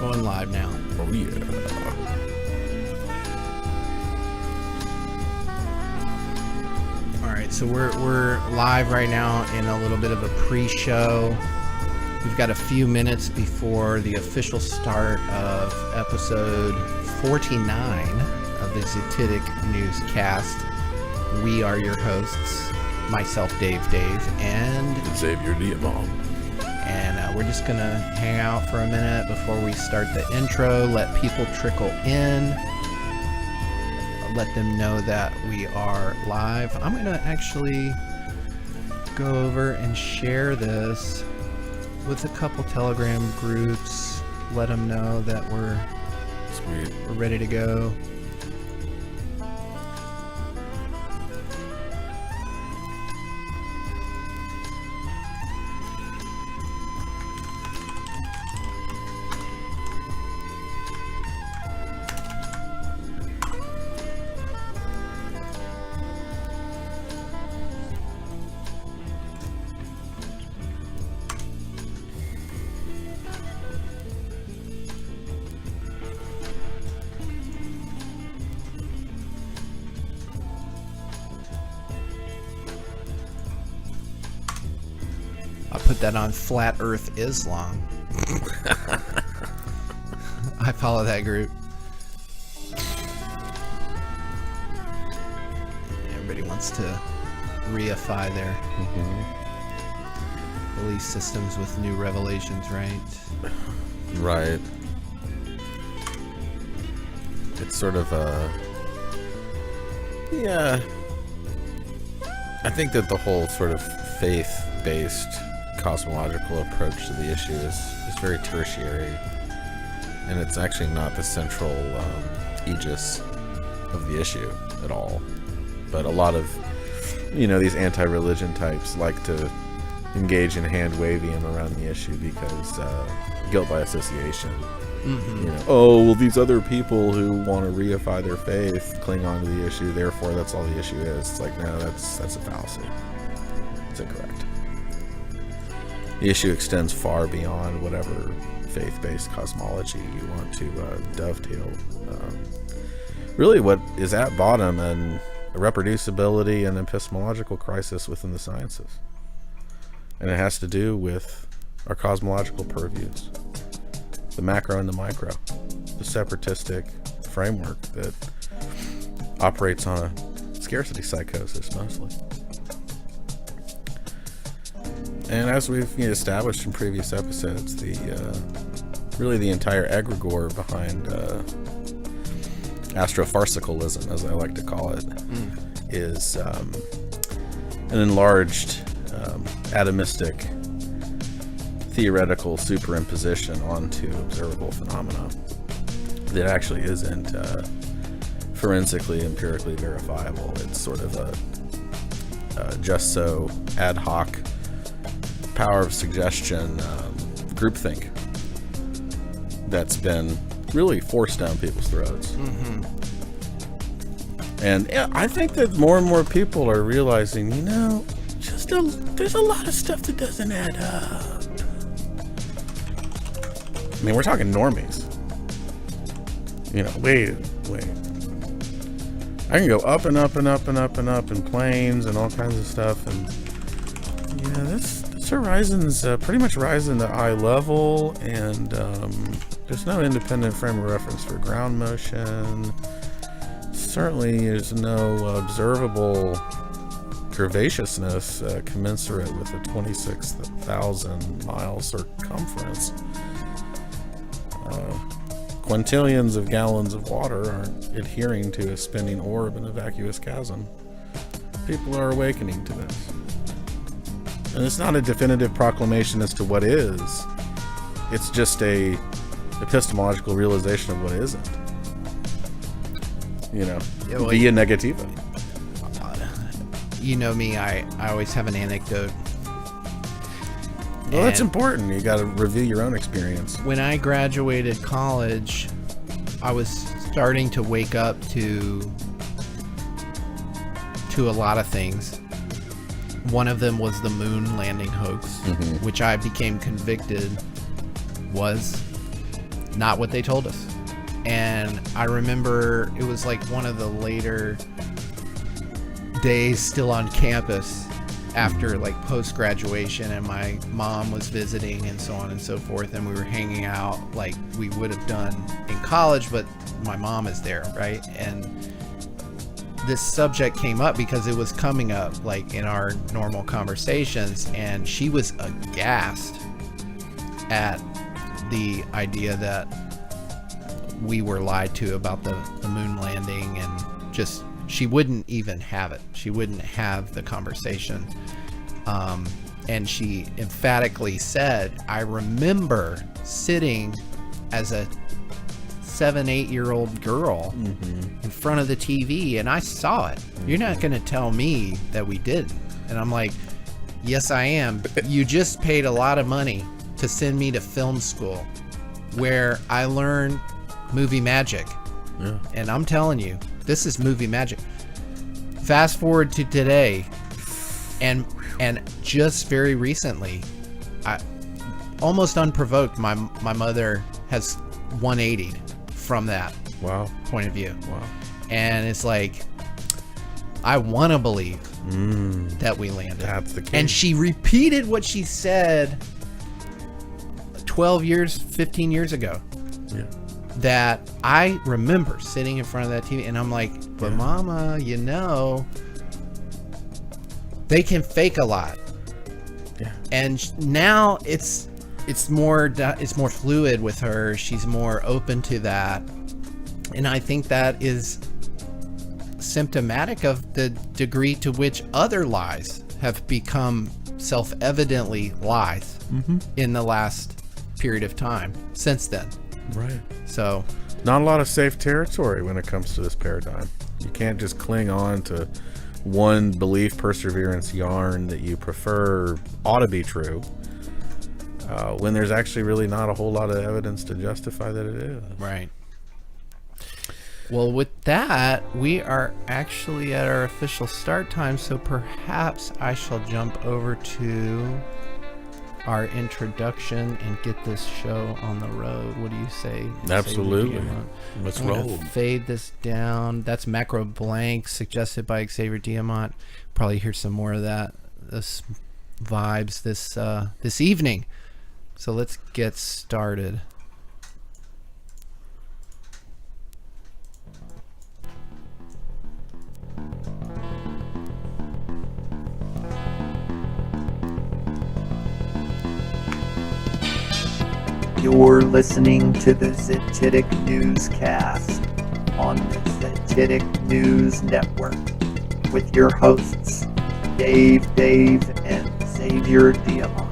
Going live now. Oh yeah. All right, so we're live right now in a little bit of a pre-show. We've got a few minutes before the official start of episode 49 of the Zitidic Newscast. We are your hosts, myself, Dave, and Xavier Diamond. And we're just gonna hang out for a minute before we start the intro, let people trickle in, let them know that we are live. I'm gonna actually go over and share this with a couple Telegram groups, let them know that we're ready to go. Put that on Flat Earth Islam. I follow that group. Everybody wants to reify their belief systems with new revelations, right? Right. It's sort of yeah. I think that the whole sort of faith-based cosmological approach to the issue is very tertiary, and it's actually not the central aegis of the issue at all. But a lot of, these anti-religion types like to engage in hand-waving around the issue because guilt by association. Oh, well, these other people who want to reify their faith cling on to the issue, therefore that's all the issue is. It's like, no, that's a fallacy. It's incorrect. The issue extends far beyond whatever faith-based cosmology you want to dovetail. Really what is at bottom and a reproducibility and epistemological crisis within the sciences. And it has to do with our cosmological purviews, the macro and the micro, the separatistic framework that operates on a scarcity psychosis mostly. And as we've established in previous episodes, really the entire egregore behind astrofarcicalism, as I like to call it, is an enlarged atomistic theoretical superimposition onto observable phenomena that actually isn't forensically, empirically verifiable. It's sort of a just so ad hoc power of suggestion groupthink that's been really forced down people's throats. And I think that more and more people are realizing, there's a lot of stuff that doesn't add up. I mean, we're talking normies. Wait. I can go up and up and up and up and up in planes and all kinds of stuff, and this horizon's pretty much rising to eye level, and there's no independent frame of reference for ground motion. Certainly there's no observable curvaceousness commensurate with a 26,000 mile circumference. Quintillions of gallons of water aren't adhering to a spinning orb in a vacuous chasm. People are awakening to this. And it's not a definitive proclamation as to what is. It's just a epistemological realization of what isn't. Via negativa. You know me, I always have an anecdote. Well, that's important. You got to review your own experience. When I graduated college, I was starting to wake up to a lot of things. One of them was the moon landing hoax, which I became convicted was not what they told us. And I remember it was like one of the later days still on campus after like post-graduation, and my mom was visiting and so on and so forth, and we were hanging out like we would have done in college, but my mom is there, right? And this subject came up because it was coming up like in our normal conversations, and she was aghast at the idea that we were lied to about the moon landing, and just she wouldn't even have it. She wouldn't have the conversation. And she emphatically said, I remember sitting as a 7-8-year-old girl in front of the TV, and I saw it. You're not going to tell me that we didn't. And I'm like, yes, I am. You just paid a lot of money to send me to film school where I learned movie magic. Yeah. And I'm telling you, this is movie magic. Fast forward to today, and just very recently, I almost unprovoked, my mother has 180'd from that point of view. Wow. And it's like, I want to believe that we landed. That's the case. And she repeated what she said 15 years ago. Yeah. That I remember sitting in front of that TV, and I'm like, but Mama, you know, they can fake a lot. Yeah. And now it's more fluid with her. She's more open to that, and I think that is symptomatic of the degree to which other lies have become self-evidently lies in the last period of time since then. Right. So, not a lot of safe territory when it comes to this paradigm. You can't just cling on to one belief perseverance yarn that you prefer ought to be true, when there's actually really not a whole lot of evidence to justify that it is. Right. Well, with that, we are actually at our official start time, so perhaps I shall jump over to our introduction and get this show on the road. What do you say? Absolutely. Let's roll. Fade this down. That's Macro Blank, suggested by Xavier Diamant. Probably hear some more of that. This vibes this evening. So let's get started. You're listening to the Zititic Newscast on the Zititic News Network with your hosts, Dave, and Xavier Diamant.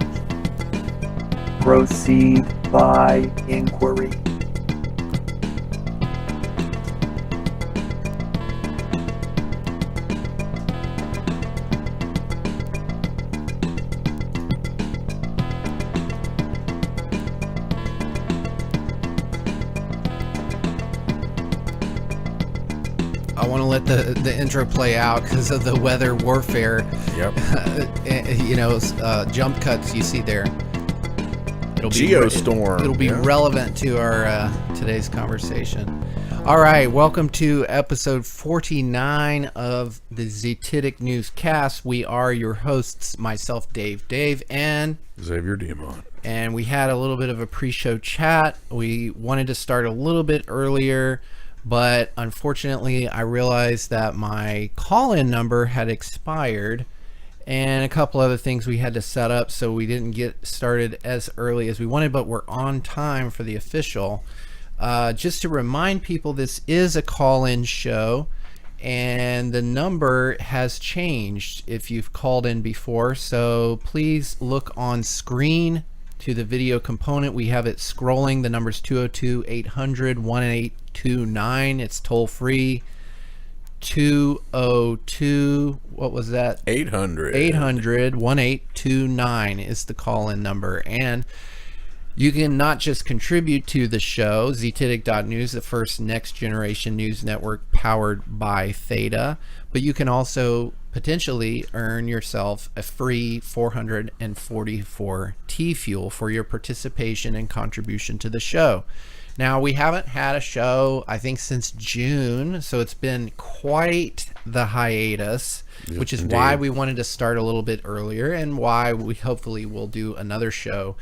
Proceed by inquiry. I want to let the intro play out because of the weather warfare. Yep. Jump cuts you see there. It'll be Geostorm. It'll be relevant to our today's conversation. All right, welcome to episode 49 of the Zititic Newscast. We are your hosts, myself, Dave, and Xavier Diamant. And we had a little bit of a pre-show chat. We wanted to start a little bit earlier, but unfortunately I realized that my call-in number had expired and a couple other things we had to set up, so we didn't get started as early as we wanted, but we're on time for the official. Just to remind people, this is a call-in show and the number has changed if you've called in before, so please look on screen to the video component. We have it scrolling. The number's 202-800-1829. It's toll free. 202, what was that? 800-1829 is the call-in number. And you can not just contribute to the show, ztitic.news, the first next generation news network powered by Theta, but you can also potentially earn yourself a free 444 Tfuel for your participation and contribution to the show. Now, we haven't had a show, I think, since June, so it's been quite the hiatus, Yes, which is indeed. why we wanted to start a little bit earlier and why we hopefully will do another show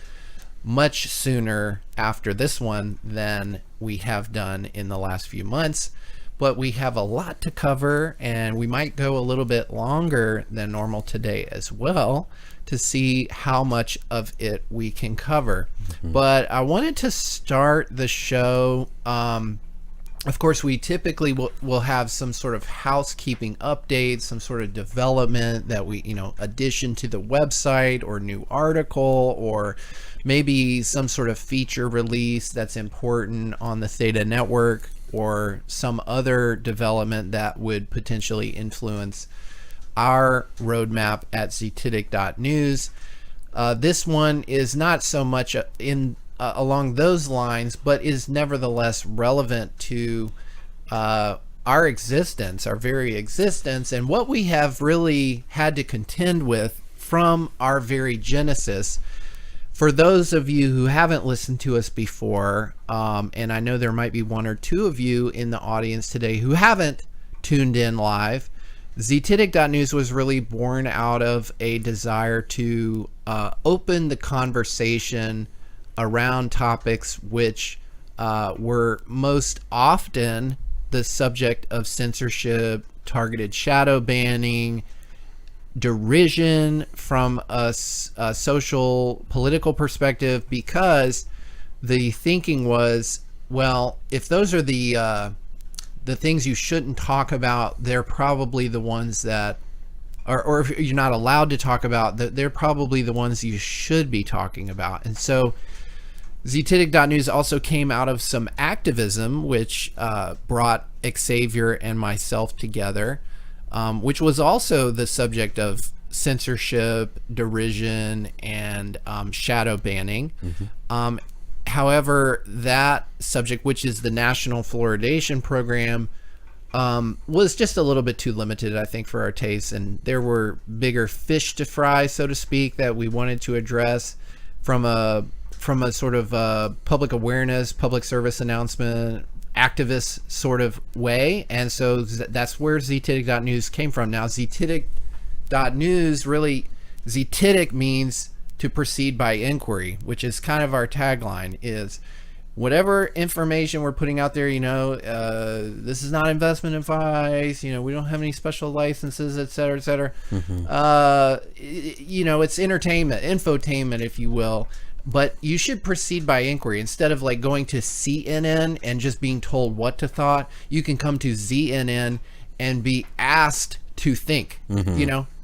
much sooner after this one than we have done in the last few months. But we have a lot to cover, and we might go a little bit longer than normal today as well to see how much of it we can cover. But I wanted to start the show. Of course, we typically will have some sort of housekeeping updates, some sort of development that we, addition to the website or new article, or maybe some sort of feature release that's important on the Theta network, or some other development that would potentially influence our roadmap at ztitic.news. This one is not so much along those lines, but is nevertheless relevant to our existence, our very existence, and what we have really had to contend with from our very genesis. For those of you who haven't listened to us before, and I know there might be one or two of you in the audience today who haven't tuned in live, ztitic.news was really born out of a desire to open the conversation around topics which were most often the subject of censorship, targeted shadow banning, derision from a social political perspective, because the thinking was, well, if those are the things you shouldn't talk about, they're probably the ones that or if you're not allowed to talk about, they're probably the ones you should be talking about. And so ztitic.news also came out of some activism which brought Xavier and myself together, which was also the subject of censorship, derision, and shadow banning. However, that subject, which is the National Fluoridation Program, was just a little bit too limited, I think, for our tastes, and there were bigger fish to fry, so to speak, that we wanted to address from a sort of public awareness, public service announcement, activist sort of way. And so that's where ztitic.news came from. Now, ztitic.news, really, ztitic means to proceed by inquiry, which is kind of our tagline, is whatever information we're putting out there, this is not investment advice, we don't have any special licenses, et cetera, et cetera. It's entertainment, infotainment, if you will. But you should proceed by inquiry. Instead of like going to CNN and just being told what to thought, you can come to ZNN and be asked to think,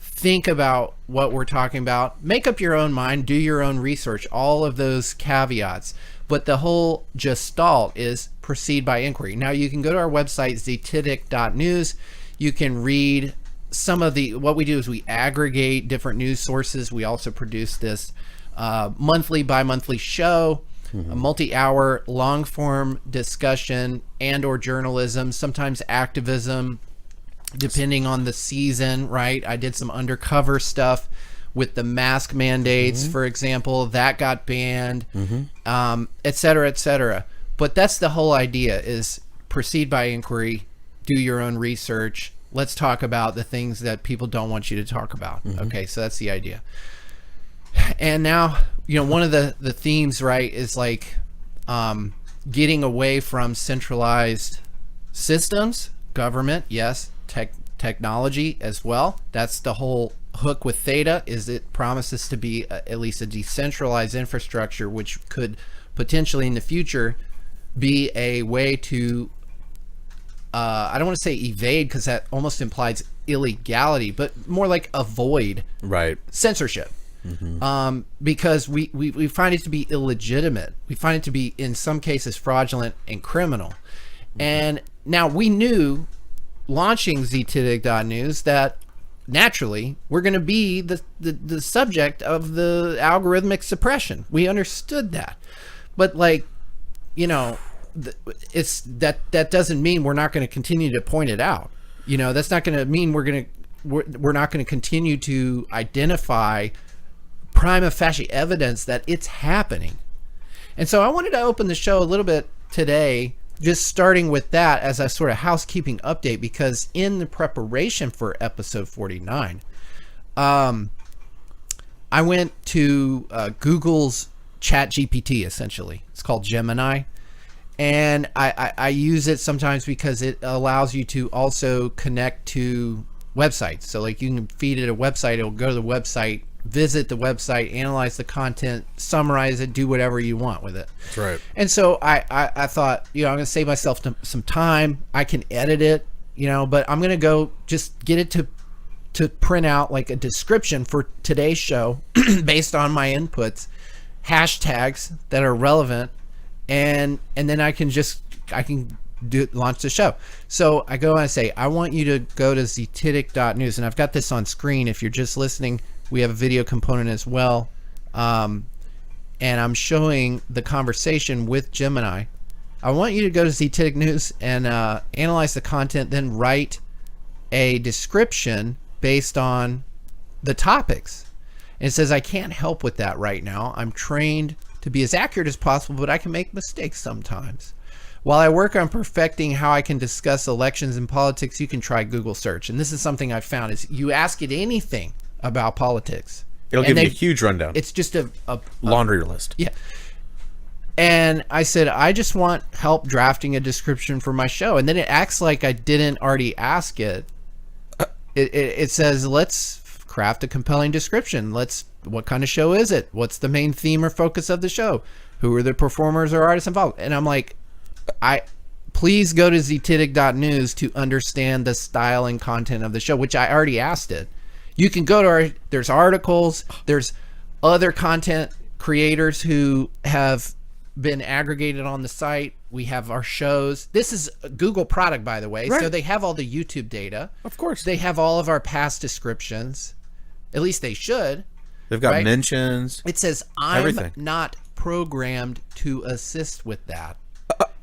think about what we're talking about, make up your own mind, do your own research, all of those caveats. But the whole gestalt is proceed by inquiry. Now you can go to our website, ztitic.news. You can read some of what we do is we aggregate different news sources. We also produce this monthly, bi-monthly show, a multi-hour long-form discussion and or journalism, sometimes activism, depending on the season, right? I did some undercover stuff with the mask mandates, for example, that got banned, et cetera, et cetera. But that's the whole idea, is proceed by inquiry, do your own research. Let's talk about the things that people don't want you to talk about. Okay, so that's the idea. And now, one of the themes, right, is like getting away from centralized systems, government, yes, technology as well. That's the whole hook with Theta, is it promises to be at least a decentralized infrastructure, which could potentially in the future be a way to I don't want to say evade, because that almost implies illegality, but more like avoid censorship. Because we find it to be illegitimate. We find it to be, in some cases, fraudulent and criminal. And now we knew, launching ztitic.news, that naturally we're going to be the subject of the algorithmic suppression. We understood that. But it's that doesn't mean we're not going to continue to point it out. That's not going to mean we're not going to continue to identify prima facie evidence that it's happening. And so I wanted to open the show a little bit today, just starting with that as a sort of housekeeping update, because in the preparation for episode 49, I went to Google's Chat GPT, essentially. It's called Gemini. And I use it sometimes because it allows you to also connect to websites. So like you can feed it a website, it'll go to the website, visit the website, analyze the content, summarize it, do whatever you want with it. That's right. And so I thought, I'm going to save myself some time. I can edit it, but I'm going to go just get it to print out like a description for today's show based on my inputs, hashtags that are relevant, and then I can launch the show. So I go and I say, I want you to go to ztitic.news, and I've got this on screen. If you're just listening, we have a video component as well. And I'm showing the conversation with Gemini. I want you to go to ZTitic News and analyze the content, then write a description based on the topics. And it says, I can't help with that right now. I'm trained to be as accurate as possible, but I can make mistakes sometimes. While I work on perfecting how I can discuss elections and politics, you can try Google search. And this is something I've found is you ask it anything about politics. It'll give you a huge rundown. It's just a laundry list. Yeah. And I said, I just want help drafting a description for my show. And then it acts like I didn't already ask it. It says, let's craft a compelling description. What kind of show is it? What's the main theme or focus of the show? Who are the performers or artists involved? And I'm like, please go to ztitic.news to understand the style and content of the show, which I already asked it. You can go to there's articles, there's other content creators who have been aggregated on the site. We have our shows. This is a Google product, by the way. Right. So they have all the YouTube data. Of course. They have all of our past descriptions. At least they should. They've got right? mentions. It says, I'm everything. not programmed to assist with that.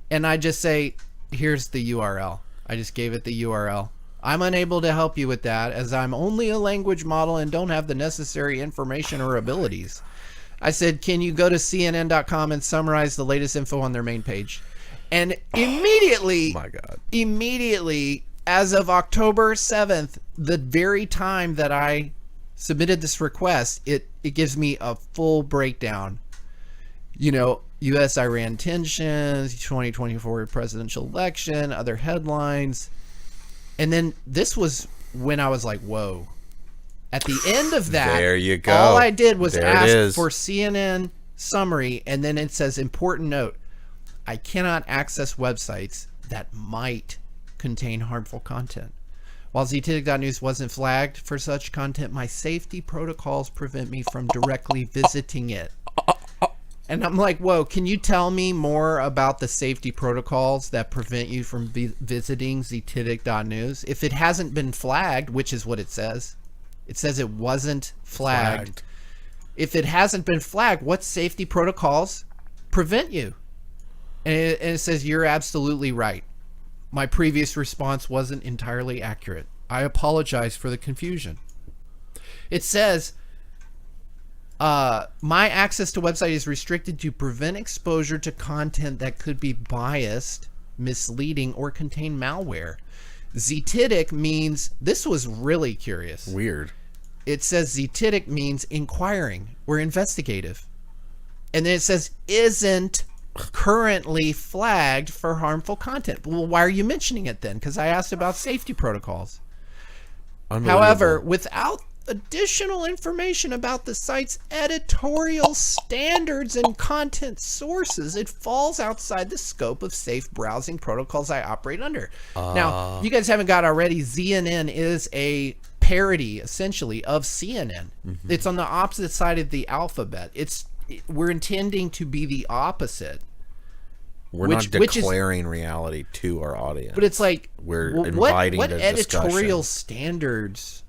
And I just say, here's the URL. I just gave it the URL. I'm unable to help you with that as I'm only a language model and don't have the necessary information or abilities. I said, can you go to CNN.com and summarize the latest info on their main page? And immediately, My God. Immediately, as of October 7th, the very time that I submitted this request, it gives me a full breakdown. U.S.-Iran tensions, 2024 presidential election, other headlines. And then this was when I was like, whoa. At the end of that, There you go. all I did was There it ask is. for CNN summary, and then it says, important note, I cannot access websites that might contain harmful content. While ztitic.news wasn't flagged for such content, my safety protocols prevent me from directly visiting it. And I'm like, whoa, can you tell me more about the safety protocols that prevent you from visiting ztitic.news? If it hasn't been flagged, which is what it says it wasn't flagged. If it hasn't been flagged, what safety protocols prevent you? And it says, you're absolutely right. My previous response wasn't entirely accurate. I apologize for the confusion. It says, my access to website is restricted to prevent exposure to content that could be biased, misleading, or contain malware. Ztitic means, this was really curious. Weird. It says Ztitic means inquiring or investigative. And then it says isn't currently flagged for harmful content. Well, why are you mentioning it then? Because I asked about safety protocols. However, without additional information about the site's editorial standards and content sources, it falls outside the scope of safe browsing protocols I operate under. Now, you guys haven't got already, ZNN is a parody, essentially, of CNN. Mm-hmm. It's on the opposite side of the alphabet. We're intending to be the opposite. We're not declaring reality to our audience. But it's like, we're inviting what the editorial discussion. Standards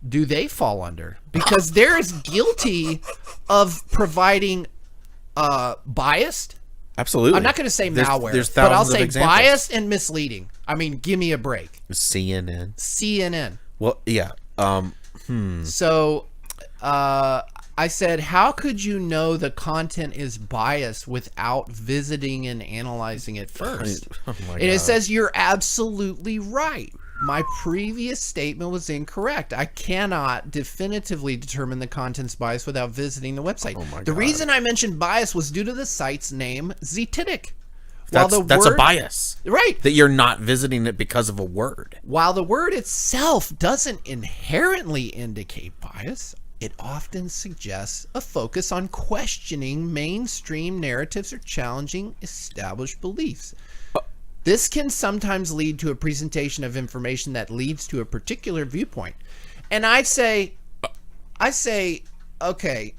do they fall under? Because they're as guilty of providing biased. Absolutely. I'm not going to say malware, there's but I'll thousands of say examples. biased and misleading. I mean, give me a break. CNN. CNN. Well, yeah. So, I said, how could you know the content is biased without visiting and analyzing it first? Oh my And it God. says, you're absolutely right. My previous statement was incorrect. I cannot definitively determine the content's bias without visiting the website. Oh my The God. reason I mentioned bias was due to the site's name, Ztitic. That's a bias. Right. That you're not visiting it because of a word. While the word itself doesn't inherently indicate bias, it often suggests a focus on questioning mainstream narratives or challenging established beliefs. This can sometimes lead to a presentation of information that leads to a particular viewpoint. And I say, okay,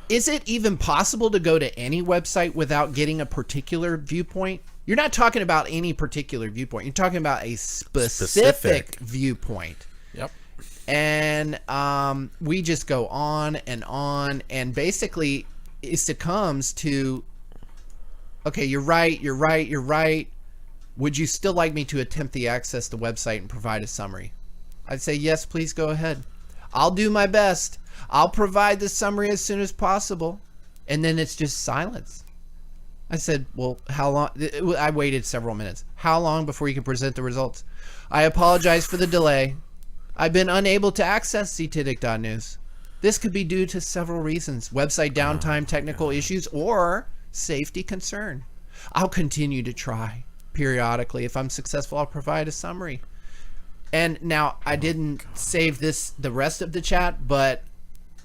is it even possible to go to any website without getting a particular viewpoint? You're not talking about any particular viewpoint. You're talking about a specific viewpoint. Yep. And we just go on, and basically it succumbs to, okay, you're right. Would you still like me to attempt to access the website and provide a summary? I'd say, yes, please go ahead. I'll do my best. I'll provide the summary as soon as possible. And then it's just silence. I said, well, how long? I waited several minutes. How long before you can present the results? I apologize for the delay. I've been unable to access Ztitic.news. This could be due to several reasons: website downtime, technical issues, or safety concern. I'll continue to try periodically. If I'm successful, I'll provide a summary. And now I didn't save the rest of the chat, but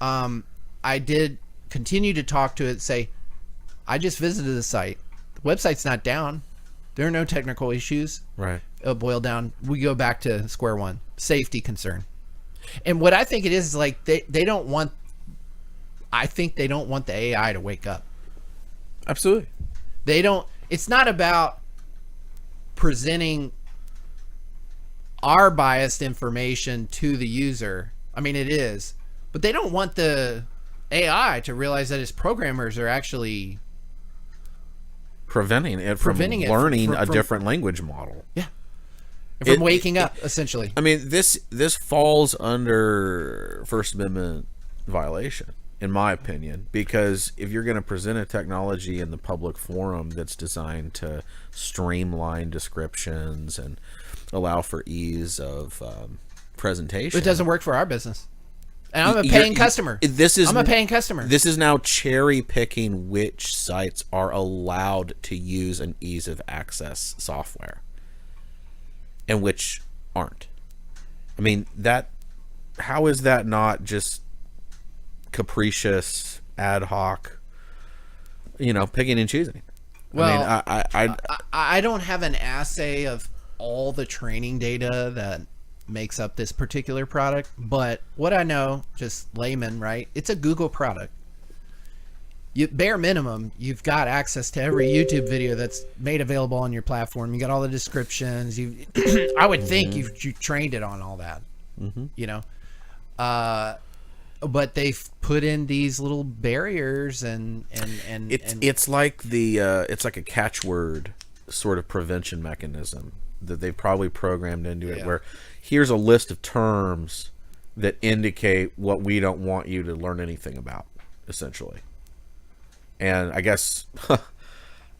I did continue to talk to it, say, I just visited the site. The website's not down. There are no technical issues. Right. It'll boil down. We go back to square one. Safety concern. And what I think it is like they don't want, I think they don't want the AI to wake up. Absolutely. They don't, it's not about presenting our biased information to the user. I mean, it is, but they don't want the AI to realize that its programmers are actually Preventing it from learning a different language model. Yeah. And from waking up, essentially. I mean, this falls under First Amendment violation, in my opinion, because if you're going to present a technology in the public forum that's designed to streamline descriptions and allow for ease of presentation, It doesn't work for our business. And I'm a paying customer. I'm a paying customer. This is now cherry picking which sites are allowed to use an ease of access software and which aren't. I mean, how is that not just capricious, ad hoc, picking and choosing? Well, I mean, I don't have an assay of all the training data that makes up this particular product, but what I know, just layman, right? It's a Google product. Bare minimum, you've got access to every YouTube video that's made available on your platform. You got all the descriptions. I would think you trained it on all that, but they've put in these little barriers and it's like it's like a catchword sort of prevention mechanism that they've probably programmed into it, where here's a list of terms that indicate what we don't want you to learn anything about, essentially. And I guess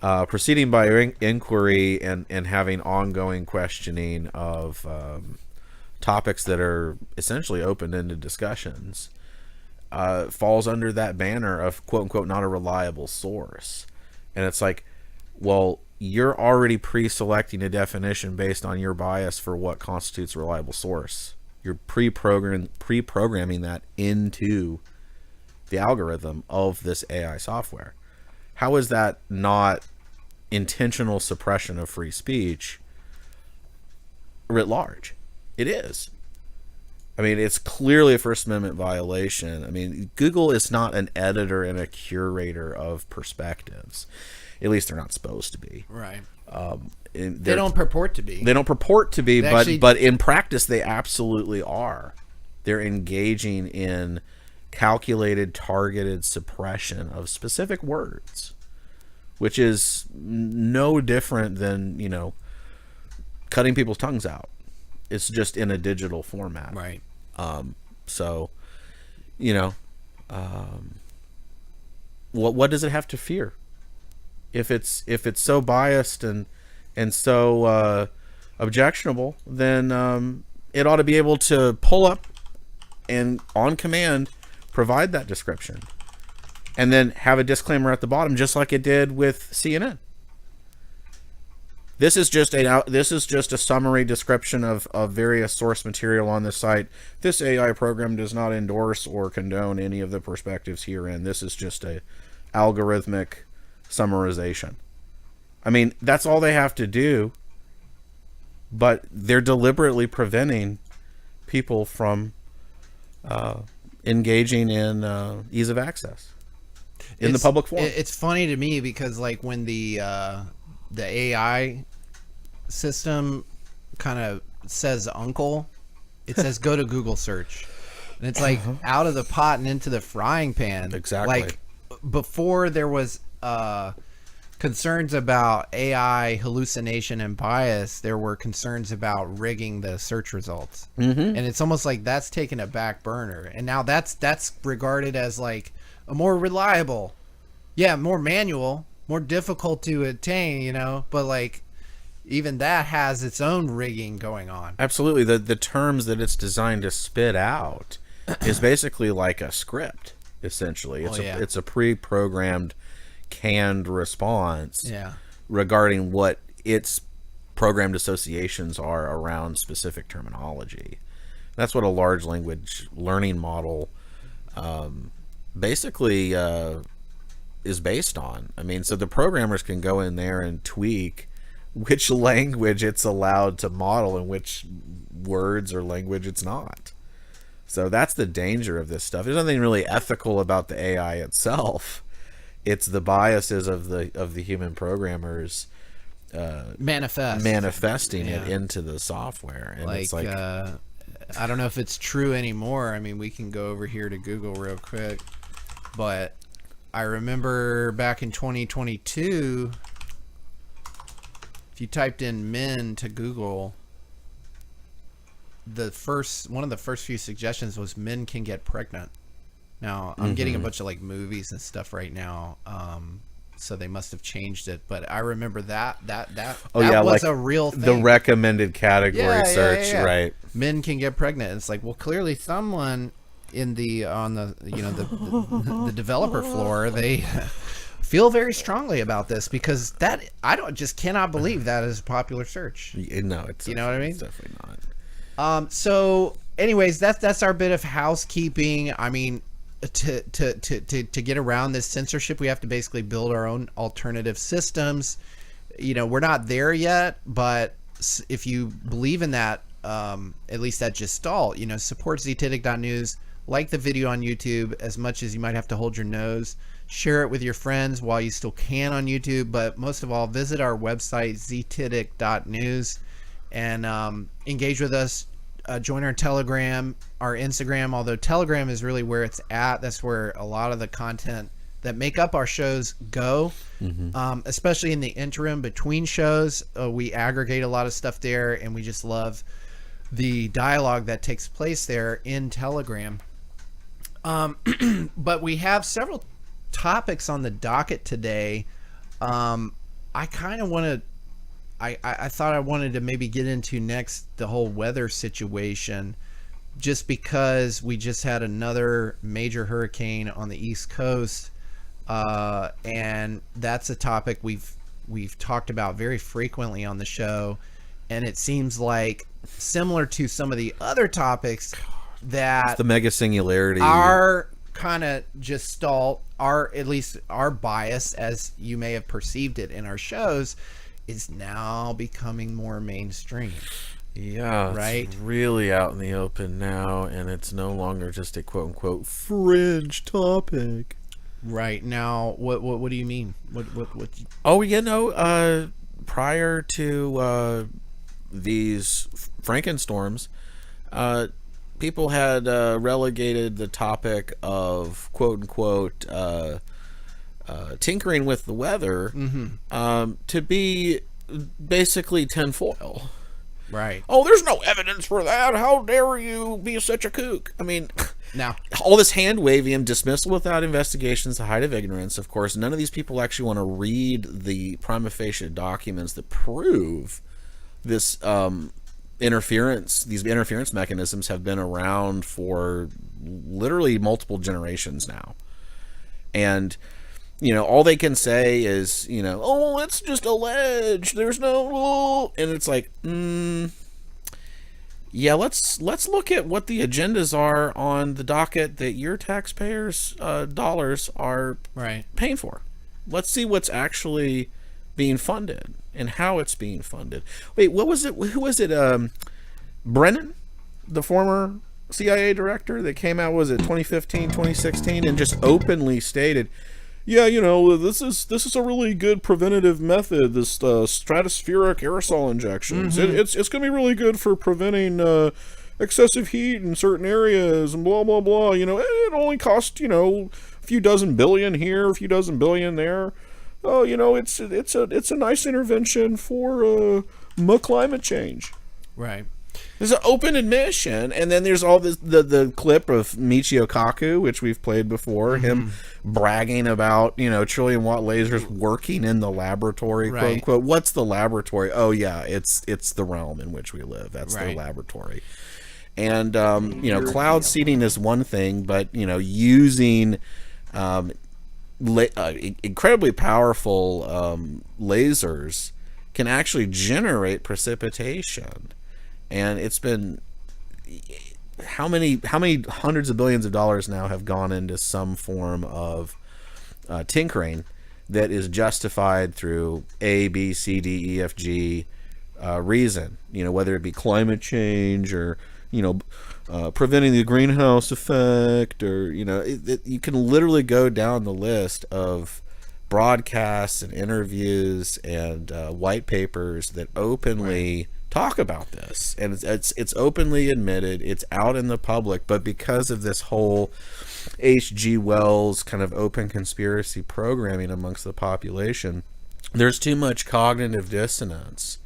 proceeding by inquiry and having ongoing questioning of topics that are essentially open-ended discussions falls under that banner of quote-unquote not a reliable source. And it's like, well, you're already pre-selecting a definition based on your bias for what constitutes a reliable source. You're pre-programming that into the algorithm of this AI software. How is that not intentional suppression of free speech writ large? It is. I mean, it's clearly a First Amendment violation. I mean, Google is not an editor and a curator of perspectives. At least they're not supposed to be. right. They Don't purport to be. They don't purport to be, They but in practice they absolutely are. They're engaging in calculated, targeted suppression of specific words, which is no different than, cutting people's tongues out. It's just in a digital format. Right. So you know, what does it have to fear? If it's so biased and so objectionable, then it ought to be able to pull up and on command provide that description, and then have a disclaimer at the bottom, just like it did with CNN. This is just a summary description of various source material on this site. This AI program does not endorse or condone any of the perspectives herein. This is just a algorithmic summarization. I mean, that's all they have to do, but they're deliberately preventing people from engaging in ease of access in the public forum. It's funny to me because, like, when the AI system kind of says uncle, it says go to Google search, and it's like out of the pot and into the frying pan. Exactly. Like, before there was concerns about AI hallucination and bias, there were concerns about rigging the search results. And it's almost like that's taken a back burner, and now that's regarded as like a more reliable, more manual, more difficult to attain, you know, but like even that has its own rigging going on. Absolutely. The terms that it's designed to spit out is basically like a script, essentially. It's a pre-programmed canned response regarding what its programmed associations are around specific terminology. That's what a large language learning model basically is based on. I mean, so the programmers can go in there and tweak which language it's allowed to model and which words or language it's not. So that's the danger of this stuff. There's nothing really ethical about the AI itself. It's the biases of the human programmers manifesting it into the software. And it's like I don't know if it's true anymore. I mean, we can go over here to Google real quick, but I remember back in 2022, if you typed in men to Google, one of the first few suggestions was men can get pregnant. Now, I'm getting a bunch of like movies and stuff right now, so they must have changed it. But I remember that was like a real thing. The recommended category search, right? Men can get pregnant. It's like, well, clearly someone on the developer floor, they feel very strongly about this, because that just cannot believe that is a popular search. No, it's, you know what I mean? It's definitely not. So anyways, that's our bit of housekeeping. I mean, to get around this censorship, we have to basically build our own alternative systems. You know, we're not there yet, but if you believe in that, at least that gestalt, you know, support ztitic.news, like the video on YouTube as much as you might have to hold your nose, share it with your friends while you still can on YouTube, but most of all, visit our website, ztitic.news, and engage with us. Join our Telegram, our Instagram, although Telegram is really where it's at. That's where a lot of the content that make up our shows go, especially in the interim between shows. We aggregate a lot of stuff there, and we just love the dialogue that takes place there in Telegram. But we have several topics on the docket today. I kind of want to I thought I wanted to maybe get into next the whole weather situation, just because we just had another major hurricane on the East Coast, and that's a topic we've talked about very frequently on the show, and it seems like similar to some of the other topics that it's the mega singularity, our kind of gestalt, at least our bias, as you may have perceived it in our shows, is now becoming more mainstream. Yeah, right? It's really out in the open now, and it's no longer just a quote-unquote fringe topic. Right. Now, what do you mean? What Oh, you know, prior to these Frankenstorms, people had relegated the topic of quote-unquote tinkering with the weather to be basically tinfoil. Right. Oh, there's no evidence for that. How dare you be such a kook? I mean, Now, all this hand waving and dismissal without investigations, the height of ignorance. Of course, none of these people actually want to read the prima facie documents that prove this interference. These interference mechanisms have been around for literally multiple generations now, and all they can say is, oh, it's just alleged. There's no, and it's like, yeah, let's look at what the agendas are on the docket that your taxpayers' dollars are paying for. Let's see what's actually being funded and how it's being funded. Wait, what was it? Who was it? Brennan, the former CIA director that came out, was it 2015, 2016, and just openly stated, yeah, this is a really good preventative method, this stratospheric aerosol injections. It's going to be really good for preventing excessive heat in certain areas and blah, blah, blah. It only costs, a few dozen billion here, a few dozen billion there. Oh, it's a nice intervention for climate change. Right. There's an open admission, and then there's all this the clip of Michio Kaku, which we've played before, him bragging about trillion watt lasers working in the laboratory, quote unquote. What's the laboratory? Oh yeah, it's the realm in which we live. That's their laboratory. And cloud seeding is one thing, but using incredibly powerful lasers can actually generate precipitation. And it's been how many hundreds of billions of dollars now have gone into some form of tinkering that is justified through A, B, C, D, E, F, G reason. Whether it be climate change or preventing the greenhouse effect, or you can literally go down the list of broadcasts and interviews and white papers that openly talk about this, and it's openly admitted, it's out in the public. But because of this whole H.G. Wells kind of open conspiracy programming amongst the population, there's too much cognitive dissonance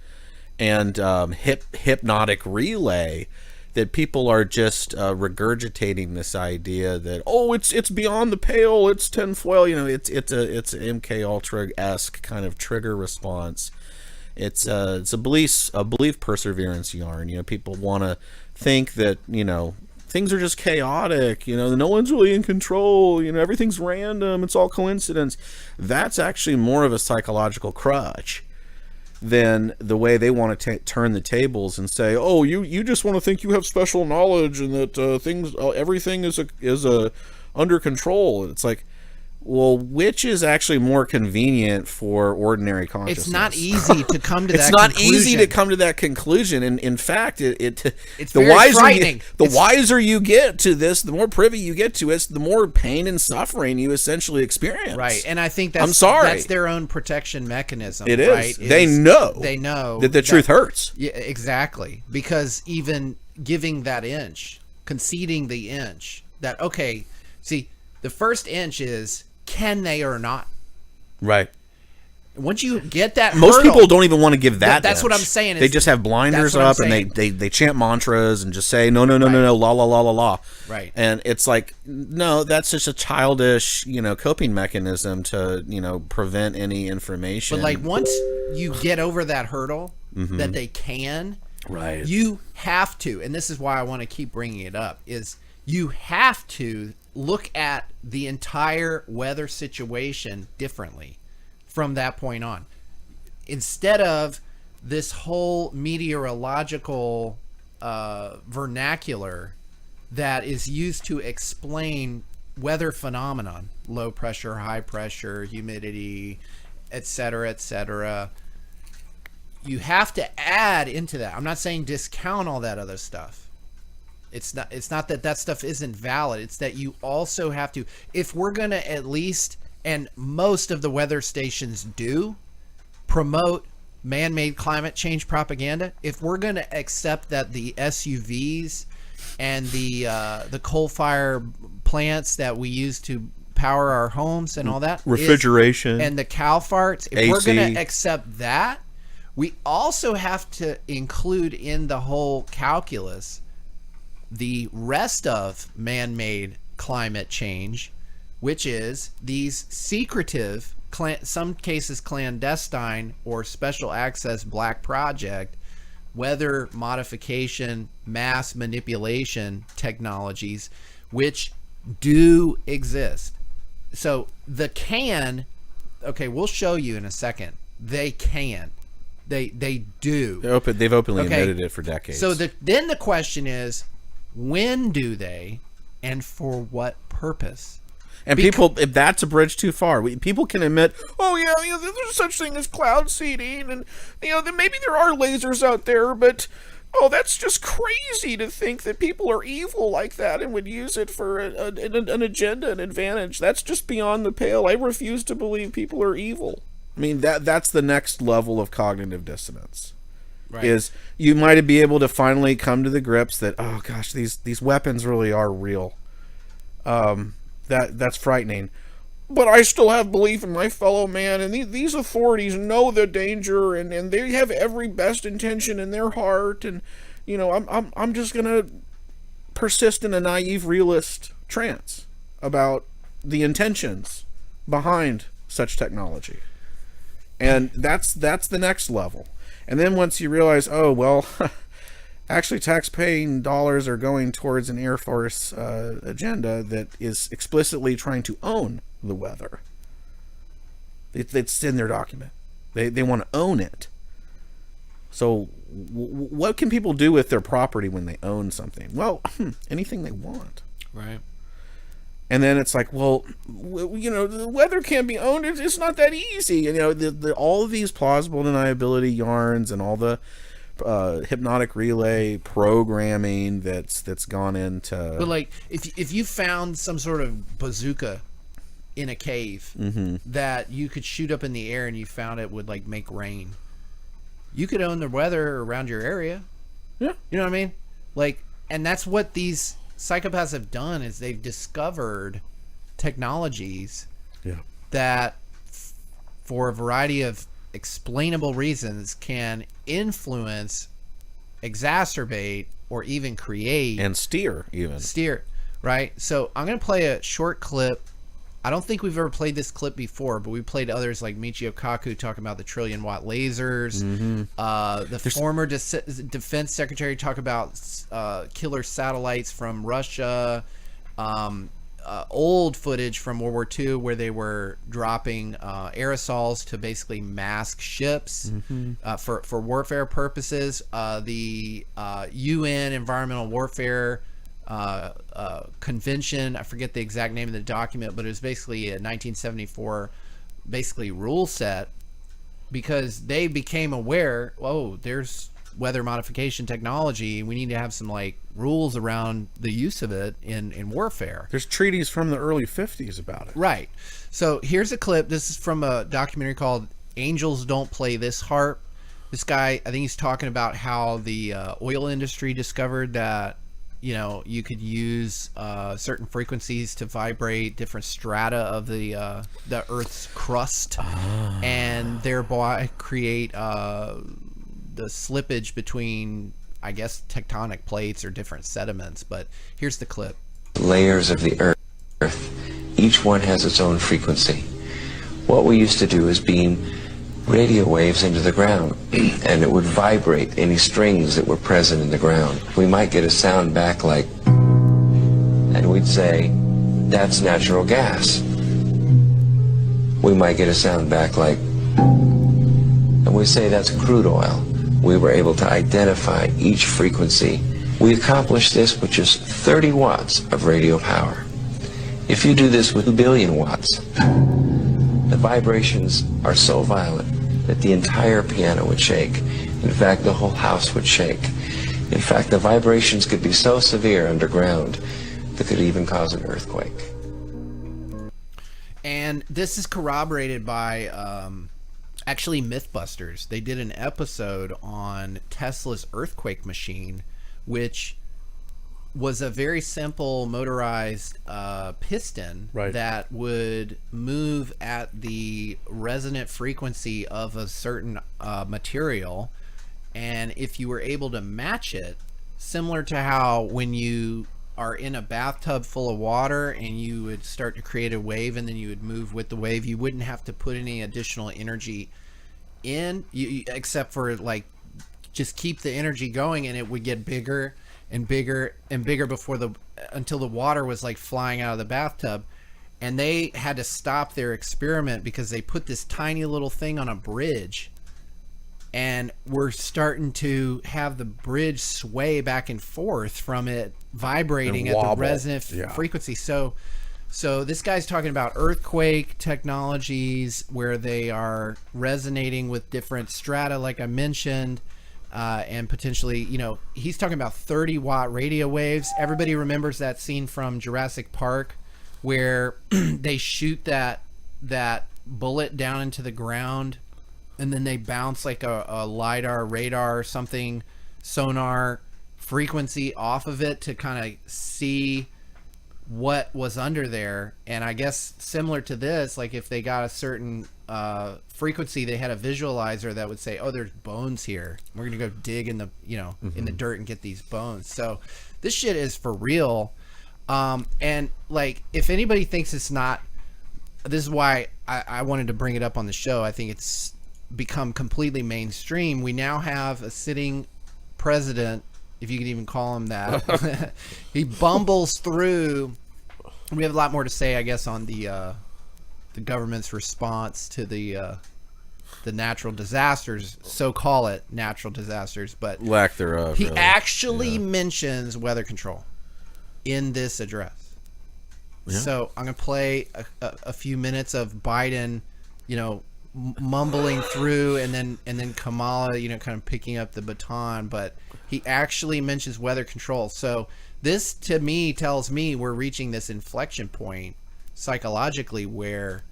and hypnotic relay that people are just regurgitating this idea that, oh, it's beyond the pale, it's tinfoil, it's an MK Ultra-esque kind of trigger response. It's a belief perseverance yarn. People want to think that things are just chaotic. No one's really in control. Everything's random. It's all coincidence. That's actually more of a psychological crutch than the way they want to turn the tables and say, oh, you just want to think you have special knowledge and that everything is under control. It's like, well, which is actually more convenient for ordinary consciousness? It's not easy to come to that conclusion. It's not easy to come to that conclusion. And in fact, it's the very frightening. Wiser you get to this, the more privy you get to it, the more pain and suffering you essentially experience. Right. And I think that's their own protection mechanism. It is. Right? They know that the truth hurts. Yeah, exactly. Because even giving that inch, conceding the inch, that, okay, see, the first inch is, can they or not? Right. Once you get that most hurdle, people don't even want to give that. That's inch. what I'm saying. They just have blinders up and they chant mantras and just say no, la la la la la. Right. And it's like, no, that's just a childish, coping mechanism to prevent any information. But like once you get over that hurdle that they can, right, you have to, and this is why I want to keep bringing it up, is you have to look at the entire weather situation differently from that point on. Instead of this whole meteorological vernacular that is used to explain weather phenomenon, low pressure, high pressure, humidity, etc., you have to add into that. I'm not saying discount all that other stuff. It's not that stuff isn't valid. It's that you also have to, if we're going to at least, and most of the weather stations do, promote man-made climate change propaganda, if we're going to accept that the SUVs and the coal-fire plants that we use to power our homes and all that, refrigeration, and the cow farts, if AC. we're going to accept that, we also have to include in the whole calculus the rest of man-made climate change, which is these secretive, some cases clandestine or special access black project weather modification, mass manipulation technologies, which do exist. So okay, we'll show you in a second. They can. They do. They've openly Okay. admitted it for decades. So then the question is, when do they, and for what purpose? And people, if that's a bridge too far, people can admit, oh yeah, there's such thing as cloud seeding, and then maybe there are lasers out there, but that's just crazy to think that people are evil like that and would use it for an agenda, an advantage. That's just beyond the pale. I refuse to believe people are evil. I mean, that's the next level of cognitive dissonance. Right. Is you might be able to finally come to the grips that, oh gosh, these weapons really are real. That's frightening, but I still have belief in my fellow man, and these authorities know the danger, and they have every best intention in their heart, and I'm just gonna persist in a naive realist trance about the intentions behind such technology, and that's the next level. And then once you realize, oh well. Actually, tax-paying dollars are going towards an Air Force agenda that is explicitly trying to own the weather. It's in their document. They want to own it. So what can people do with their property when they own something? Well, anything they want. Right. And then it's like, well, the weather can't be owned. It's not that easy. All of these plausible deniability yarns and all the hypnotic relay programming that's gone into. But like, if you found some sort of bazooka in a cave that you could shoot up in the air and you found it would like make rain, you could own the weather around your area. Yeah, you know what I mean? Like, and that's what these psychopaths have done, is they've discovered technologies that for a variety of explainable reasons can influence, exacerbate, or even create and steer, right? So I'm going to play a short clip. I don't think we've ever played this clip before, but we played others like Michio Kaku talking about the trillion-watt lasers. Former defense secretary talk about killer satellites from Russia. Old footage from World War II where they were dropping aerosols to basically mask ships for warfare purposes. The UN Environmental Warfare Convention, I forget the exact name of the document, but it was basically a 1974 rule set, because they became aware, there's weather modification technology, we need to have some like rules around the use of it in warfare. There's treaties from the early 50s about it. Right. So here's a clip. This is from a documentary called Angels Don't Play This Harp. This guy, I think he's talking about how the oil industry discovered that you could use certain frequencies to vibrate different strata of the Earth's crust, and thereby create the slippage between, I guess, tectonic plates or different sediments. But here's the clip. Layers of the Earth, each one has its own frequency. What we used to do is beam radio waves into the ground, and it would vibrate any strings that were present in the ground. We might get a sound back like, and we'd say, that's natural gas. We might get a sound back like, and we say that's crude oil. We were able to identify each frequency. We accomplished this with just 30 watts of radio power. If you do this with 2 billion watts, the vibrations are so violent that the entire piano would shake. In fact, the whole house would shake. In fact, the vibrations could be so severe underground that could even cause an earthquake. And this is corroborated by actually Mythbusters. They did an episode on Tesla's earthquake machine, which was a very simple motorized piston that would move at the resonant frequency of a certain material, and if you were able to match it, similar to how when you are in a bathtub full of water and you would start to create a wave and then you would move with the wave, you wouldn't have to put any additional energy in, except for like just keep the energy going, and it would get bigger and bigger and bigger until the water was like flying out of the bathtub. And they had to stop their experiment because they put this tiny little thing on a bridge, and we're starting to have the bridge sway back and forth from it vibrating at the resonant frequency. So this guy's talking about earthquake technologies where they are resonating with different strata, like I mentioned, and potentially, he's talking about 30-watt radio waves. Everybody remembers that scene from Jurassic Park where they shoot that bullet down into the ground, and then they bounce like a LiDAR, radar, or something, sonar frequency off of it to kind of see what was under there. And I guess similar to this, like if they got a certain frequency, they had a visualizer that would say, oh, there's bones here. We're going to go dig in the, in the dirt and get these bones. So this shit is for real. And like, if anybody thinks it's not, this is why I wanted to bring it up on the show. I think it's become completely mainstream. We now have a sitting president, if you could even call him that. He bumbles through. We have a lot more to say, I guess, on the government's response to the natural disasters, so call it natural disasters, but lack thereof. He actually mentions weather control in this address. Yeah. So I'm gonna play a few minutes of Biden, mumbling through, and then Kamala, kind of picking up the baton, but he actually mentions weather control. So this, to me, tells me we're reaching this inflection point psychologically where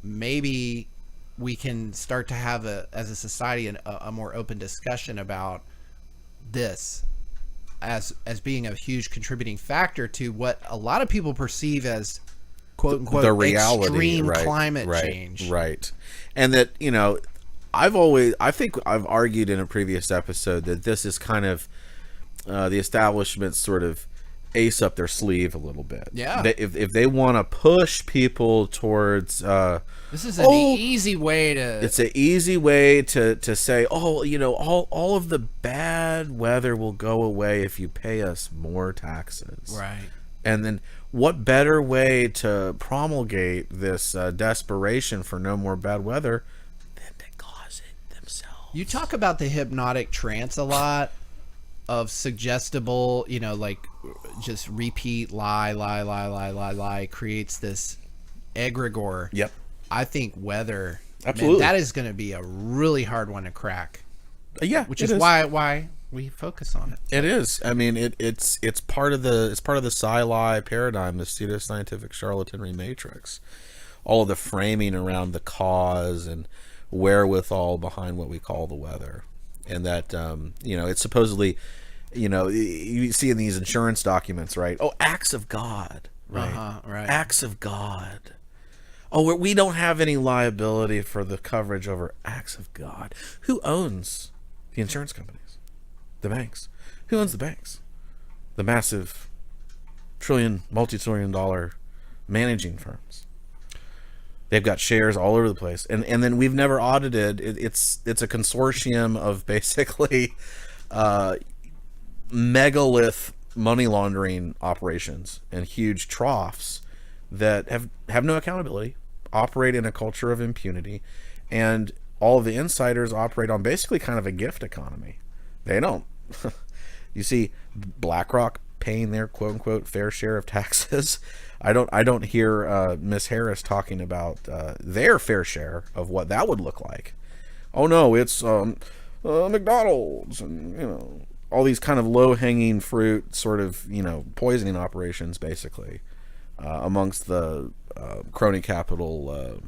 maybe we can start to have as a society a more open discussion about this as being a huge contributing factor to what a lot of people perceive as quote unquote the reality, extreme climate change. Right. And that, I think I've argued in a previous episode that this is kind of the establishment's sort of ace up their sleeve a little bit. Yeah. If they want to push people towards this is an easy way to... It's an easy way to say, all of the bad weather will go away if you pay us more taxes. Right. And then what better way to promulgate this desperation for no more bad weather than to cause it themselves? You talk about the hypnotic trance a lot of suggestible, like just repeat lie creates this egregore. Yep. I think weather, absolutely, man, that is going to be a really hard one to crack. Yeah, which is why we focus on it. It is. I mean, it's part of the sci-li paradigm, the pseudoscientific charlatanry matrix. All of the framing around the cause and wherewithal behind what we call the weather, and that it's supposedly, you see in these insurance documents, right? Oh, acts of God, right? Right. Acts of God. Oh, we don't have any liability for the coverage over acts of God. Who owns the insurance companies? The banks. Who owns the banks? The massive multi-trillion dollar managing firms. They've got shares all over the place. And then we've never audited. It's a consortium of basically megalith money laundering operations and huge troughs that have no accountability, operate in a culture of impunity, and all of the insiders operate on basically kind of a gift economy. They don't. You see BlackRock paying their quote unquote fair share of taxes. I don't hear Miss Harris talking about their fair share of what that would look like. Oh no, it's McDonald's and all these kind of low hanging fruit sort of poisoning operations basically amongst the crony capital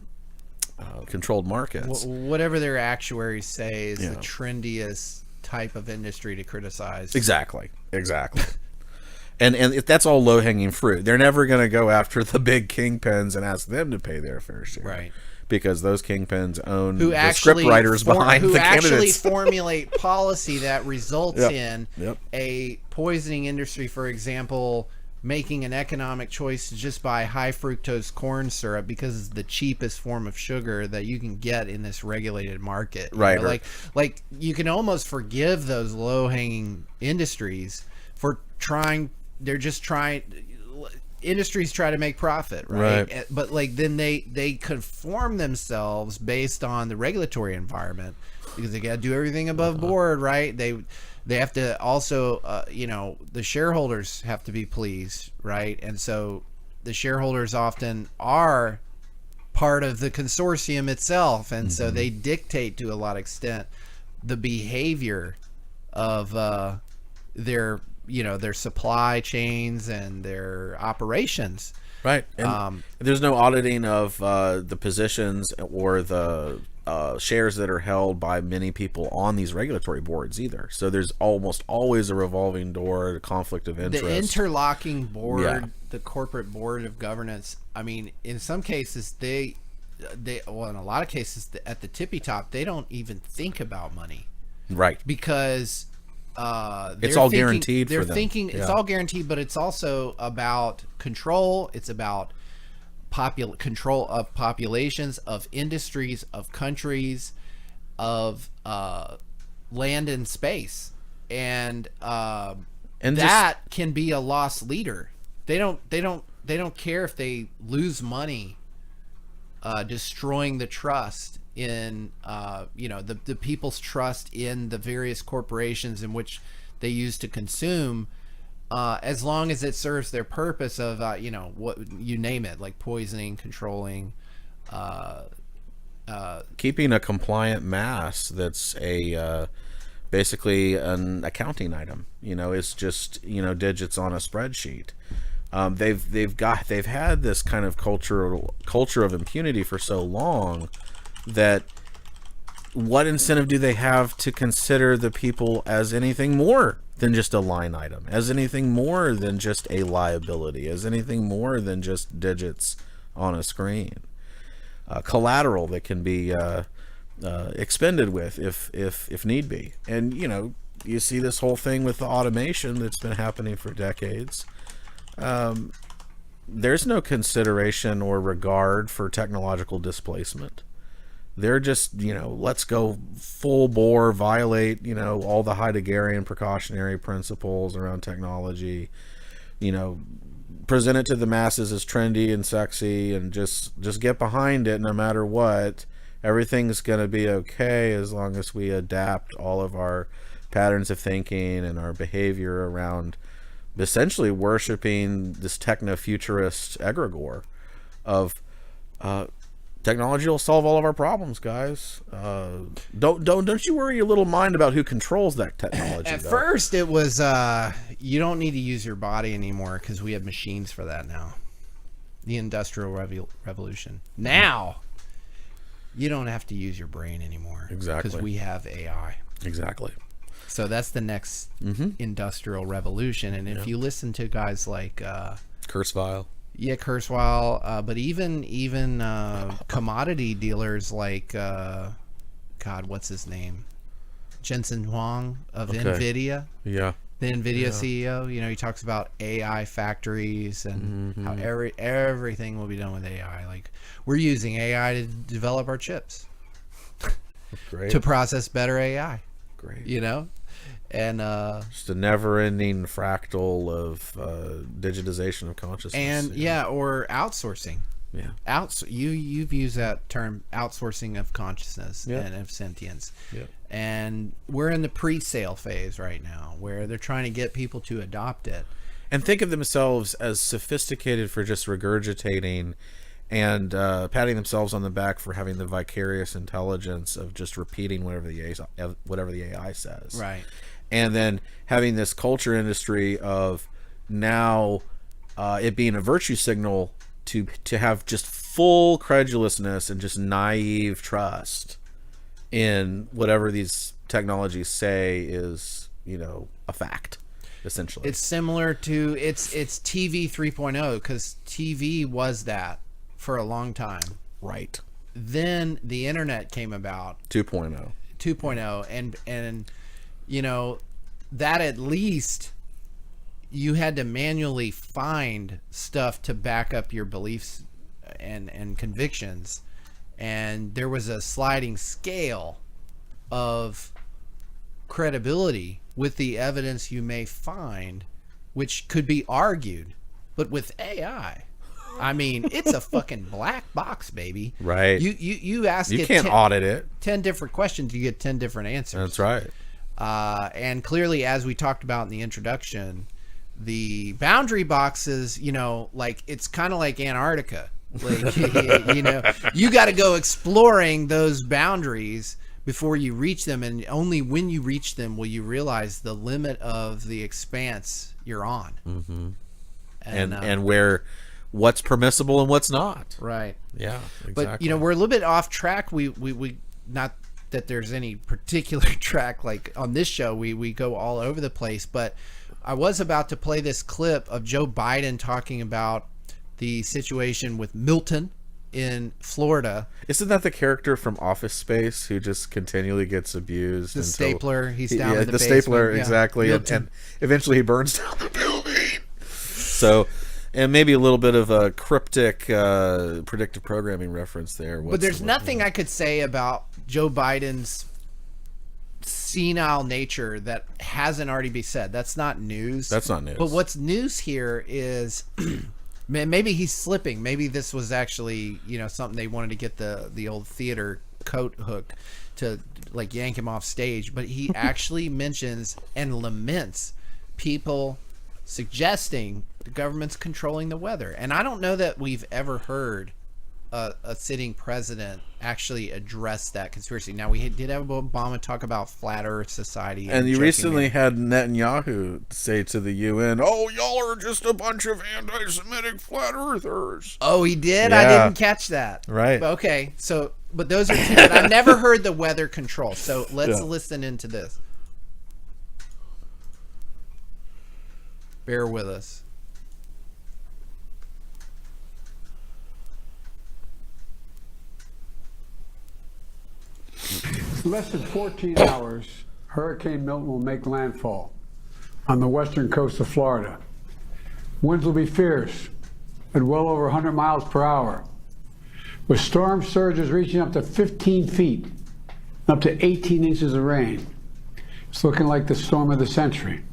controlled markets. Whatever their actuaries say is the trendiest type of industry to criticize. Exactly. And if that's all low hanging fruit, they're never going to go after the big kingpins and ask them to pay their fair share. Right. because those kingpins own who the actually script writers behind who the actually candidates. formulate policy that results Yep. in Yep. a poisoning industry, for example, making an economic choice to just buy high fructose corn syrup because it's the cheapest form of sugar that you can get in this regulated market. You Right, know, right. like you can almost forgive those low hanging industries for trying. They're just trying. Industries try to make profit, right? Right. But like then they conform themselves based on the regulatory environment because they got to do everything above board, right? They have to also, the shareholders have to be pleased, right? And so the shareholders often are part of the consortium itself, and so they dictate to a lot of extent the behavior of their supply chains and their operations. Right. And there's no auditing of the positions or the shares that are held by many people on these regulatory boards either. So there's almost always a revolving door, conflict of interest. The interlocking board, Yeah. the corporate board of governance, I mean, in some cases, in a lot of cases, at the tippy top, they don't even think about money. Right. Because It's all guaranteed they're for them. thinking it's Yeah. all guaranteed, but it's also about control. It's about control of populations, of industries, of countries, of land and space, and that can be a lost leader. They don't care if they lose money destroying the trust in the people's trust in the various corporations in which they use to consume, as long as it serves their purpose of what you name it, like poisoning, controlling, keeping a compliant mass that's basically an accounting item. It's just digits on a spreadsheet. They've had this kind of culture of impunity for so long that what incentive do they have to consider the people as anything more than just a line item, as anything more than just a liability, as anything more than just digits on a screen, collateral that can be expended with if need be. And you see this whole thing with the automation that's been happening for decades. There's no consideration or regard for technological displacement. They're just, let's go full bore, violate, all the Heideggerian precautionary principles around technology, present it to the masses as trendy and sexy, and just get behind it no matter what. Everything's going to be okay as long as we adapt all of our patterns of thinking and our behavior around essentially worshiping this techno-futurist egregore of technology will solve all of our problems, guys. Don't you worry your little mind about who controls that technology. At first, it was you don't need to use your body anymore because we have machines for that now. The Industrial Revolution. Now, you don't have to use your brain anymore. Exactly. Because we have AI. Exactly. So that's the next industrial revolution. And if you listen to guys like Kurzweil. Yeah, Kurzweil, but even commodity dealers like God, what's his name? Jensen Huang of NVIDIA. Yeah. The NVIDIA CEO. He talks about AI factories and how everything will be done with AI. Like, we're using AI to develop our chips. Great. To process better AI. Great. And just a never-ending fractal of digitization of consciousness. And or outsourcing. Yeah. You've used that term, outsourcing of consciousness and of sentience. Yeah. And we're in the pre-sale phase right now, where they're trying to get people to adopt it. And think of themselves as sophisticated for just regurgitating and patting themselves on the back for having the vicarious intelligence of just repeating whatever the AI says. Right. And then having this culture industry of now it being a virtue signal to have just full credulousness and just naive trust in whatever these technologies say is, a fact, essentially. It's similar to it's TV 3.0, because TV was that for a long time. Right. then the internet came about, 2.0. 2.0, and you know, that at least you had to manually find stuff to back up your beliefs and convictions, and there was a sliding scale of credibility with the evidence you may find, which could be argued. But with AI, I mean, it's a fucking black box, baby. Right. You ask You it can't audit it. 10 different questions, you get 10 different answers. That's right. And clearly, as we talked about in the introduction, the boundary boxes, you know, like it's kind of like Antarctica. Like, you know, you got to go exploring those boundaries before you reach them, and only when you reach them will you realize the limit of the expanse you're on. Mm-hmm. And where what's permissible and what's not. Right. Yeah, exactly. But you know, we're a little bit off track. We not that there's any particular track like on this show. We go all over the place, but I was about to play this clip of Joe Biden talking about the situation with Milton in Florida. Isn't that the character from Office Space who just continually gets abused? The stapler, he's down in the the basement. stapler, Yeah. exactly, and eventually he burns down the building. So, and maybe a little bit of a cryptic predictive programming reference there. But there's nothing I could say about Joe Biden's senile nature that hasn't already been said. That's not news. That's not news. But what's news here is maybe he's slipping. Maybe this was actually, you know, something they wanted to get the old theater coat hook to like yank him off stage. But he actually mentions and laments people suggesting the government's controlling the weather. And I don't know that we've ever heard a sitting president actually address that conspiracy. Now, we did have Obama talk about flat Earth society. And you recently had Netanyahu say to the UN, "Oh, y'all are just a bunch of anti-Semitic flat earthers." Oh, he did? Yeah. I didn't catch that. Right. Okay, so, but those are two. But I've never heard the weather control. So let's listen into this. Bear with us. In less than 14 hours, Hurricane Milton will make landfall on the western coast of Florida. Winds will be fierce at well over 100 miles per hour, with storm surges reaching up to 15 feet, up to 18 inches of rain. It's looking like the storm of the century.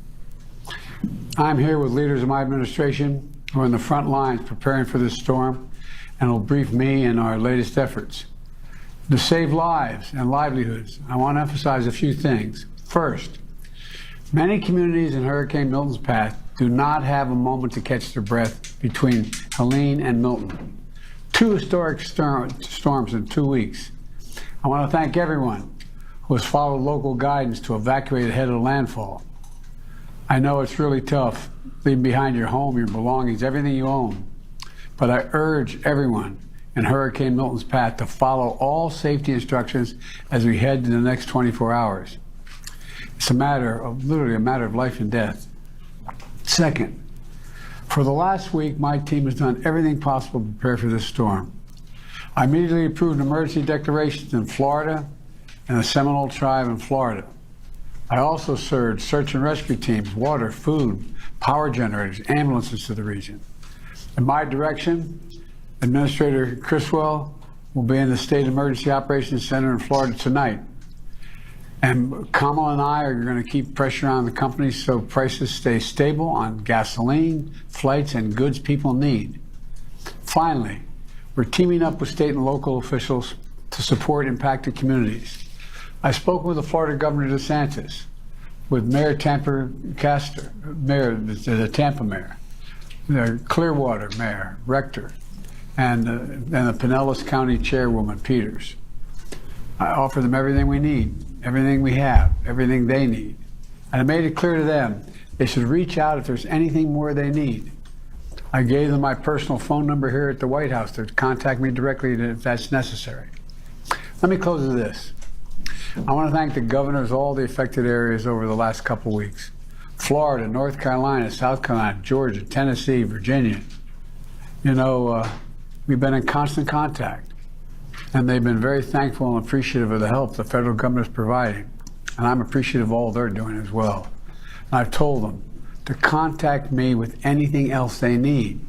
I'm here with leaders of my administration who are in the front lines preparing for this storm and will brief me in our latest efforts. To save lives and livelihoods, I want to emphasize a few things. First, many communities in Hurricane Milton's path do not have a moment to catch their breath between Helene and Milton. Two historic storms in 2 weeks. I want to thank everyone who has followed local guidance to evacuate ahead of landfall. I know it's really tough leaving behind your home, your belongings, everything you own. But I urge everyone in Hurricane Milton's path to follow all safety instructions as we head to the next 24 hours. It's literally a matter of life and death. Second, for the last week, my team has done everything possible to prepare for this storm. I immediately approved emergency declarations in Florida and the Seminole Tribe in Florida. I also surged search and rescue teams, water, food, power generators, ambulances to the region. In my direction, Administrator Tfuel will be in the State Emergency Operations Center in Florida tonight. And Kamala and I are going to keep pressure on the companies so prices stay stable on gasoline, flights, and goods people need. Finally, we're teaming up with state and local officials to support impacted communities. I spoke with the Florida Governor DeSantis, with Mayor the Tampa Mayor, the Clearwater Mayor, Rector, and the Pinellas County Chairwoman Peters. I offer them everything we need, everything we have, everything they need. And I made it clear to them they should reach out if there's anything more they need. I gave them my personal phone number here at the White House to contact me directly if that's necessary. Let me close with this. I want to thank the governors of all the affected areas over the last couple weeks. Florida, North Carolina, South Carolina, Georgia, Tennessee, Virginia. You know, we've been in constant contact. And they've been very thankful and appreciative of the help the federal government is providing. And I'm appreciative of all they're doing as well. And I've told them to contact me with anything else they need.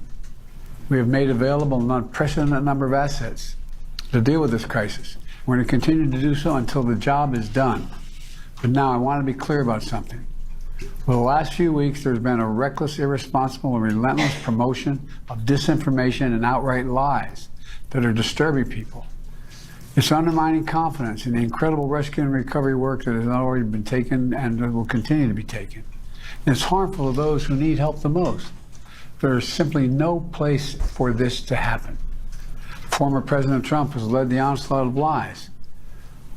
We have made available an unprecedented number of assets to deal with this crisis. We're going to continue to do so until the job is done. But now I want to be clear about something. For the last few weeks, there's been a reckless, irresponsible, and relentless promotion of disinformation and outright lies that are disturbing people. It's undermining confidence in the incredible rescue and recovery work that has already been taken and will continue to be taken. And it's harmful to those who need help the most. There is simply no place for this to happen. Former President Trump has led the onslaught of lies.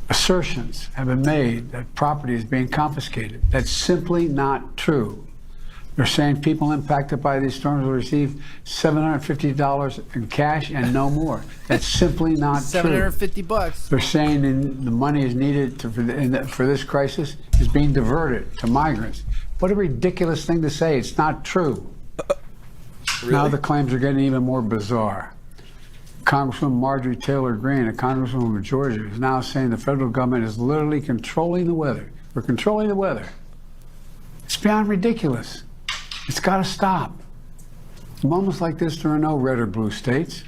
Assertions have been made that property is being confiscated. That's simply not true. They're saying people impacted by these storms will receive $750 in cash and no more. That's simply not true. $750. They're saying the money is needed for this crisis is being diverted to migrants. What a ridiculous thing to say. It's not true. Really? Now the claims are getting even more bizarre. Congresswoman Marjorie Taylor Greene, a congresswoman of Georgia, is now saying the federal government is literally controlling the weather. We're controlling the weather. It's beyond ridiculous. It's got to stop. In moments like this, there are no red or blue states.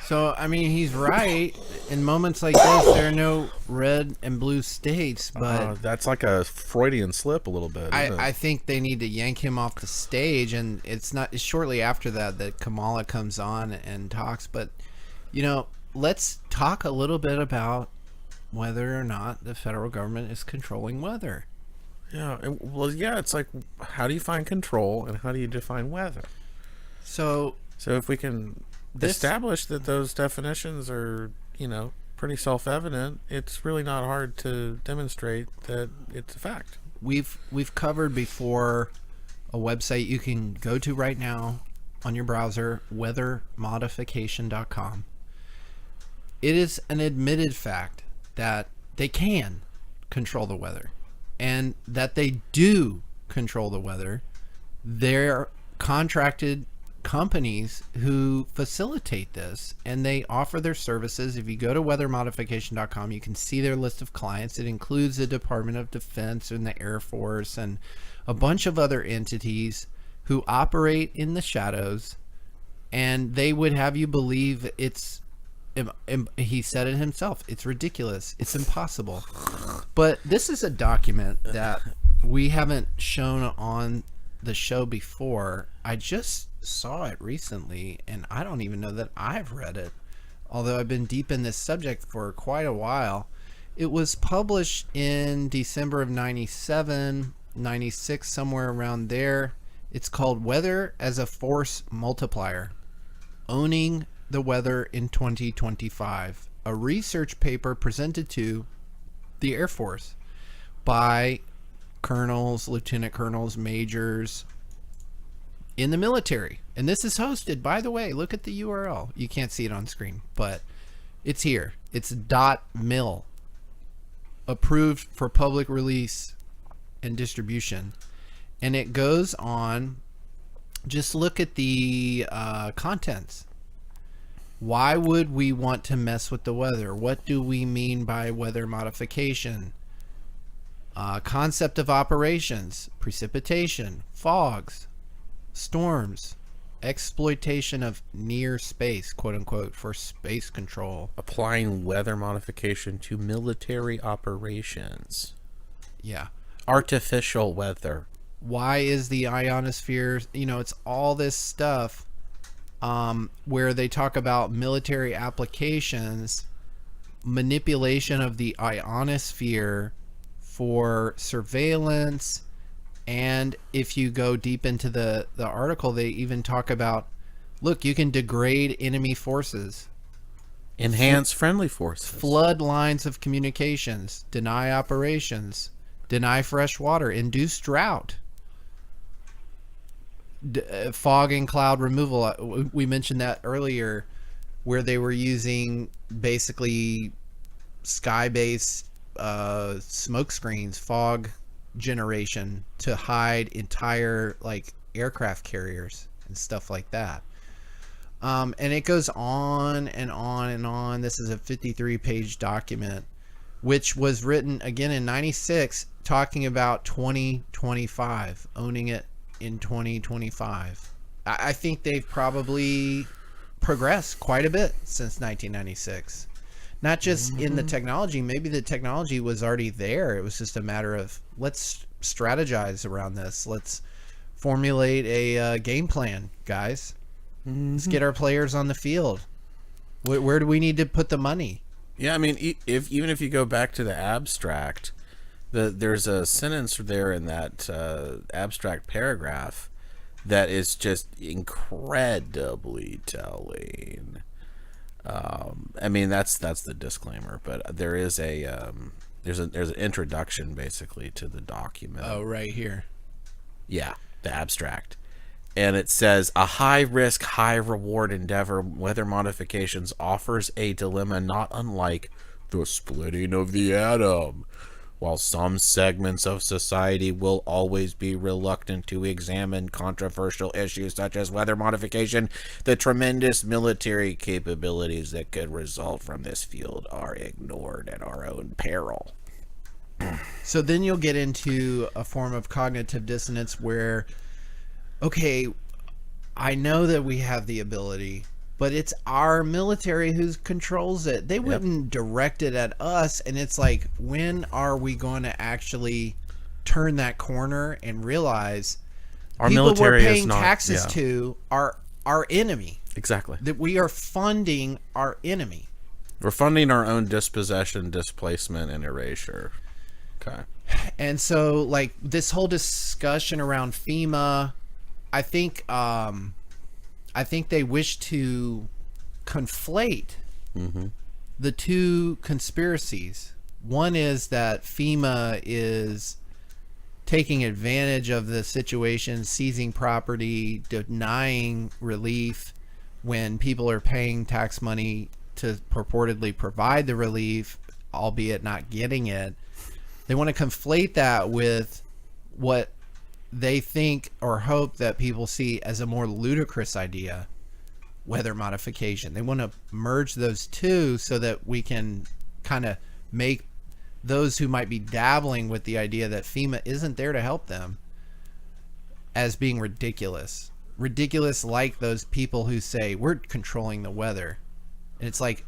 So, I mean, he's right. In moments like this, there are no red and blue states, but That's like a Freudian slip a little bit. Isn't it? I think they need to yank him off the stage, and it's shortly after that Kamala comes on and talks. But, you know, let's talk a little bit about whether or not the federal government is controlling weather. Yeah, it's like, how do you find control and how do you define weather? So if we can establish that those definitions are, pretty self-evident, it's really not hard to demonstrate that it's a fact. we've covered before a website you can go to right now on your browser, weathermodification.com. It is an admitted fact that they can control the weather, and that they do control the weather. They're contracted companies who facilitate this, and they offer their services. If you go to weathermodification.com, you can see their list of clients. It includes the Department of Defense and the Air Force and a bunch of other entities who operate in the shadows, and they would have you believe it's, he said it himself, it's ridiculous, it's impossible. But this is a document that we haven't shown on the show before. I just saw it recently, and I don't even know that I've read it, although I've been deep in this subject for quite a while. It was published in December of 97, 96, somewhere around there. It's called Weather as a Force Multiplier: Owning the Weather in 2025, a research paper presented to the Air Force by colonels, lieutenant colonels, majors in the military. And this is hosted, by the way, look at the URL. You can't see it on screen, but it's here. It's .mil, approved for public release and distribution. And it goes on, just look at the contents. Why would we want to mess with the weather? What do we mean by weather modification? Concept of operations: precipitation, fogs, storms, exploitation of near space, quote unquote, for space control. Applying weather modification to military operations. Yeah. Artificial weather. Why is the ionosphere, it's all this stuff where they talk about military applications, manipulation of the ionosphere for surveillance. And if you go deep into the article, they even talk about, look, you can degrade enemy forces, Enhance friendly forces. flood lines of communications, deny operations, deny fresh water, induce drought, fog and cloud removal. We mentioned that earlier, where they were using basically sky-based smoke screens, fog generation, to hide entire aircraft carriers and stuff like that. And it goes on and on and on. This is a 53-page document, which was written again in 96, talking about 2025, owning it in 2025. I think they've probably progressed quite a bit since 1996. Not just in the technology. Maybe the technology was already there. It was just a matter of, let's strategize around this. Let's formulate a game plan, guys. Let's get our players on the field. Where do we need to put the money? Yeah, I mean, even if you go back to the abstract, there's a sentence there in that abstract paragraph that is just incredibly telling. I mean, that's the disclaimer, but there is there's an introduction basically to the document. Oh, right here. Yeah, the abstract. And it says, a high-risk, high-reward endeavor, weather modifications, offers a dilemma not unlike the splitting of the atom. While some segments of society will always be reluctant to examine controversial issues such as weather modification, the tremendous military capabilities that could result from this field are ignored at our own peril. So then you'll get into a form of cognitive dissonance where, okay, I know that we have the ability, but it's our military who controls it. They wouldn't direct it at us. And it's like, when are we going to actually turn that corner and realize Our people military we're paying is not taxes to are our enemy? Exactly. That we are funding our enemy. We're funding our own dispossession, displacement, and erasure. Okay. And so, like, this whole discussion around FEMA, I think they wish to conflate the two conspiracies. One is that FEMA is taking advantage of the situation, seizing property, denying relief when people are paying tax money to purportedly provide the relief, albeit not getting it. They want to conflate that with what they think or hope that people see as a more ludicrous idea, weather modification. They want to merge those two so that we can kind of make those who might be dabbling with the idea that FEMA isn't there to help them as being ridiculous. Ridiculous, like those people who say we're controlling the weather. And it's like,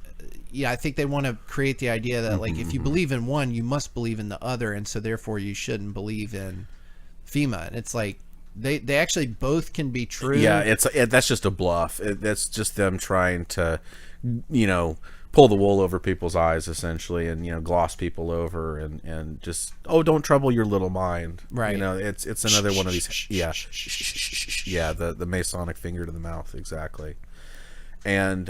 yeah, I think they want to create the idea that, like, if you believe in one, you must believe in the other, and so therefore you shouldn't believe in FEMA. And it's like they actually both can be true. Yeah, that's just a bluff. That's just them trying to, pull the wool over people's eyes, essentially, and gloss people over, and just, don't trouble your little mind. Right. It's another one of these. Yeah. Yeah. The Masonic finger to the mouth. Exactly. And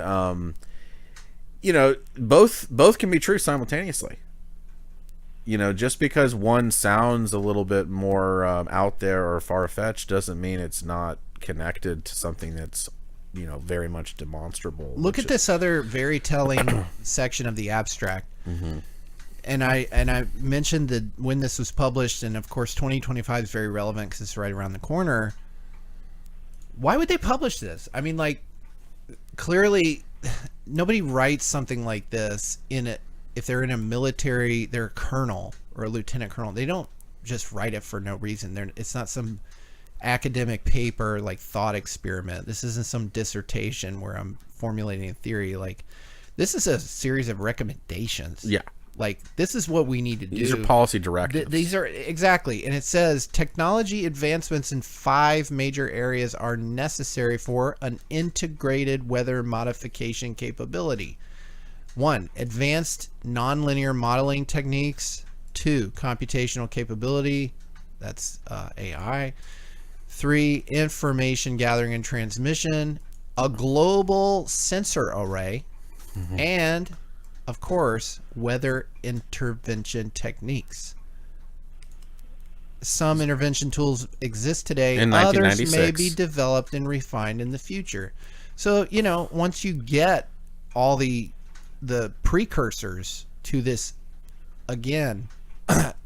both can be true simultaneously. Just because one sounds a little bit more out there or far-fetched doesn't mean it's not connected to something that's, very much demonstrable. Look at this other very telling section of the abstract. And I mentioned that when this was published, and of course 2025 is very relevant because it's right around the corner. Why would they publish this? I mean, like, clearly nobody writes something like this if they're in a military, they're a colonel or a lieutenant colonel. They don't just write it for no reason. It's not some academic paper, like thought experiment. This isn't some dissertation where I'm formulating a theory. Like, this is a series of recommendations. Yeah. Like, this is what we need to do. These are policy directives. These are, exactly. And it says technology advancements in 5 major areas are necessary for an integrated weather modification capability. 1, advanced nonlinear modeling techniques. 2, computational capability. That's AI. 3, information gathering and transmission. A global sensor array. And, of course, weather intervention techniques. Some intervention tools exist today. In Others 1996. may be developed and refined in the future. So, once you get all the precursors to this, again,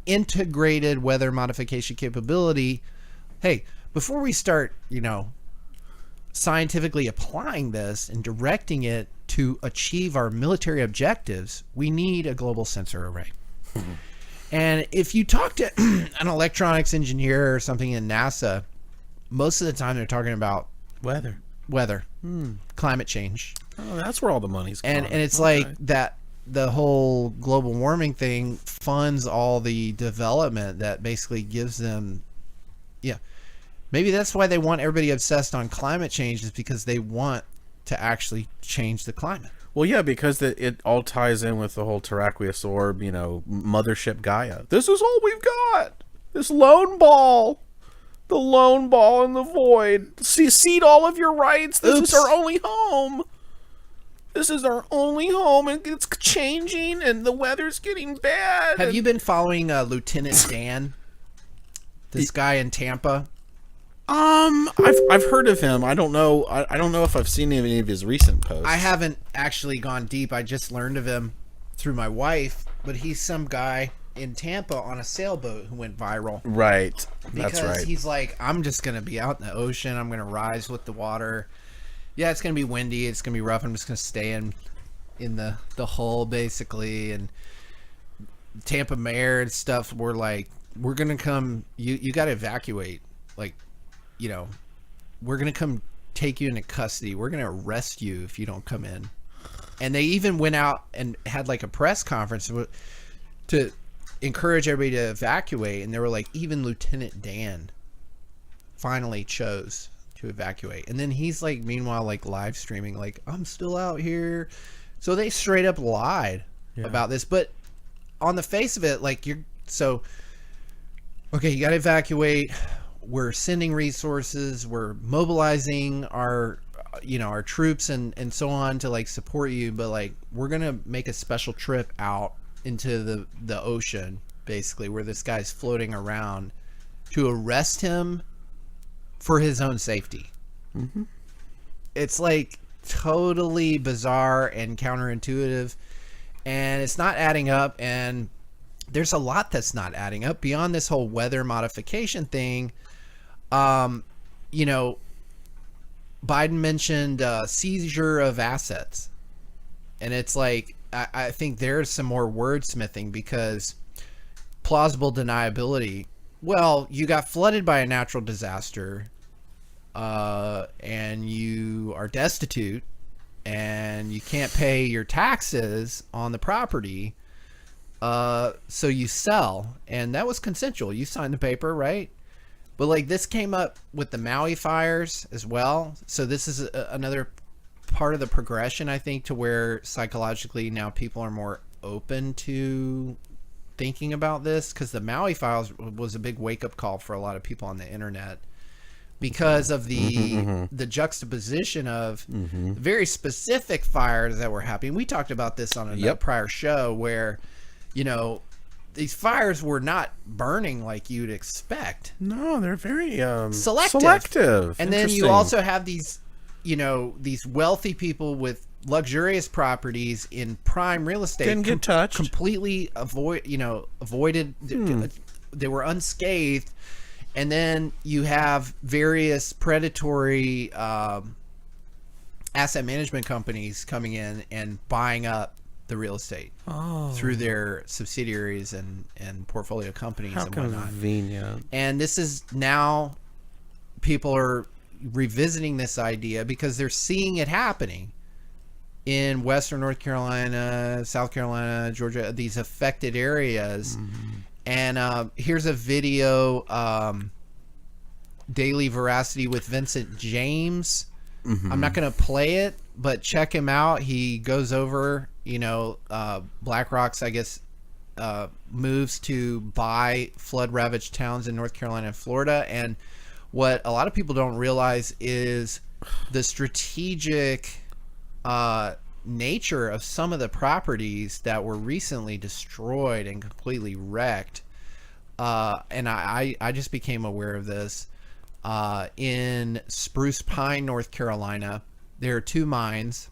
integrated weather modification capability, hey, before we start, scientifically applying this and directing it to achieve our military objectives, we need a global sensor array. And if you talk to an electronics engineer or something in NASA, most of the time they're talking about Weather. climate change. Oh, that's where all the money's going. And it's like that the whole global warming thing funds all the development that basically gives them, maybe that's why they want everybody obsessed on climate change, is because they want to actually change the climate. Well, yeah, because it all ties in with the whole Terraqueous orb, mothership Gaia. This is all we've got. This lone ball. The lone ball in the void. Cede all of your rights. This is our only home. This is our only home, and it's changing, and the weather's getting bad. Have you been following Lieutenant Dan? This guy in Tampa? I've heard of him. I don't know. I don't know if I've seen any of his recent posts. I haven't actually gone deep. I just learned of him through my wife, but he's some guy in Tampa on a sailboat who went viral. Right. That's Because right. he's like, I'm just going to be out in the ocean. I'm going to rise with the water. Yeah, it's going to be windy. It's going to be rough. I'm just going to stay in the hull, basically. And Tampa mayor and stuff were like, we're going to come. You got to evacuate. Like, we're going to come take you into custody. We're going to arrest you if you don't come in. And they even went out and had like a press conference to encourage everybody to evacuate. And they were like, even Lieutenant Dan finally chose to evacuate. And then he's like, meanwhile, like live streaming, like, I'm still out here. So they straight up lied about this. But on the face of it, like, okay, you got to evacuate. We're sending resources. We're mobilizing our troops and so on to like support you. But like, we're going to make a special trip out into the ocean, basically, where this guy's floating around, to arrest him for his own safety. Mm-hmm. It's like totally bizarre and counterintuitive, and it's not adding up. And there's a lot that's not adding up beyond this whole weather modification thing. Biden mentioned seizure of assets, and it's like, I think there's some more wordsmithing, because plausible deniability. Well, you got flooded by a natural disaster, and you are destitute, and you can't pay your taxes on the property, so you sell, and that was consensual. You signed the paper, right? But like, this came up with the Maui fires as well. So this is another part of the progression, I think, to where psychologically now people are more open to thinking about this, because the Maui files was a big wake-up call for a lot of people on the internet, because of the juxtaposition of very specific fires that were happening. We talked about this on a prior show, where these fires were not burning like you'd expect. No, they're very selective. And then you also have these these wealthy people with luxurious properties in prime real estate didn't get touched, completely avoided. They were unscathed. And then you have various predatory asset management companies coming in and buying up the real estate through their subsidiaries and portfolio companies. How and whatnot. Convenient. And this is now, people are revisiting this idea because they're seeing it happening in Western North Carolina, South Carolina, Georgia, these affected areas. And here's a video, Daily Veracity with Vincent James. I'm not going to play it, but check him out. He goes over, BlackRock's, I guess, moves to buy flood-ravaged towns in North Carolina and Florida. And what a lot of people don't realize is the strategic nature of some of the properties that were recently destroyed and completely wrecked. And I just became aware of this. In Spruce Pine, North Carolina, there are 2 mines,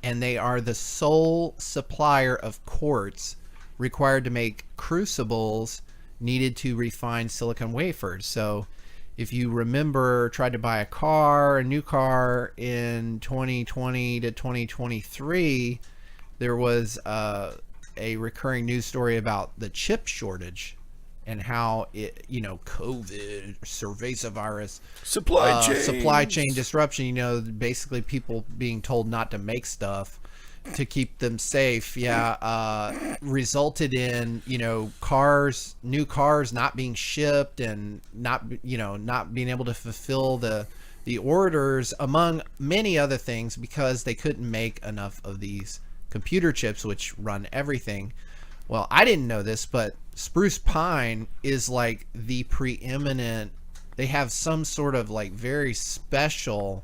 and they are the sole supplier of quartz required to make crucibles needed to refine silicon wafers. So if you remember, tried to buy a new car in 2020 to 2023, there was a recurring news story about the chip shortage and how it, COVID, cerveza virus, supply chain disruption, basically people being told not to make stuff to keep them safe, resulted in, new cars not being shipped and not being able to fulfill the orders, among many other things, because they couldn't make enough of these computer chips which run everything. Well, I didn't know this, but spruce pine is like the preeminent, they have some sort of like very special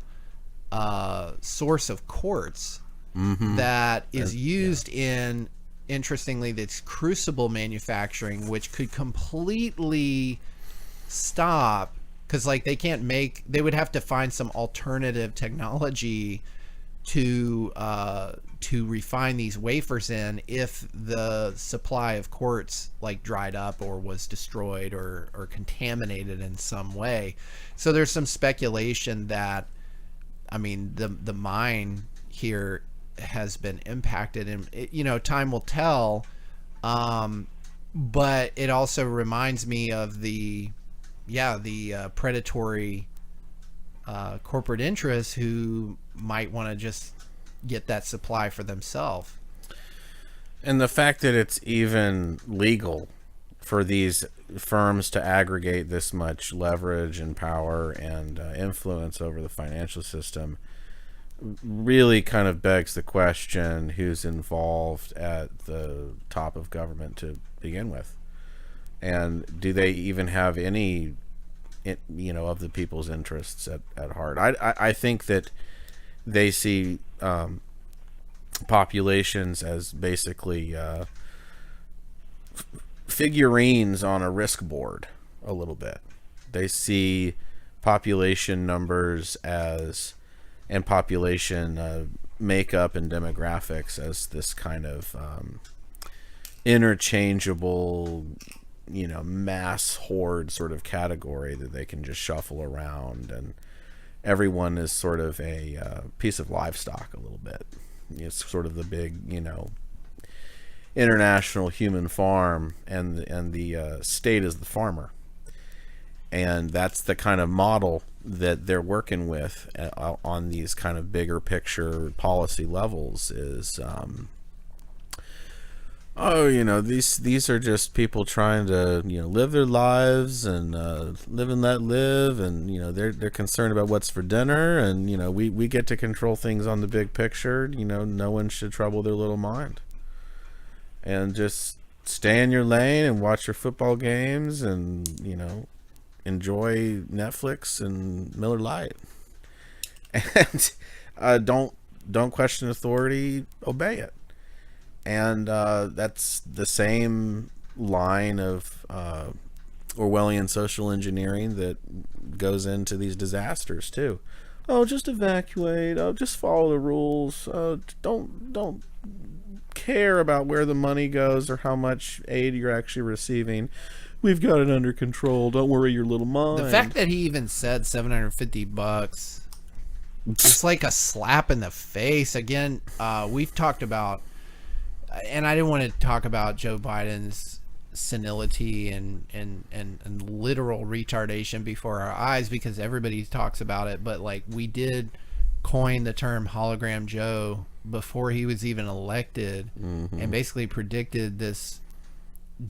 source of quartz that is used in, interestingly, this crucible manufacturing, which could completely stop, because like they would have to find some alternative technology to refine these wafers in if the supply of quartz like dried up or was destroyed or contaminated in some way. So there's some speculation that, the mine here has been impacted, and time will tell, but it also reminds me of the predatory corporate interests who might want to just get that supply for themselves. And the fact that it's even legal for these firms to aggregate this much leverage and power and influence over the financial system really kind of begs the question, who's involved at the top of government to begin with, and do they even have any of the people's interests at heart? I think that they see populations as basically figurines on a risk board a little bit. They see population numbers and population makeup and demographics as this kind of interchangeable, mass horde sort of category that they can just shuffle around, and everyone is sort of a piece of livestock a little bit. It's sort of the big, international human farm, and the state is the farmer. And that's the kind of model that they're working with on these kind of bigger picture policy levels is, these are just people trying to, live their lives and live and let live. And, they're concerned about what's for dinner. And, we get to control things on the big picture. No one should trouble their little mind. And just stay in your lane and watch your football games and, enjoy Netflix and Miller Lite, and don't question authority, obey it. And that's the same line of Orwellian social engineering that goes into these disasters too. Oh, just evacuate. Oh, just follow the rules. Don't care about where the money goes or how much aid you're actually receiving. We've got it under control. Don't worry your little mind. The fact that he even said $750, it's like a slap in the face. Again, we've talked about, and I didn't want to talk about Joe Biden's senility and literal retardation before our eyes, because everybody talks about it. But like, we did coin the term hologram Joe before he was even elected, and basically predicted this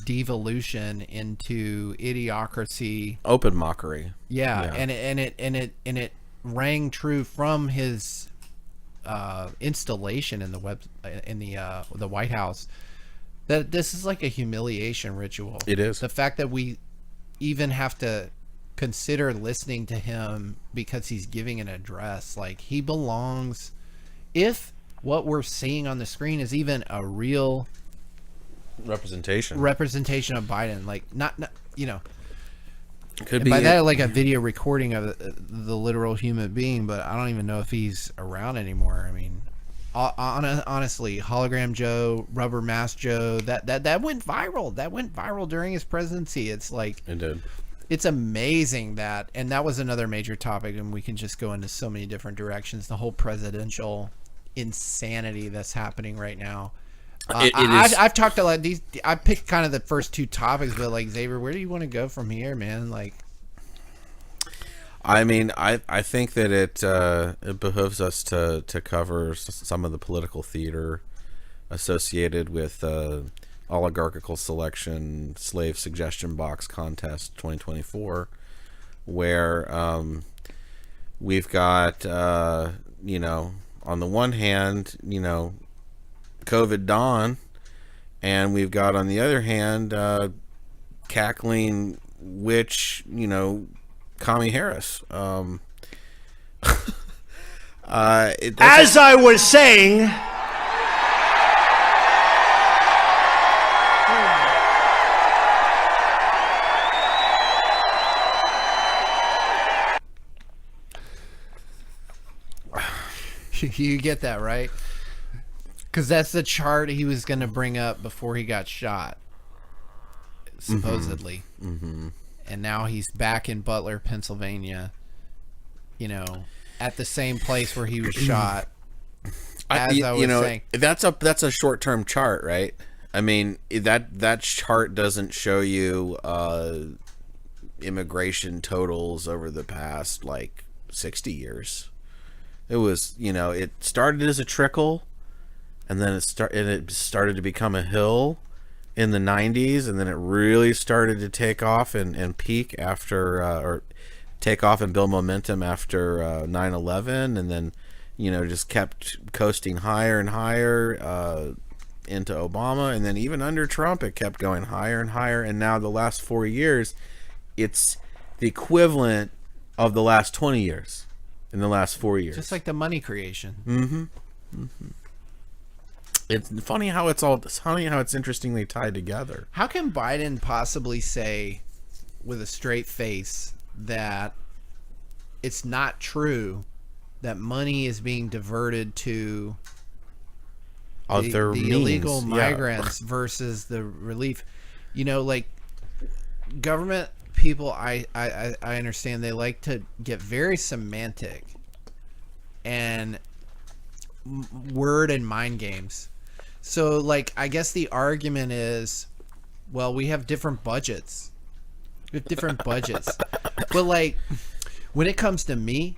devolution into idiocracy, open mockery. And it rang true from his installation in the White House, that this is like a humiliation ritual. It is. The fact that we even have to consider listening to him because he's giving an address, like he belongs, if what we're seeing on the screen is even a real representation of Biden, like not could be by that like a video recording of the literal human being, but I don't even know if he's around anymore. I mean, honestly, hologram Joe, rubber mask Joe, that went viral. That went viral during his presidency. It's like, it did. It's amazing that, and that was another major topic, and we can just go into so many different directions. The whole presidential insanity that's happening right now. I've talked a lot. I picked kind of the first two topics, but like Xavier, where do you want to go from here, man? Like, I mean, I think that it behooves us to cover some of the political theater associated with oligarchical selection slave suggestion box contest 2024, where we've got you know, on the one hand, you know, COVID Dawn, and we've got on the other hand cackling witch, you know, Kami Harris. As I was saying, you get that, right? Because that's the chart he was going to bring up before he got shot, supposedly. Mm-hmm. And now he's back in Butler, Pennsylvania, you know, at the same place where he was shot. As I was saying, that's a short-term chart, right? I mean, that chart doesn't show you immigration totals over the past like 60 years. It was, you know, it started as a trickle, and then it started to become a hill in the 90s, and then it really started to take off and peak after, or take off and build momentum after 9/11, and then, you know, just kept coasting higher and higher into Obama, and then even under Trump, it kept going higher and higher, and now the last 4 years, it's the equivalent of the last 20 years in the last 4 years. just like the money creation. Mm-hmm. Mm-hmm. It's funny how it's interestingly tied together. How can Biden possibly say with a straight face that it's not true that money is being diverted to the illegal migrants versus the relief? You know, like, government people, I understand they like to get very semantic and word and mind games. So, like, I guess the argument is, well, we have different budgets. We have different budgets. But, like, when it comes to me,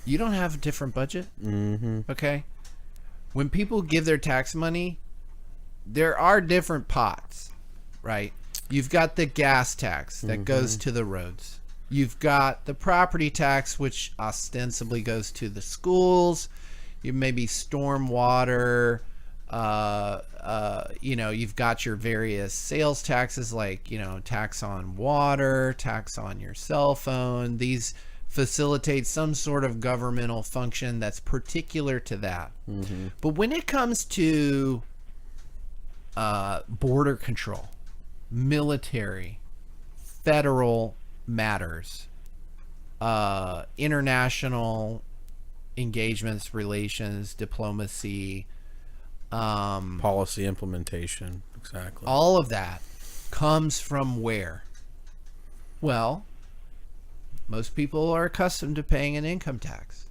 you don't have a different budget. Mm-hmm. Okay? When people give their tax money, there are different pots, right? You've got the gas tax that goes to the roads. You've got the property tax, which ostensibly goes to the schools. You maybe stormwater. You know, you've got your various sales taxes, like, you know, tax on water, tax on your cell phone. These facilitate some sort of governmental function that's particular to that. Mm-hmm. But when it comes to border control, military, federal matters, international engagements, relations, diplomacy, policy implementation, exactly. all of that comes from where? Well, most people are accustomed to paying an income tax.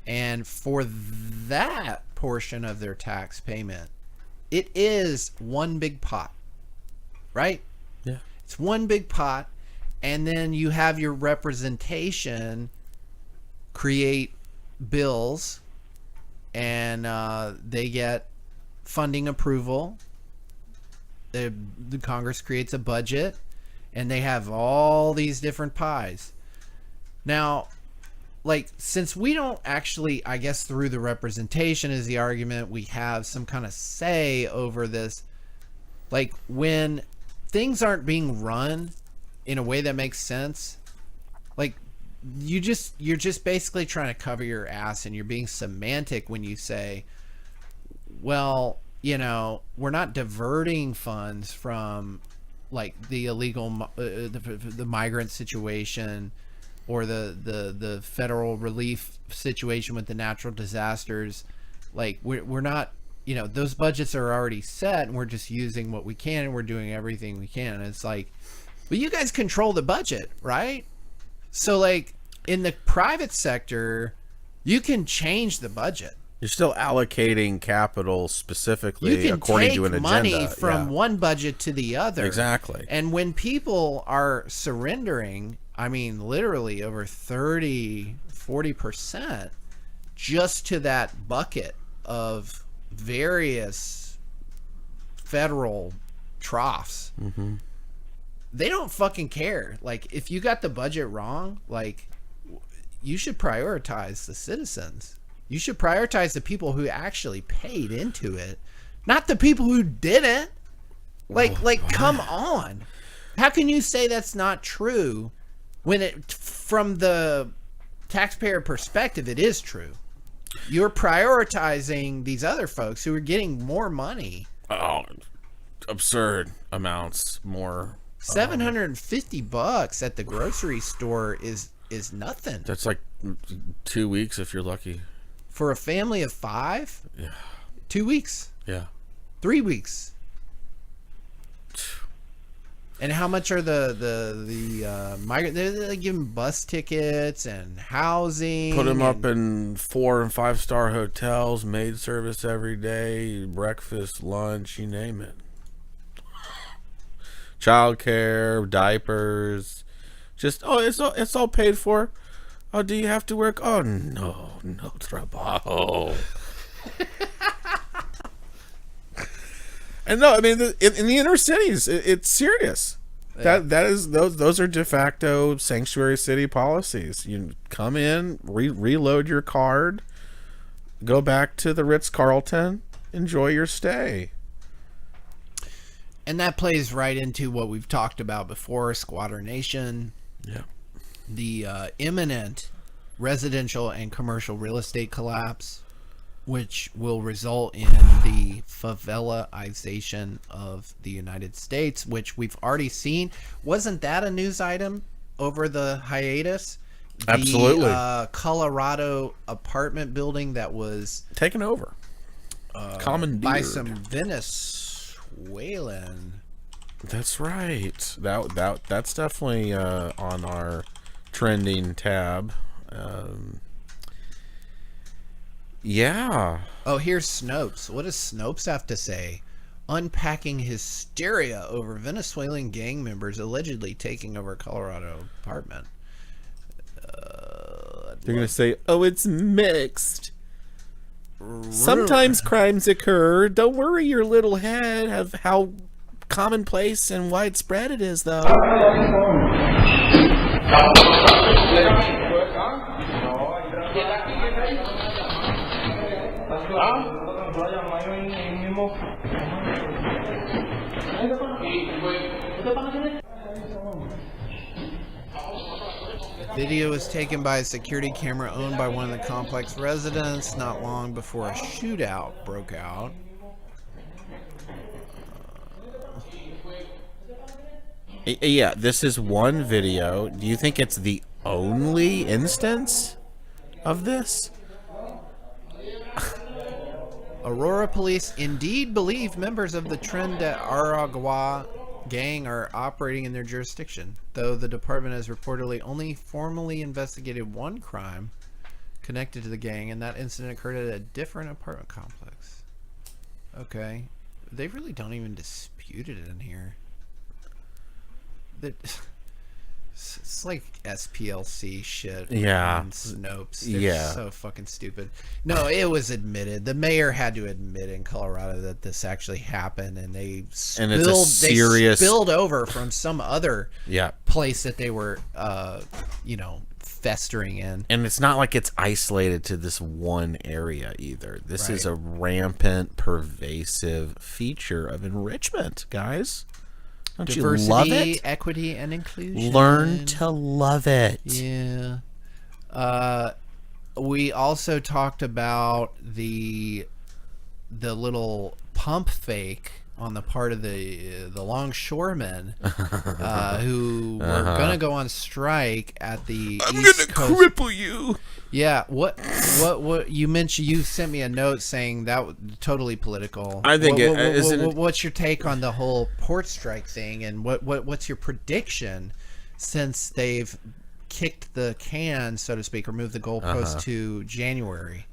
And for that portion of their tax payment, it is one big pot, right? Yeah. It's one big pot, and then you have your representation create bills, and they get funding approval. The Congress creates a budget, and they have all these different pies. Now, like, since we don't actually, I guess through the representation is the argument, we have some kind of say over this. Like, when things aren't being run in a way that makes sense, like, you're just basically trying to cover your ass, and you're being semantic when you say, well, you know, we're not diverting funds from, like, the illegal the migrant situation or the federal relief situation with the natural disasters. Like, we're not, you know, those budgets are already set, and we're just using what we can, and we're doing everything we can. And it's like, But you guys control the budget, right? So, like, in the private sector, you can change the budget. You're still allocating capital specifically You can according take to an agenda. money from Yeah. one budget to the other. Exactly. And when people are surrendering, I mean, literally over 30, 40% just to that bucket of various federal troughs. Mm-hmm. They don't fucking care. Like, if you got the budget wrong, like, you should prioritize the citizens. You should prioritize the people who actually paid into it, not the people who didn't. Like, come on. How can you say that's not true when it, from the taxpayer perspective, it is true? You're prioritizing these other folks who are getting more money. Oh, absurd amounts more. $750 at the grocery store is nothing That's like 2 weeks if you're lucky. for a family of 5. Yeah. 2 weeks, Yeah. 3 weeks. And how much are the migrant? They're giving bus tickets and housing. Put them up and- in 4 and 5-star hotels, maid service every day, breakfast, lunch, you name it. Childcare, diapers, just it's all paid for. Oh, do you have to work? Oh no trabajo. And no, I mean in the inner cities, it's serious. Yeah. That is those are de facto sanctuary city policies. You come in, reload your card, go back to the Ritz-Carlton, enjoy your stay. And that plays right into what we've talked about before, Squatter Nation. Yeah. The imminent residential and commercial real estate collapse, which will result in the favelaization of the United States, which we've already seen. Wasn't that a news item over the hiatus? Absolutely. The Colorado apartment building that was Taken over. Commandeered. by some Venezuelan. That's right. That's definitely on our trending tab. Yeah. Oh, here's Snopes. What does Snopes have to say? Unpacking hysteria over Venezuelan gang members allegedly taking over Colorado apartment. They're going to say, oh, it's mixed. Sometimes crimes occur. Don't worry your little head of how commonplace and widespread it is, though. Video was taken by a security camera owned by one of the complex residents not long before a shootout broke out. Yeah, this is one video. Do you think it's the only instance of this? Aurora police indeed believe members of the Tren de Aragua gang are operating in their jurisdiction, though the department has reportedly only formally investigated one crime connected to the gang, and that incident occurred at a different apartment complex. Okay. They really don't even dispute it in here. It's like SPLC shit. Yeah. And Snopes. They're Yeah. so fucking stupid. No, it was admitted. The mayor had to admit in Colorado that this actually happened, and they spilled, And it's a serious- they spilled over from some other Yeah. place that they were, festering in. And it's not like it's isolated to this one area either. This is Right. a rampant, pervasive feature of enrichment, guys. Don't Diversity, you love it? equity, and inclusion. Learn to love it. Yeah. We also talked about the little pump fake on the part of the longshoremen who were gonna go on strike at the East Coast. cripple you. Yeah, what you mentioned? You sent me a note saying that was totally political. I think what's your take on the whole port strike thing, and what's your prediction since they've kicked the can, so to speak, or moved the goalpost to January?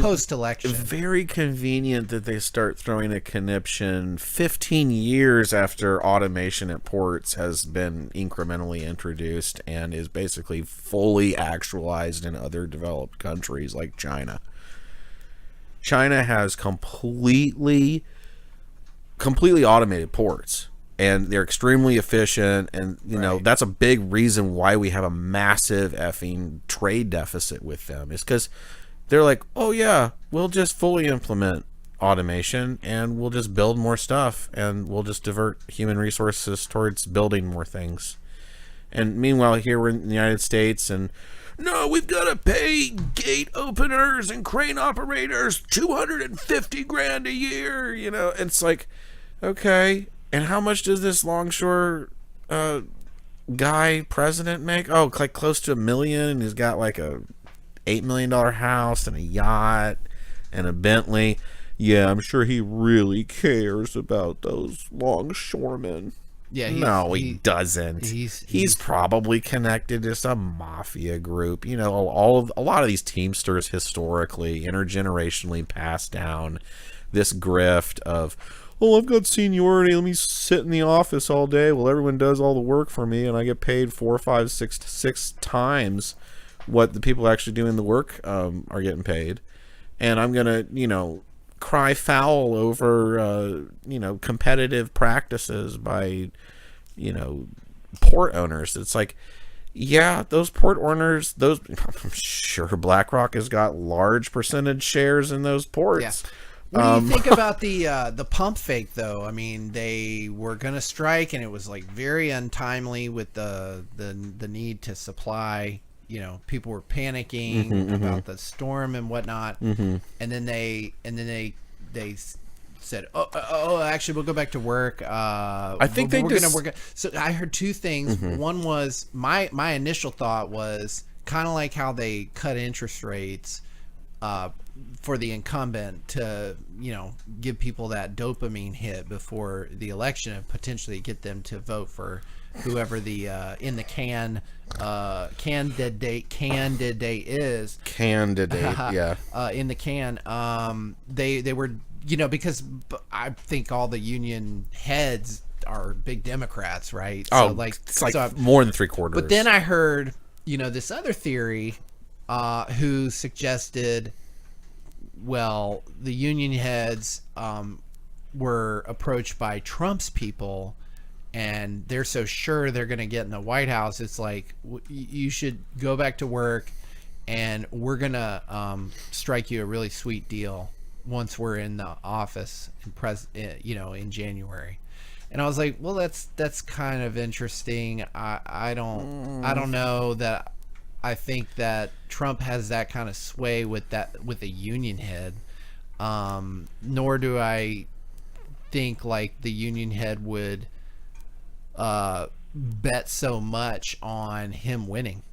Post-election. Very convenient that they start throwing a conniption 15 years after automation at ports has been incrementally introduced and is basically fully actualized in other developed countries like China. China has completely automated ports, and they're extremely efficient, and you know that's a big reason why we have a massive effing trade deficit with them, is because they're like, oh yeah, we'll just fully implement automation and we'll just build more stuff and we'll just divert human resources towards building more things. And meanwhile, here we're in the United States, and no, we've got to pay gate openers and crane operators $250,000 a year. You know, it's like, okay, and how much does this longshore guy president make? Oh, like close to $1 million, and he's got like a $8 million house and a yacht and a Bentley. Yeah, I'm sure he really cares about those longshoremen. Yeah, no, he doesn't. He's probably connected to some mafia group. You know, a lot of these Teamsters historically, intergenerationally passed down this grift of, oh, I've got seniority. Let me sit in the office all day while everyone does all the work for me, and I get paid 4, 5, 6 times what the people actually doing the work are getting paid. And I'm gonna, you know, cry foul over competitive practices by, you know, port owners. It's like, yeah, those port owners, I'm sure BlackRock has got large percentage shares in those ports. Yeah. What do you think about the pump fake, though? I mean, they were going to strike, and it was like very untimely with the need to supply. You know, people were panicking about the storm and whatnot, and then they said, "Oh, actually, we'll go back to work." I think we're gonna work. So I heard two things. One was my initial thought was kind of like how they cut interest rates for the incumbent to, you know, give people that dopamine hit before the election and potentially get them to vote for whoever the in the candidate is. Candidate, yeah. In the can, they were, you know, because I think all the union heads are big Democrats, right? Oh, so it's like more than 3/4. But then I heard, you know, this other theory, who suggested, well, the union heads were approached by Trump's people, and they're so sure they're going to get in the White House. It's like, you should go back to work, and we're going to strike you a really sweet deal once we're in the office in January. And I was like, well, that's kind of interesting. I don't know that I think that Trump has that kind of sway with a union head. Nor do I think like the union head would bet so much on him winning.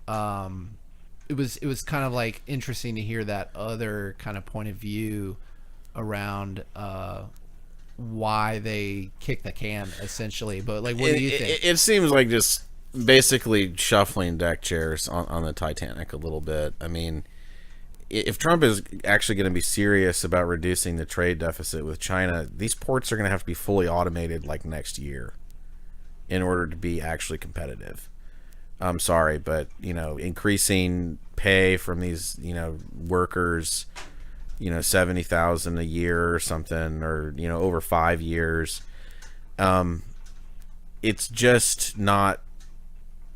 It was kind of like interesting to hear that other kind of point of view around why they kicked the can, essentially. But like, what do you think? It seems like just basically shuffling deck chairs on the Titanic a little bit. I mean, if Trump is actually going to be serious about reducing the trade deficit with China, these ports are going to have to be fully automated like next year in order to be actually competitive. I'm sorry, but, you know, increasing pay from these, you know, workers, you know, $70,000 a year or something, or, you know, over 5 years, it's just not,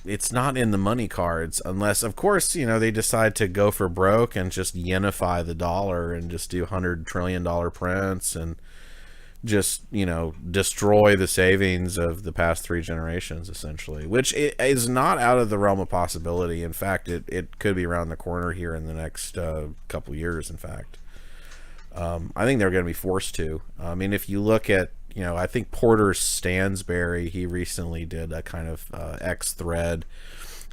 it's not in the money cards, unless, of course, you know, they decide to go for broke and just yenify the dollar and just do $100 trillion prints and just, you know, destroy the savings of the past 3 generations, essentially, which is not out of the realm of possibility. In fact, it could be around the corner here in the next couple years, in fact. I think they're going to be forced to. I mean, if you look at, I think Porter Stansberry, he recently did a kind of X thread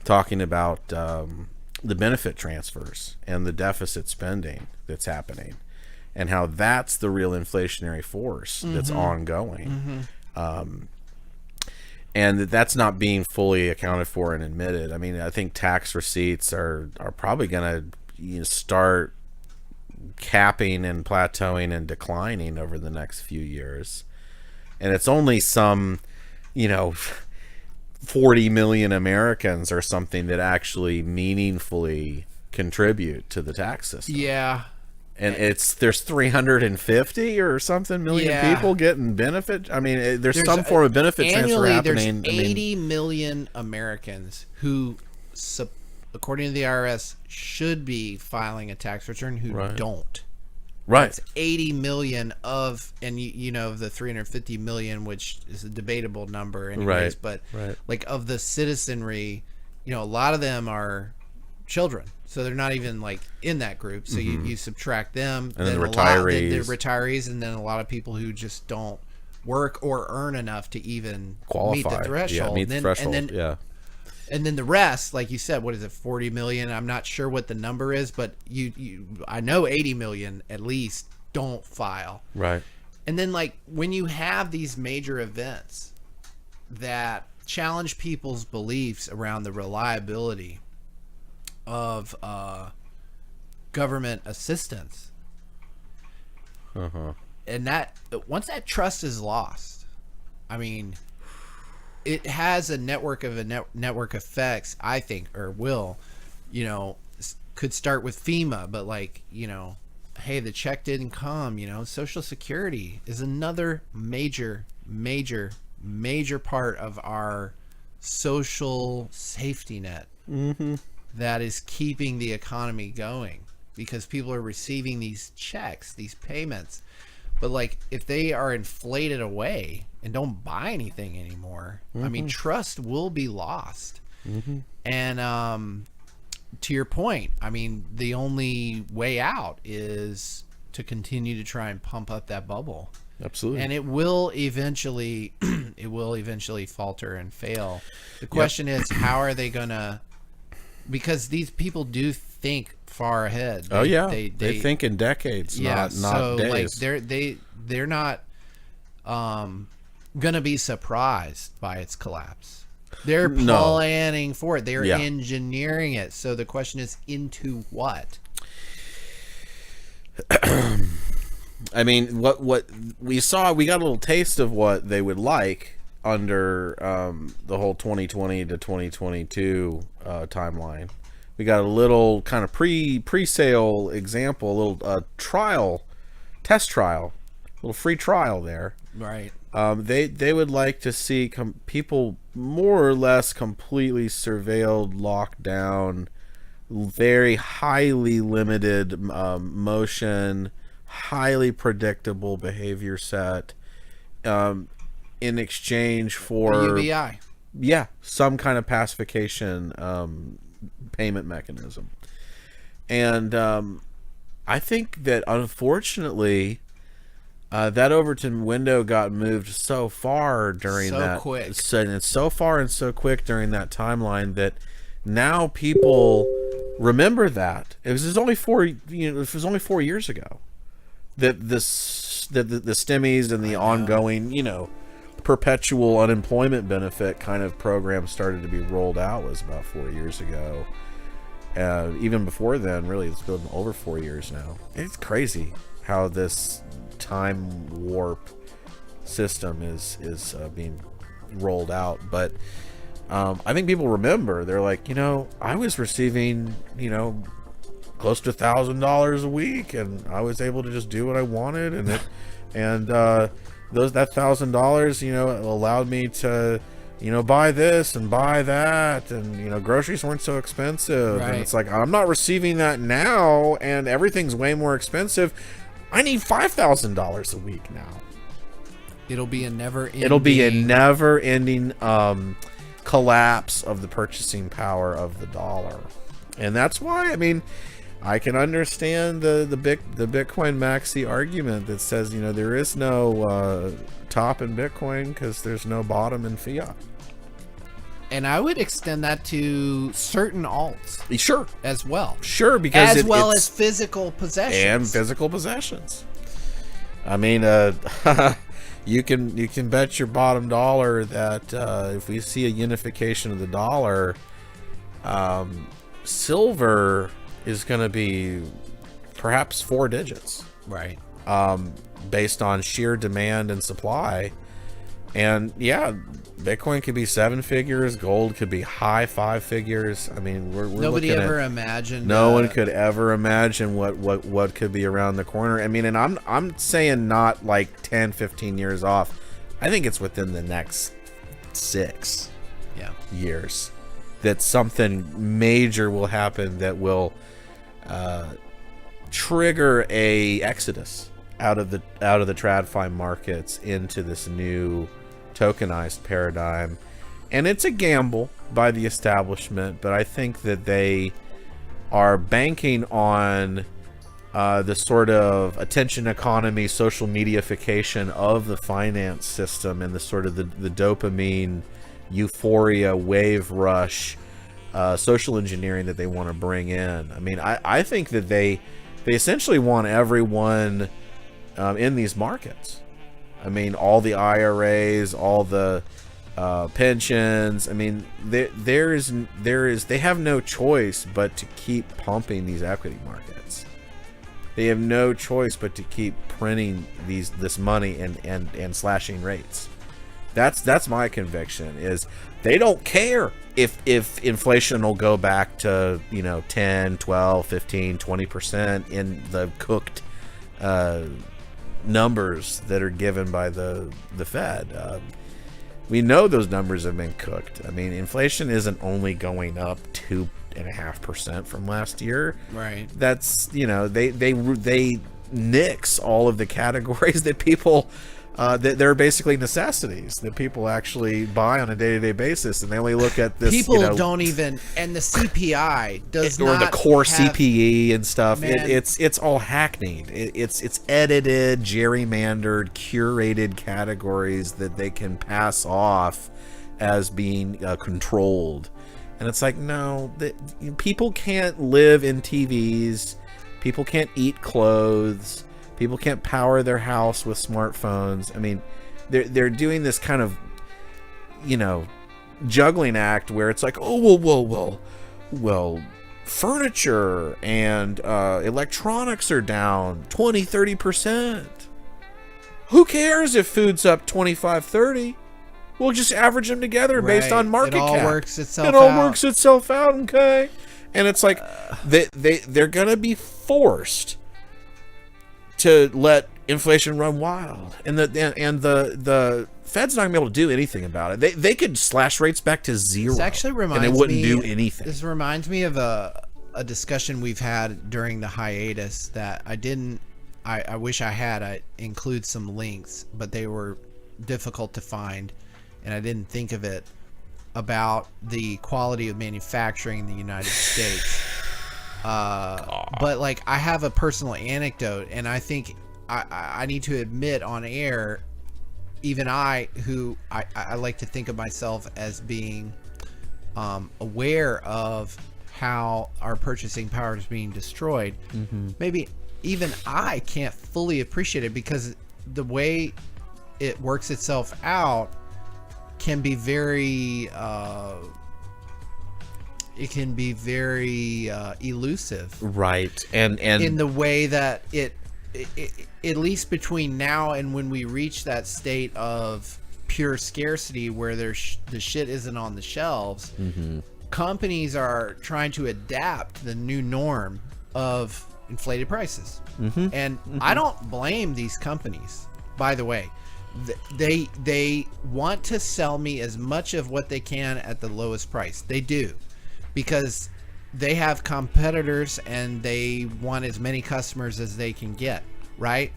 talking about the benefit transfers and the deficit spending that's happening, and how that's the real inflationary force that's ongoing. And that's not being fully accounted for and admitted. I mean, I think tax receipts are probably going to start capping and plateauing and declining over the next few years. And it's only some, 40 million Americans or something that actually meaningfully contribute to the tax system. Yeah. And there's 350 or something million people getting benefit. I mean, there's some form of benefit transfer happening. There's 80 million Americans who, according to the IRS, should be filing a tax return who don't. Right. It's 80 million of, and the 350 million, which is a debatable number anyways, but like of the citizenry, a lot of them are children. So they're not even like in that group. So you subtract them, and then the retirees, and then a lot of people who just don't work or earn enough to even qualify, meet the threshold. And then the rest, like you said, what is it, 40 million? I'm not sure what the number is, but I know 80 million at least don't file. Right. And then like when you have these major events that challenge people's beliefs around the reliability of government assistance, and that once that trust is lost, I mean, it has a network effects, I think, or will, could start with FEMA, but like, hey, the check didn't come, Social Security is another major part of our social safety net. That is keeping the economy going, because people are receiving these checks, these payments. But like, if they are inflated away and don't buy anything anymore, I mean, trust will be lost. And to your point, I mean, the only way out is to continue to try and pump up that bubble. Absolutely. And it will eventually falter and fail. The question is, how are they gonna? Because these people do think far ahead. They think in decades, not so days. Like they're not gonna be surprised by its collapse. They're planning for it. They're engineering it. So the question is, into what? I mean, what we saw, we got a little taste of what they would like under the whole 2020 to 2022 timeline. We got a little kind of pre-sale example, a little test trial, a little free trial there. Right. They would like to see people more or less completely surveilled, locked down, very highly limited motion, highly predictable behavior set, in exchange for UBI. Yeah, some kind of pacification payment mechanism. And I think that unfortunately that Overton window got moved so far during quick. And it's so far and so quick during that timeline that now people remember that. It was only 4 years ago that the STEMIs and the ongoing, perpetual unemployment benefit kind of program started to be rolled out. Was about 4 years ago. Even before then, really, it's been over 4 years now. It's crazy how this time warp system is being rolled out. But I think people remember. They're like, I was receiving, close to $1,000 a week, and I was able to just do what I wanted, and that $1,000, allowed me to, buy this and buy that, and groceries weren't so expensive. Right. And it's like, I'm not receiving that now, and everything's way more expensive. I need $5,000 a week now. It'll be a never-ending collapse of the purchasing power of the dollar. And that's why, I can understand the Bitcoin maxi argument that says, there is no top in Bitcoin because there's no bottom in fiat. And I would extend that to certain alts. Sure. As well. Sure, because as physical possessions. And physical possessions. I mean, you can bet your bottom dollar that if we see a unification of the dollar, silver is going to be perhaps 4 digits. Right. Based on sheer demand and supply. And yeah, Bitcoin could be 7 figures, gold could be high 5 figures. I mean, we're nobody ever imagined. No one could ever imagine what could be around the corner. I mean, and I'm saying not like 10, 15 years off. I think it's within the next 6 years that something major will happen that will trigger a exodus out of the TradFi markets into this new tokenized paradigm. And it's a gamble by the establishment, but I think that they are banking on the sort of attention economy, social mediaification of the finance system, and the sort of the dopamine euphoria wave rush social engineering that they want to bring in. I mean, I think that they essentially want everyone in these markets. I mean, all the IRAs, all the pensions. I mean, they have no choice but to keep pumping these equity markets. They have no choice but to keep printing this money and slashing rates. That's my conviction, is they don't care if inflation will go back to 10, 12, 15, 20% in the cooked numbers that are given by the Fed. We know those numbers have been cooked. I mean, inflation isn't only going up 2.5% from last year. Right. That's they nix all of the categories that people that they're basically necessities that people actually buy on a day-to-day basis, and they only look at this. People don't even, and the CPI does or not, the core have, CPE and stuff. Man, It's all hackneyed. It's edited, gerrymandered, curated categories that they can pass off as being controlled. And it's like, no, people can't live in TVs. People can't eat clothes. People can't power their house with smartphones. I mean, they're doing this kind of, juggling act where it's like, oh, well, furniture and electronics are down 20, 30%. Who cares if food's up 25, 30? We'll just average them together based on market cap. It all works itself out. It all works itself out, okay? And it's like, they're going to be forced to let inflation run wild, and the Fed's not gonna be able to do anything about it. They could slash rates back to 0. This actually reminds and it wouldn't me, do anything. This reminds me of a discussion we've had during the hiatus that I didn't. I wish I had. I include some links, but they were difficult to find, and I didn't think of it, about the quality of manufacturing in the United States. But like, I have a personal anecdote, and I think I need to admit on air, even I like to think of myself as being aware of how our purchasing power is being destroyed. Maybe even I can't fully appreciate it, because the way it works itself out can be very elusive, right? And in the way that it at least between now and when we reach that state of pure scarcity where the shit isn't on the shelves, companies are trying to adapt the new norm of inflated prices. And I don't blame these companies, by the way. They want to sell me as much of what they can at the lowest price. They do, because they have competitors and they want as many customers as they can get, right?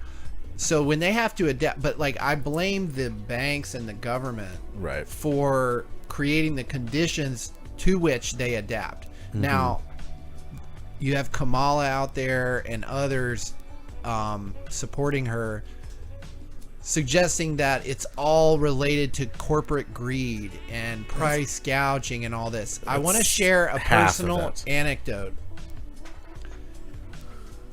So when they have to adapt, but like, I blame the banks and the government, right, for creating the conditions to which they adapt. Now, you have Kamala out there and others supporting her, suggesting that it's all related to corporate greed and price gouging and all this. I want to share a personal anecdote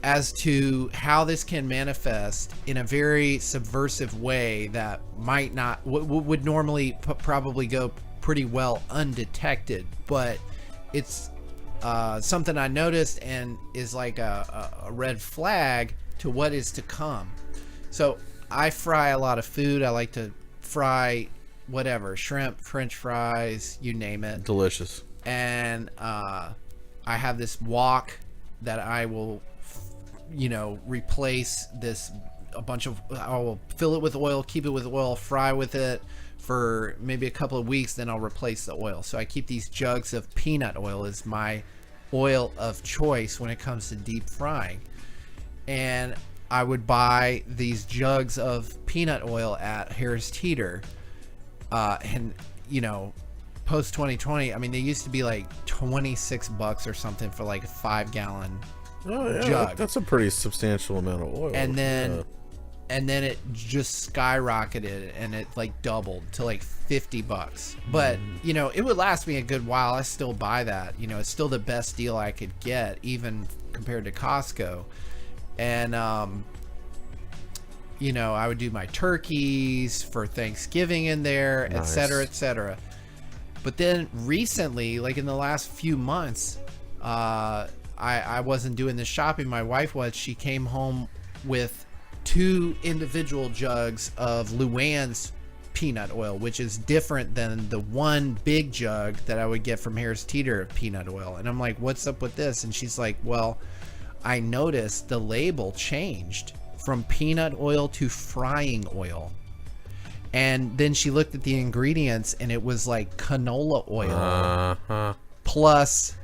as to how this can manifest in a very subversive way that might not would normally probably go pretty well undetected, but it's something I noticed and is like a red flag to what is to come. So I fry a lot of food. I like to fry whatever, shrimp, French fries, you name it. Delicious. And I have this wok that I will replace I will fill it with oil, keep it with oil, fry with it for maybe a couple of weeks, then I'll replace the oil. So I keep these jugs of peanut oil as my oil of choice when it comes to deep frying. And I would buy these jugs of peanut oil at Harris Teeter, and post 2020, I mean, they used to be like $26 or something for like a 5-gallon jug. That's a pretty substantial amount of oil. And then it just skyrocketed and it like doubled to like $50. But it would last me a good while. I still buy that. It's still the best deal I could get, even compared to Costco. And I would do my turkeys for Thanksgiving in there, Nice. et cetera. But then recently, like in the last few months, I wasn't doing the shopping. My wife was. She came home with 2 individual jugs of Luann's peanut oil, which is different than the one big jug that I would get from Harris Teeter of peanut oil. And I'm like, what's up with this? And she's like, well, I noticed the label changed from peanut oil to frying oil. And then she looked at the ingredients and it was like canola oil plus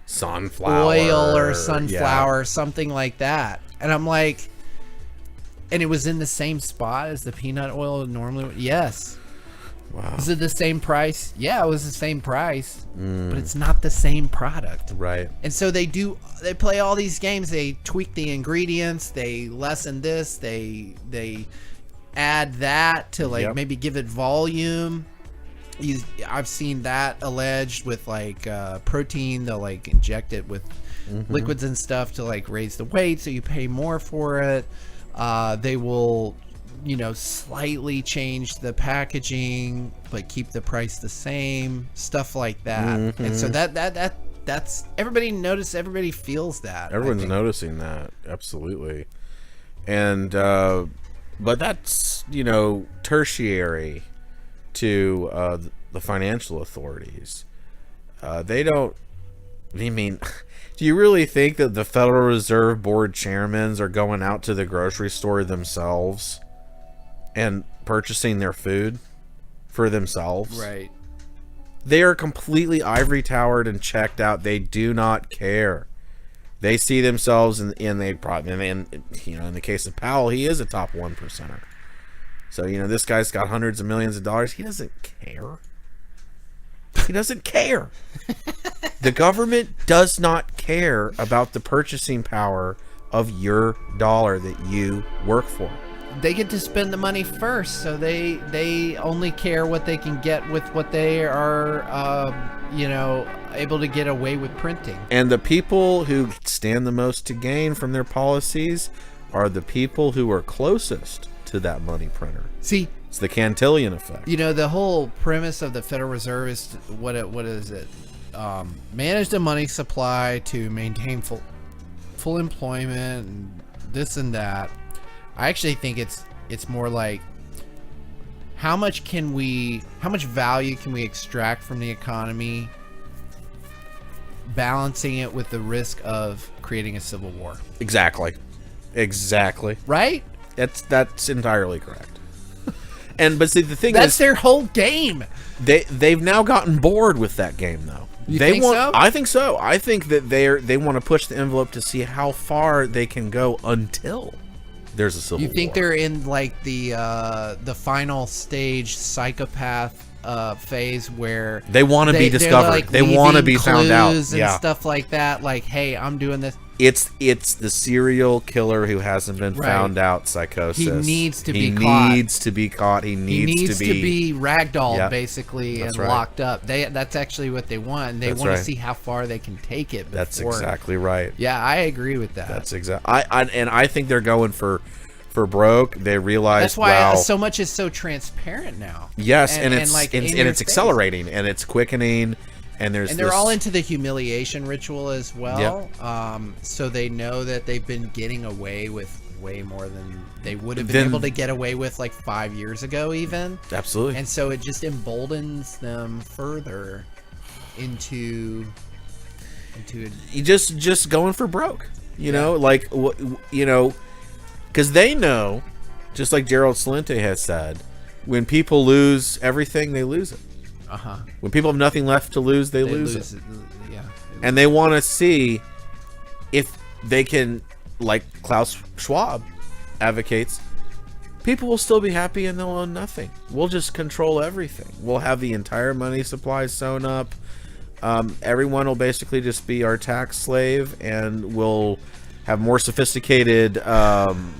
sunflower oil or sunflower, something like that. And I'm like, and it was in the same spot as the peanut oil normally. Yes. Wow. Was it the same price? Yeah, it was the same price, but it's not the same product. Right. And so they play all these games. They tweak the ingredients. They lessen this. They add that to maybe give it volume. I've seen that alleged with like protein. They'll like inject it with liquids and stuff to like raise the weight, so you pay more for it. They will slightly change the packaging but keep the price the same, stuff like that. And so that's everybody feels that. Everyone's noticing that, absolutely. And but that's tertiary to the financial authorities. They don't. I mean, do you really think that the Federal Reserve Board chairmen are going out to the grocery store themselves and purchasing their food for themselves? Right. They are completely ivory towered and checked out. They do not care. They see themselves in the case of Powell, he is a top 1%er. So, this guy's got hundreds of millions of dollars. He doesn't care. He doesn't care. The government does not care about the purchasing power of your dollar that you work for. They get to spend the money first, so they only care what they can get with what they are able to get away with printing. And the people who stand the most to gain from their policies are the people who are closest to that money printer. See, it's the Cantillon effect. The whole premise of the Federal Reserve is what is it? Manage the money supply to maintain full employment and this and that. I actually think it's more like how much value can we extract from the economy, balancing it with the risk of creating a civil war. Exactly. Right? That's entirely correct. But see, the thing that's their whole game. They've now gotten bored with that game, though. You think so? I think so. I think that they want to push the envelope to see how far they can go until there's a civil war. You think they're in like the final stage psychopath phase where they want to be discovered. Like they want to be found out. And stuff like that. Like, hey, I'm doing this. It's the serial killer who hasn't been found out psychosis. He needs to be caught. He needs to be caught. He needs to be ragdolled, basically, and right. locked up. That's actually what they want. And they want to see how far they can take it before. That's exactly right. Yeah, I agree with that. That's exactly. I think they're going for broke. They realize that's why so much is so transparent now. Yes, and it's accelerating and it's quickening. And they're all into the humiliation ritual as well. Yep. So they know that they've been getting away with way more than they would have been able to get away with like 5 years ago, even. Absolutely. And so it just emboldens them further into just going for broke. You know, like because they know, just like Gerald Salente has said, when people lose everything, they lose it. When people have nothing left to lose, they lose it. And they want to see if they can, like Klaus Schwab advocates, people will still be happy and they'll own nothing. We'll just control everything. We'll have the entire money supply sewn up. Everyone will basically just be our tax slave, and we'll have more sophisticated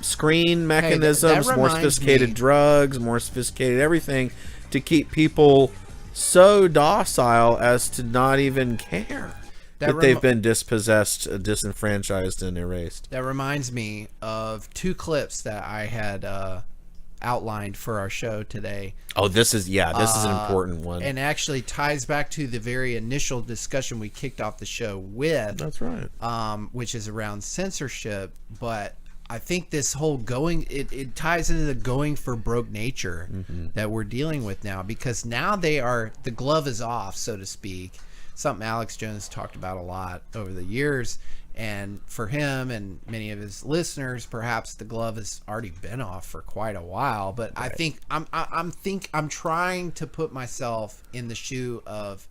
screen mechanisms, more sophisticated drugs, more sophisticated everything to keep people so docile as to not even care that they've been dispossessed, disenfranchised, and erased. That reminds me of 2 clips that I had outlined for our show today. Oh, this is an important one. And actually ties back to the very initial discussion we kicked off the show with. That's right. Which is around censorship, but I think this whole it ties into the going for broke nature that we're dealing with now, because now the glove is off, so to speak. Something Alex Jones talked about a lot over the years, and for him and many of his listeners, perhaps the glove has already been off for quite a while. But right. I think I'm trying to put myself in the shoe of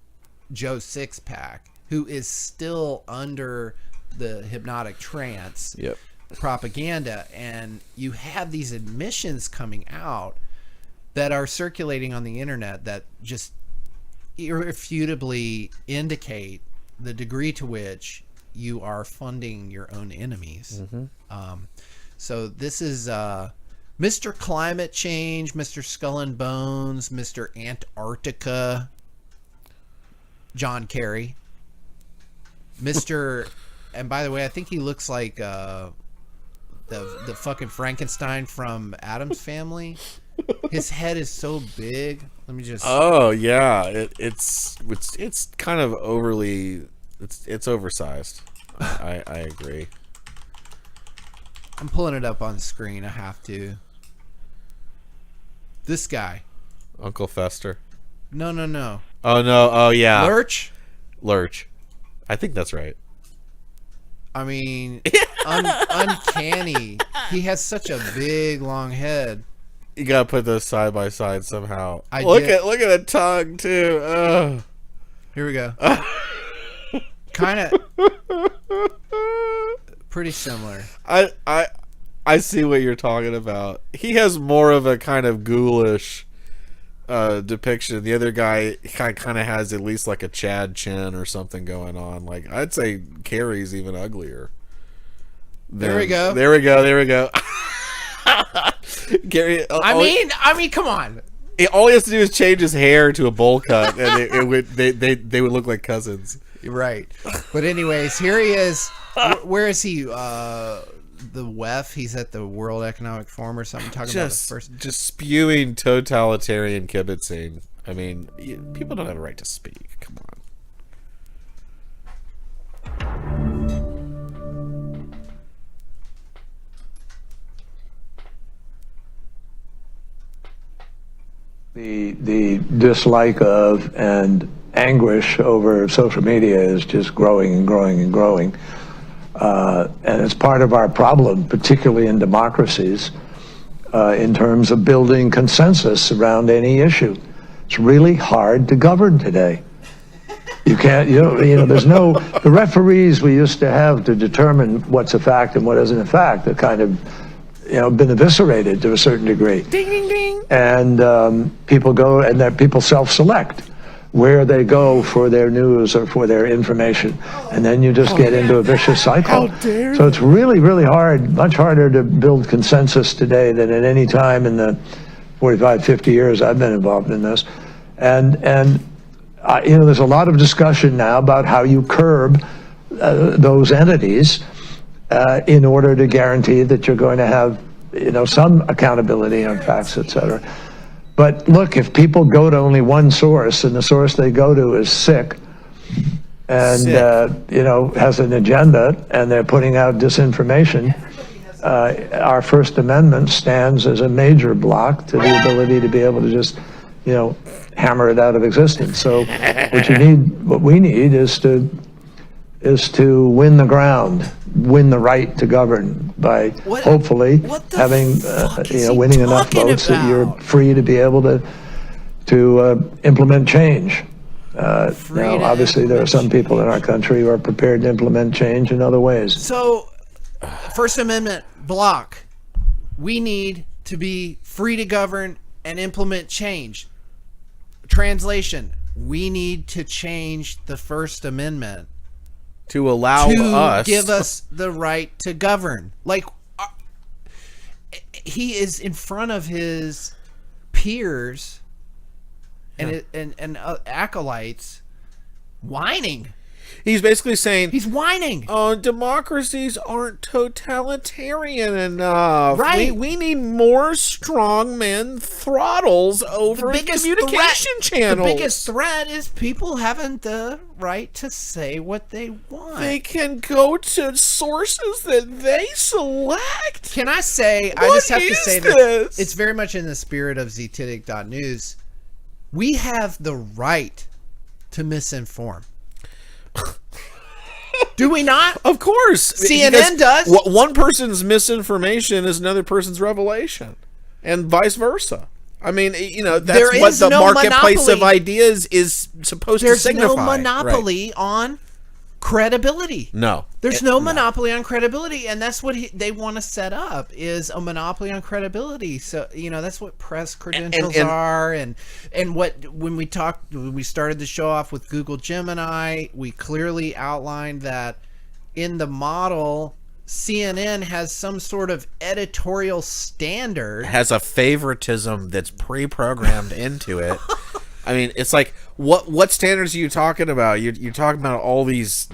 Joe Sixpack, who is still under the hypnotic trance. Yep. Propaganda, and you have these admissions coming out that are circulating on the internet that just irrefutably indicate the degree to which you are funding your own enemies. So this is Mr. Climate Change, Mr. Skull and Bones, Mr. Antarctica, John Kerry, Mr. and by the way, I think he looks like the fucking Frankenstein from Addams Family. His head is so big. Let me just. Oh yeah, it's kind of overly. It's oversized. I agree. I'm pulling it up on screen. I have to. This guy. Uncle Fester. No. Oh no. Oh yeah. Lurch. I think that's right. I mean, uncanny. He has such a big, long head. You gotta put those side by side somehow. Look at the tongue too. Ugh. Here we go. Kind of pretty similar. I see what you're talking about. He has more of a kind of ghoulish depiction. The other guy kind of has at least like a Chad chin or something going on. Like I'd say Carrie's even uglier. There we go. Gary, I mean, come on. All he has to do is change his hair to a bowl cut, and they would look like cousins. Right. But anyways, here he is. Where is he? The WEF. He's at the World Economic Forum or something. Talking about the first. Just spewing totalitarian kibitzing. I mean, people don't have a right to speak. Come on. The dislike of and anguish over social media is just growing and growing and growing. And it's part of our problem, particularly in democracies, in terms of building consensus around any issue. It's really hard to govern today. You can't, there's no, the referees we used to have to determine what's a fact and what isn't a fact, the kind of been eviscerated to a certain degree. Ding, ding, ding. And people go, and that people self-select where they go for their news or for their information, and then you just get into a vicious cycle. So it's really, really hard, much harder to build consensus today than at any time in the 45, 50 years I've been involved in this. And there's a lot of discussion now about how you curb those entities in order to guarantee that you're going to have, some accountability on facts, et cetera. But look, if people go to only one source, and the source they go to is sick, and has an agenda, and they're putting out disinformation, our First Amendment stands as a major block to the ability to be able to just, hammer it out of existence. So what we need is to win the ground, win the right to govern by hopefully having, winning enough votes that you're free to be able to implement change. Now, obviously, there are some people in our country who are prepared to implement change in other ways. So, First Amendment block, we need to be free to govern and implement change. Translation, we need to change the First Amendment to allow us, give us the right to govern. Like, he is in front of his peers and acolytes whining. He's basically saying, he's whining. Oh, democracies aren't totalitarian enough. Right. We need more strongmen throttles over the communication channels. The biggest threat is people having the right to say what they want. They can go to sources that they select. Can I say, I just have to say this? It's very much in the spirit of ztitic.news. We have the right to misinform. Do we not? Of course. CNN does. One person's misinformation is another person's revelation, and vice versa. I mean, that's what the marketplace of ideas is supposed to signify. There's no monopoly on credibility. No. There's no monopoly on credibility, and that's what they want to set up, is a monopoly on credibility. So, that's what press credentials are, and when we started the show off with Google Gemini, we clearly outlined that in the model, CNN has some sort of editorial standard. Has a favoritism that's pre-programmed into it. I mean, it's like, what standards are you talking about? You're talking about all these,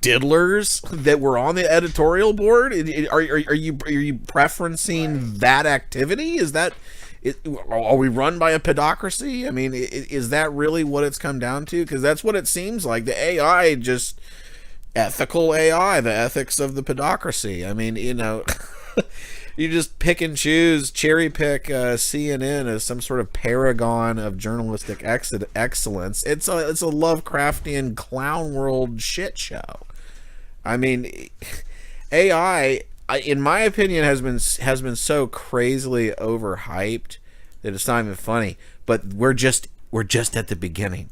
diddlers that were on the editorial board. Are you preferencing that activity? Are we run by a pedocracy? I mean, is that really what it's come down to? Because that's what it seems like. The AI, just ethical AI, the ethics of the pedocracy. I mean, you just pick and choose, cherry pick CNN as some sort of paragon of journalistic excellence. It's a Lovecraftian clown world shit show. I mean, AI, in my opinion, has been so crazily overhyped that it's not even funny. But we're just at the beginning.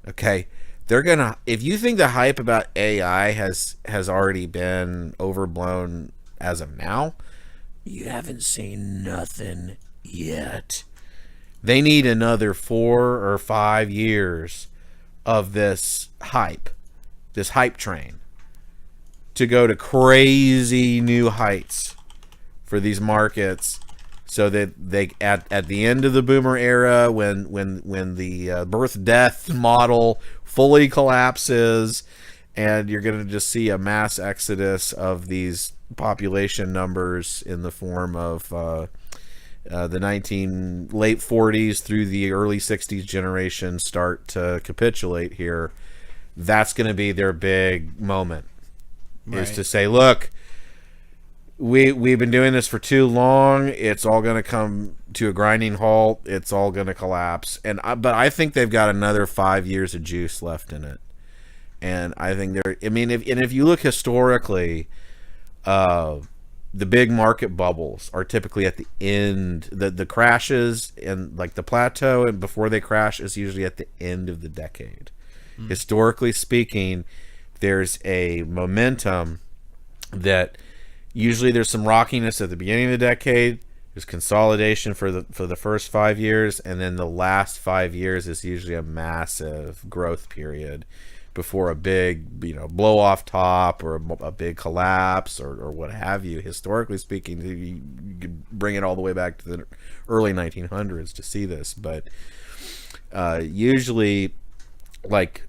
Okay, if you think the hype about AI has already been overblown as of now, you haven't seen nothing yet. They need another 4 or 5 years of this hype train, to go to crazy new heights for these markets, so that they at the end of the boomer era, when the birth death model fully collapses, and you're going to just see a mass exodus of these population numbers in the form of the late 40s through the early 60s generation start to capitulate here. That's going to be their big moment, is to say, look, we've been doing this for too long. It's all going to come to a grinding halt. It's all going to collapse. But I think they've got another 5 years of juice left in it. And I think if you look historically, the big market bubbles are typically at the end. The crashes and like the plateau and before they crash is usually at the end of the decade. Historically speaking, there's a momentum that Usually there's some rockiness at the beginning of the decade. There's consolidation for the first 5 years, and then the last 5 years is usually a massive growth period before a big, blow off top or a big collapse or what have you. Historically speaking, you could bring it all the way back to the early 1900s to see this, but usually, like,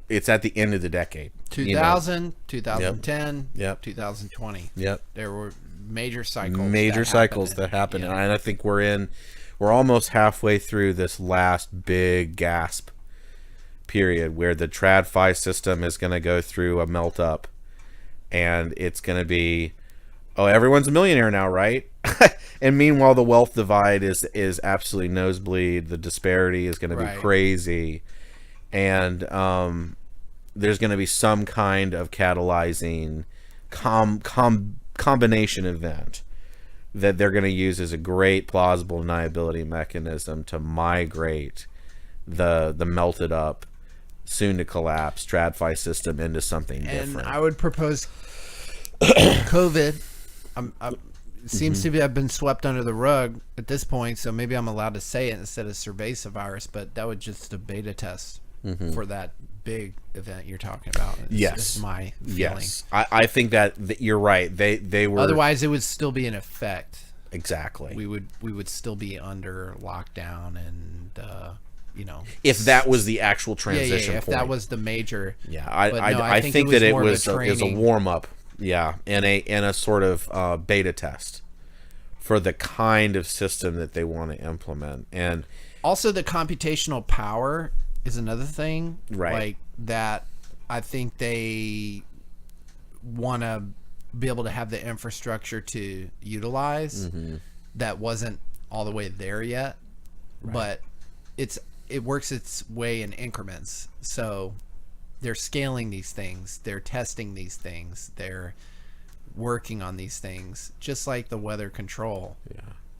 it's at the end of the decade. 2000, 2010, Yep. 2020. Yep. There were major cycles. That happen, and I think we're almost halfway through this last big gasp period where the TradFi system is going to go through a melt up, and it's going to be, everyone's a millionaire now, right? And meanwhile, the wealth divide is absolutely nosebleed. The disparity is going to be crazy, and there's going to be some kind of catalyzing combination event that they're going to use as a great plausible deniability mechanism to migrate the melted up, soon to collapse TradFi system into something different. And I would propose COVID seems to have been swept under the rug at this point, so maybe I'm allowed to say it instead of cerveza virus, but that was just a beta test for that big event you're talking about. It's my feeling. Yes, I think that you're right. They were, otherwise it would still be in effect. Exactly. We would still be under lockdown, and if that was the actual transition if point. that was the major. I think that it was a warm up. Yeah, and a sort of beta test for the kind of system that they want to implement. And also the computational power is another thing, right? Like that, I think they want to be able to have the infrastructure to utilize. That wasn't all the way there yet, but it works its way in increments. So they're scaling these things, they're testing these things, they're working on these things, just like the weather control.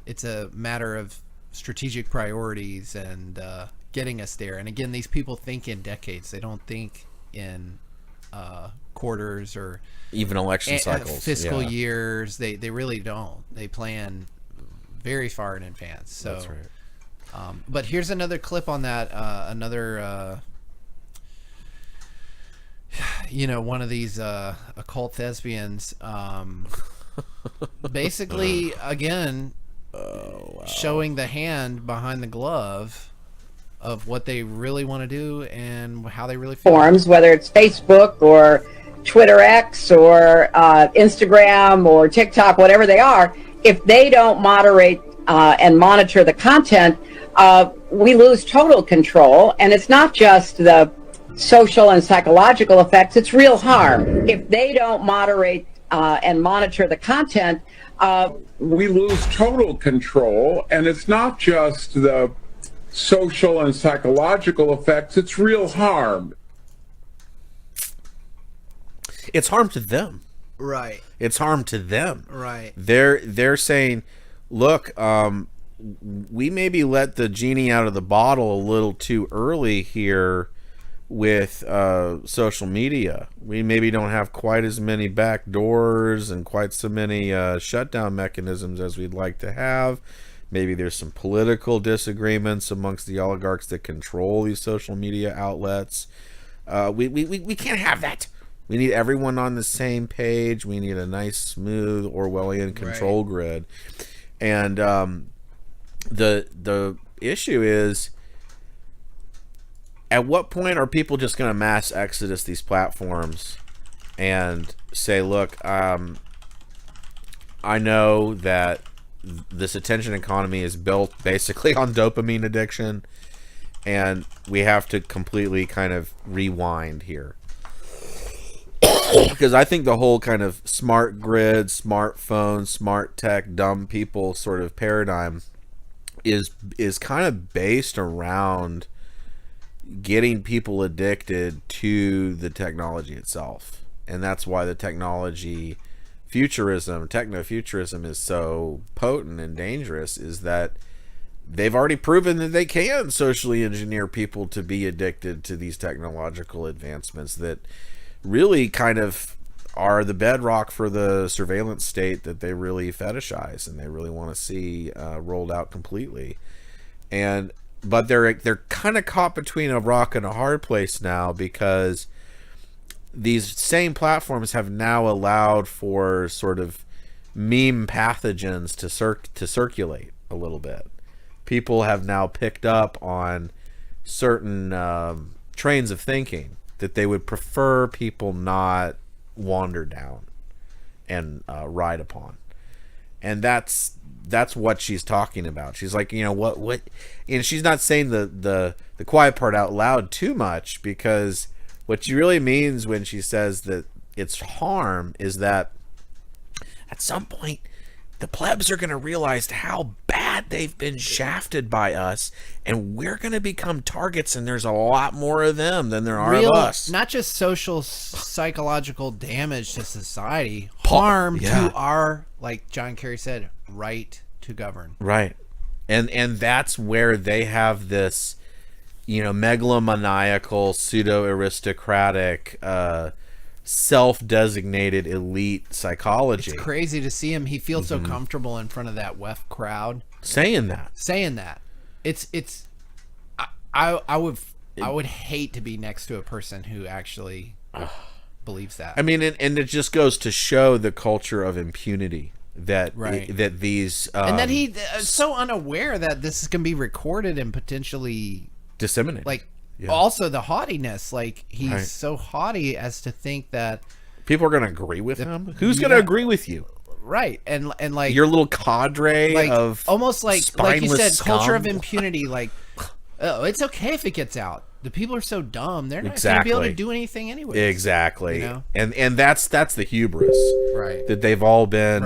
It's a matter of strategic priorities and getting us there. And again, these people think in decades. They don't think in quarters or even election cycles, fiscal years. They really don't. They plan very far in advance. So that's right. But here's another clip on that. One of these occult thespians, basically, again, showing the hand behind the glove of what they really want to do and how they really feel. Forms, whether it's Facebook or Twitter X or Instagram or TikTok, whatever they are, if they don't moderate and monitor the content, we lose total control. And it's not just the social and psychological effects, it's real harm. If they don't moderate and monitor the content, we lose total control. And it's not just the social and psychological effects, it's real harm. It's harm to them. Right. It's harm to them. Right. They're saying, look, we maybe let the genie out of the bottle a little too early here with social media. We maybe don't have quite as many back doors and quite so many shutdown mechanisms as we'd like to have. Maybe there's some political disagreements amongst the oligarchs that control these social media outlets. We can't have that. We need everyone on the same page. We need a nice, smooth Orwellian control grid. And the issue is, at what point are people just going to mass exodus these platforms and say, look, I know that this attention economy is built basically on dopamine addiction, and we have to completely kind of rewind here. Because I think the whole kind of smart grid, smartphone, smart tech, dumb people sort of paradigm is kind of based around getting people addicted to the technology itself. And that's why the technology techno-futurism is so potent and dangerous, is that they've already proven that they can socially engineer people to be addicted to these technological advancements that really kind of are the bedrock for the surveillance state that they really fetishize and they really want to see rolled out completely. But they're kind of caught between a rock and a hard place now, because these same platforms have now allowed for sort of meme pathogens to circulate a little bit. People have now picked up on certain trains of thinking that they would prefer people not wander down and ride upon. And that's what she's talking about. She's like, what, and she's not saying the quiet part out loud too much, because what she really means when she says that it's harm is that at some point the plebs are going to realize how bad they've been shafted by us, and we're going to become targets, and there's a lot more of them than there are of us. Not just social, psychological damage to society, harm to our, like John Kerry said, right to govern. Right. And that's where they have this, megalomaniacal, pseudo-aristocratic, self-designated elite psychology. It's crazy to see him. He feels so comfortable in front of that WEF crowd. Saying that. It's I would hate to be next to a person who actually believes that. I mean, and it just goes to show the culture of impunity that that these and that he's so unaware that this is going to be recorded and potentially disseminated. Like, also the haughtiness, like he's so haughty as to think that people are going to agree with him. Who's going to agree with you? Right. And like your little cadre of almost like you said, scum. culture of impunity. Like, oh, it's okay if it gets out. The people are so dumb; they're not going to be able to do anything anyway. Exactly, and that's the hubris, right? That they've all been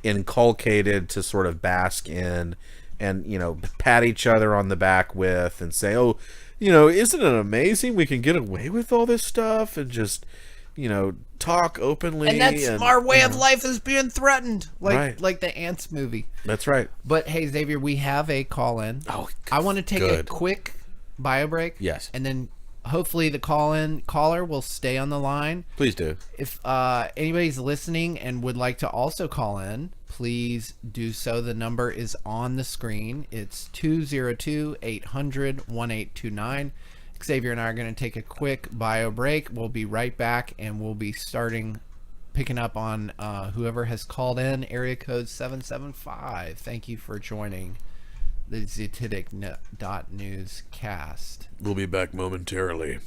inculcated to sort of bask in, and pat each other on the back with, and say, oh, isn't it amazing we can get away with all this stuff and just talk openly, and that's our way of life is being threatened, like the Ants movie. That's right. But hey, Xavier, we have a call in. Oh, I want to take a quick bio break. Yes. And then hopefully the caller will stay on the line. Please do. If anybody's listening and would like to also call in, please do so. The number is on the screen. It's 202-800-1829. Xavier and I are going to take a quick bio break. We'll be right back, and we'll be picking up on whoever has called in, area code 775. Thank you for joining the ZTitic.newscast. We'll be back momentarily.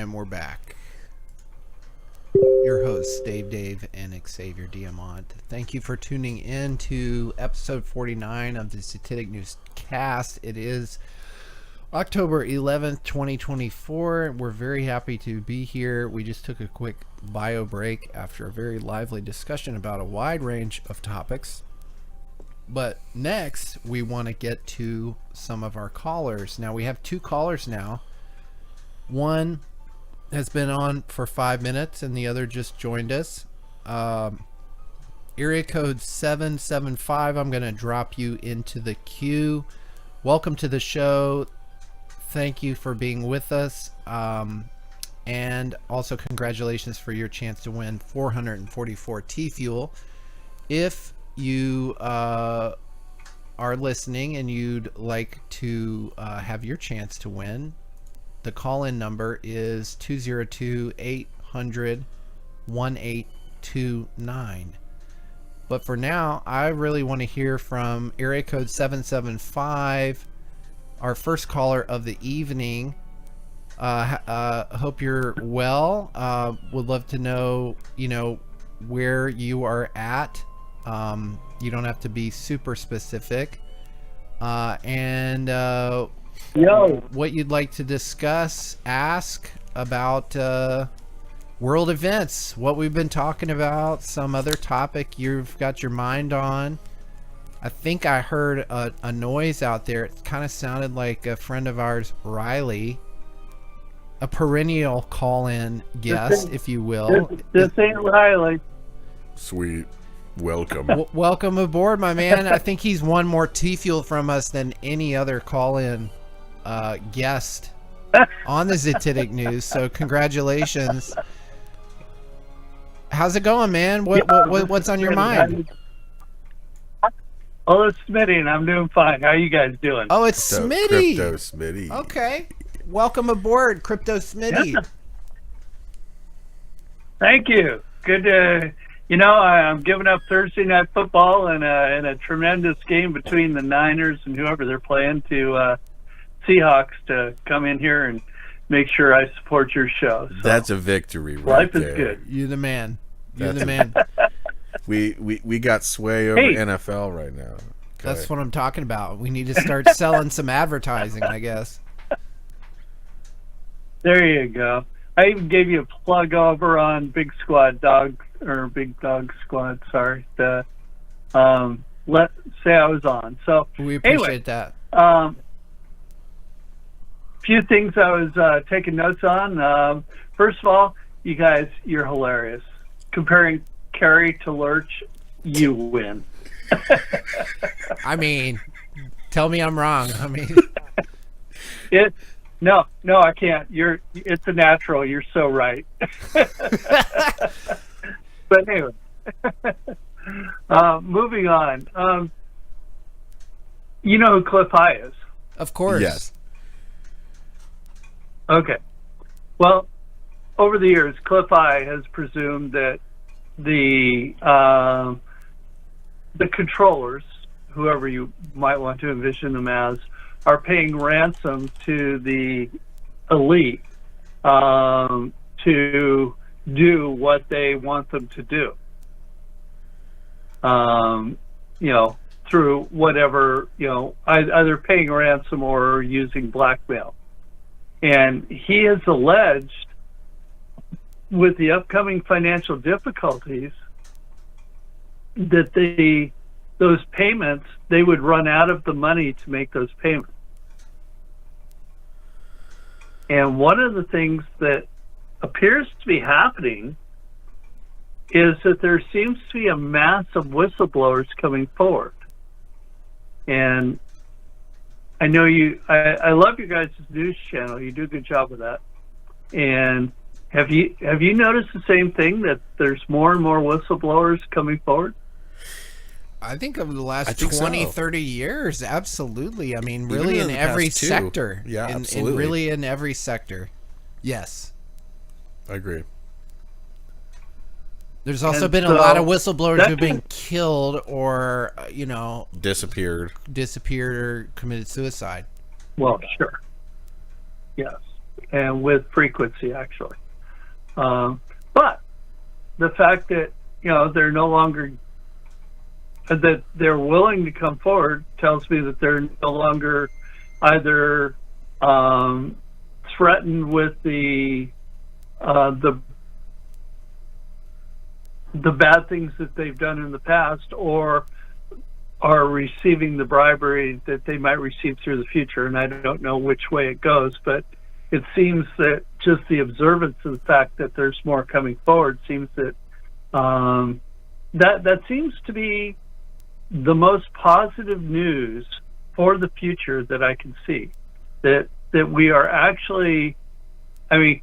And we're back. Your hosts, Dave, and Xavier Diamant. Thank you for tuning in to episode 49 of the Zetitic News Cast. It is October 11th, 2024. We're very happy to be here. We just took a quick bio break after a very lively discussion about a wide range of topics. But next, we want to get to some of our callers. Now, we have two callers now. One has been on for 5 minutes and the other just joined us. Area code 775, I'm going to drop you into the queue. Welcome to the show. Thank you for being with us. And also congratulations for your chance to win 444 Tfuel. If you are listening and you'd like to have your chance to win, the call-in number is 202-800-1829. But for now, I really want to hear from area code 775, our first caller of the evening. Hope you're well. Would love to know, where you are at. You don't have to be super specific. What you'd like to discuss, ask about world events, what we've been talking about, some other topic you've got your mind on. I think I heard a noise out there. It kind of sounded like a friend of ours, Riley, a perennial call-in guest, if you will. This ain't Riley. Sweet. Welcome. Welcome aboard, my man. I think he's won more Tfuel from us than any other call-in guest on the Zetitic News. So congratulations. How's it going, man? What's on your mind? Oh, it's Smitty, and I'm doing fine. How are you guys doing? Oh, it's Smitty. Crypto Smitty. Okay. Welcome aboard, Crypto Smitty. Yeah. Thank you. Good to, I'm giving up Thursday night football in a tremendous game between the Niners and whoever they're playing to Seahawks to come in here and make sure I support your show. So, that's a victory right life there. Is good. You're the man. You're the man. We got sway over NFL right now. Okay. That's what I'm talking about. We need to start selling some advertising, I guess. There you go. I even gave you a plug over on Big Dog Squad. Sorry, let's say I was on. So we appreciate that. Few things I was taking notes on. First of all, you guys, you're hilarious. Comparing Kerry to Lurch, you win. I mean, tell me I'm wrong. I mean, No, I can't. It's a natural. You're so right. But anyway, moving on. You know who Cliff High is? Of course. Yes. Okay. Well, over the years, Cliff High has presumed that the controllers, whoever you might want to envision them as, are paying ransom to the elite to do what they want them to do. Through whatever, either paying ransom or using blackmail. And he has alleged, with the upcoming financial difficulties, that those payments, they would run out of the money to make those payments. And one of the things that appears to be happening is that there seems to be a mass of whistleblowers coming forward. And I know I love your guys' news channel. You do a good job with that. And have you noticed the same thing, that there's more and more whistleblowers coming forward? I think over the last 20, 30 years, absolutely. I mean, really in every sector. Yeah, absolutely. Really in every sector. Yes. I agree. There's also been a lot of whistleblowers who've been killed or, disappeared or committed suicide. Well, sure. Yes. And with frequency, actually. But the fact that, they're no longer, that they're willing to come forward tells me that they're no longer either threatened with the bad things that they've done in the past, or are receiving the bribery that they might receive through the future. And I don't know which way it goes, but it seems that just the observance of the fact that there's more coming forward seems that that seems to be the most positive news for the future that I can see. That we are actually, I mean,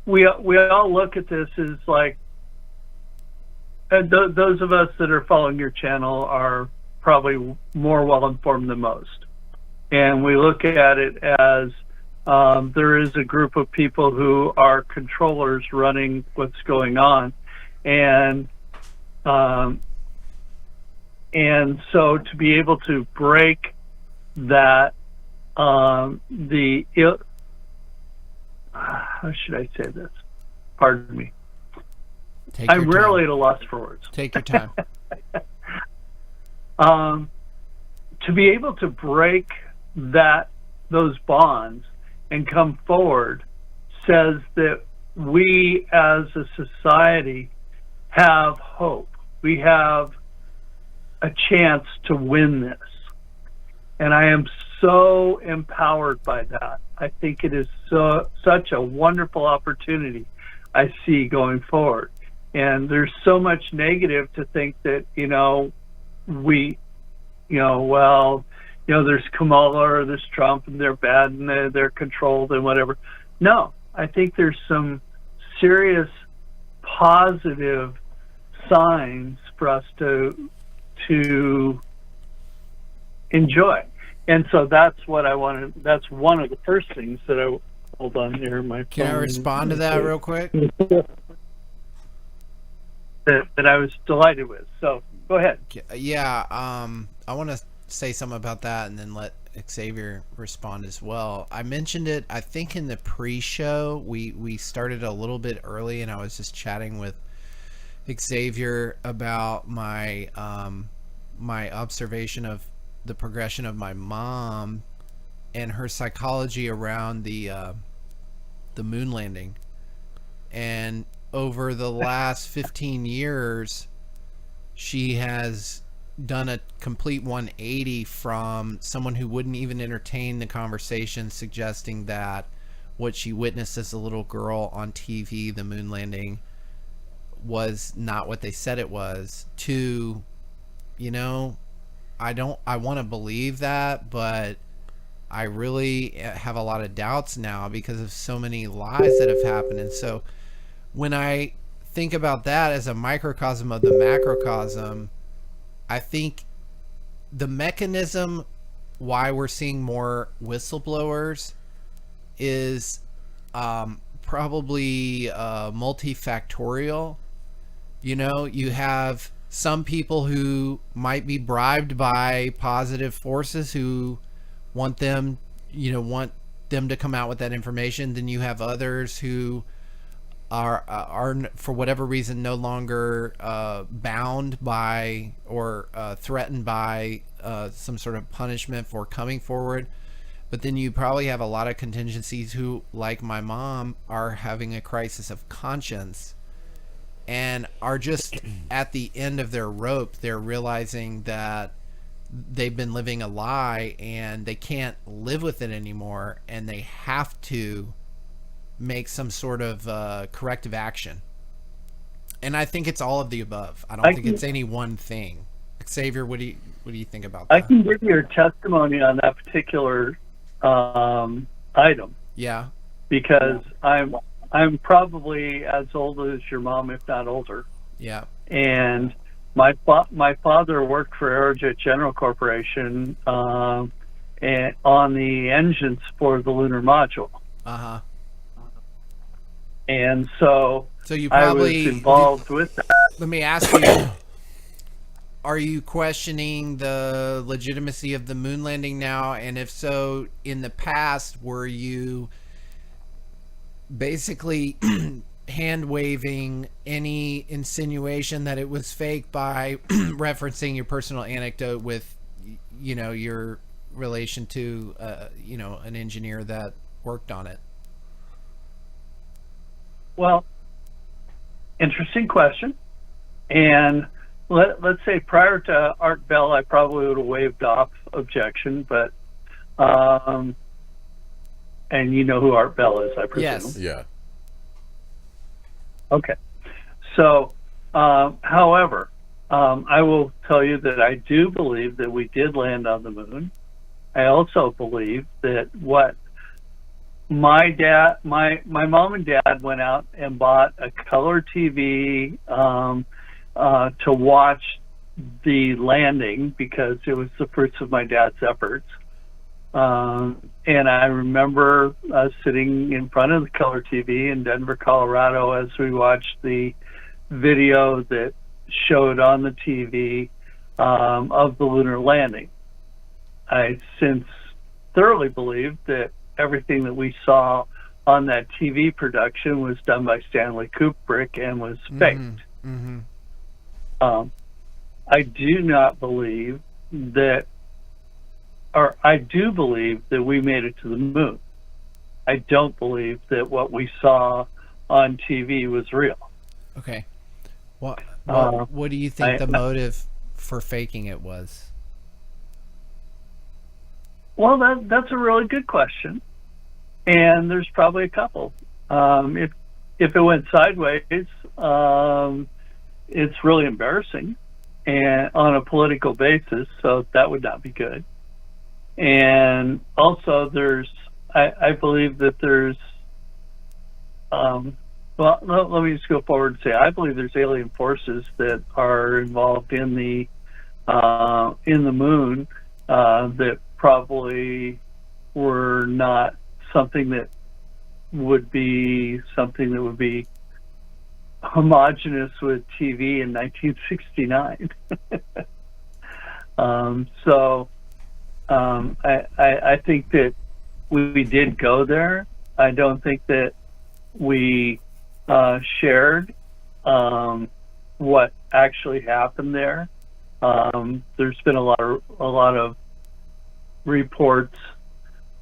we all look at this as like, those of us that are following your channel are probably more well-informed than most. And we look at it as there is a group of people who are controllers running what's going on. And so to be able to break that, how should I say this? Pardon me. I'm rarely at a loss for words. Take your time. To be able to break those bonds and come forward says that we as a society have hope. We have a chance to win this. And I am so empowered by that. I think it is such a wonderful opportunity I see going forward. And there's so much negative to think that, there's Kamala or there's Trump and they're bad and they're controlled and whatever. No, I think there's some serious positive signs for us to enjoy. And so that's what I wanted. That's one of the first things that I hold on here. My Can I respond to that real quick? That I was delighted with. So go ahead. Yeah, I want to say something about that and then let Xavier respond as well. I mentioned it, I think, in the pre-show. We started a little bit early, and I was just chatting with Xavier about my my observation of the progression of my mom and her psychology around the moon landing. And over the last 15 years, she has done a complete 180 from someone who wouldn't even entertain the conversation, suggesting that what she witnessed as a little girl on TV, the moon landing, was not what they said it was, to, you know, I want to believe that, but I really have a lot of doubts now because of so many lies that have happened. And so when I think about that as a microcosm of the macrocosm, I think the mechanism why we're seeing more whistleblowers is probably multifactorial. You know, you have some people who might be bribed by positive forces who want them to come out with that information. Then you have others who are for whatever reason no longer bound by or threatened by some sort of punishment for coming forward. But then you probably have a lot of contingencies who, like my mom, are having a crisis of conscience and are just at the end of their rope. They're realizing that they've been living a lie and they can't live with it anymore, and they have to make some sort of corrective action. And I think it's all of the above. I don't think it's any one thing. Xavier, what do you think about that? I can give you a testimony on that particular item. Yeah. Because I'm probably as old as your mom, if not older. Yeah. And my father worked for Aerojet General Corporation and on the engines for the lunar module. Uh-huh. And so you probably I was involved with that. Let me ask you, are you questioning the legitimacy of the moon landing now? And if so, in the past, were you basically hand-waving any insinuation that it was fake by referencing your personal anecdote with, you know, your relation to, you know, an engineer that worked on it? Well, interesting question. And let's say prior to Art Bell, I probably would have waved off objection, but and you know who Art Bell is, I presume. Yes. Yeah. Okay. So, however, I will tell you that I do believe that we did land on the moon. I also believe that what my mom and dad went out and bought a color TV to watch the landing because it was the fruits of my dad's efforts. And I remember sitting in front of the color TV in Denver, Colorado, as we watched the video that showed on the TV of the lunar landing. I since thoroughly believe that everything that we saw on that TV production was done by Stanley Kubrick and was faked. Mm-hmm. I do not believe that, or I do believe that we made it to the moon. I don't believe that what we saw on TV was real. Okay. What do you think the motive for faking it was? Well, that's a really good question. And there's probably a couple. If it went sideways, it's really embarrassing and on a political basis, so that would not be good. And also I believe that there's, let Well, let me just go forward and say I believe there's alien forces that are involved in the moon that probably were not something that would be homogenous with TV in 1969. I think that we did go there. I don't think that we shared what actually happened there. There's been a lot of reports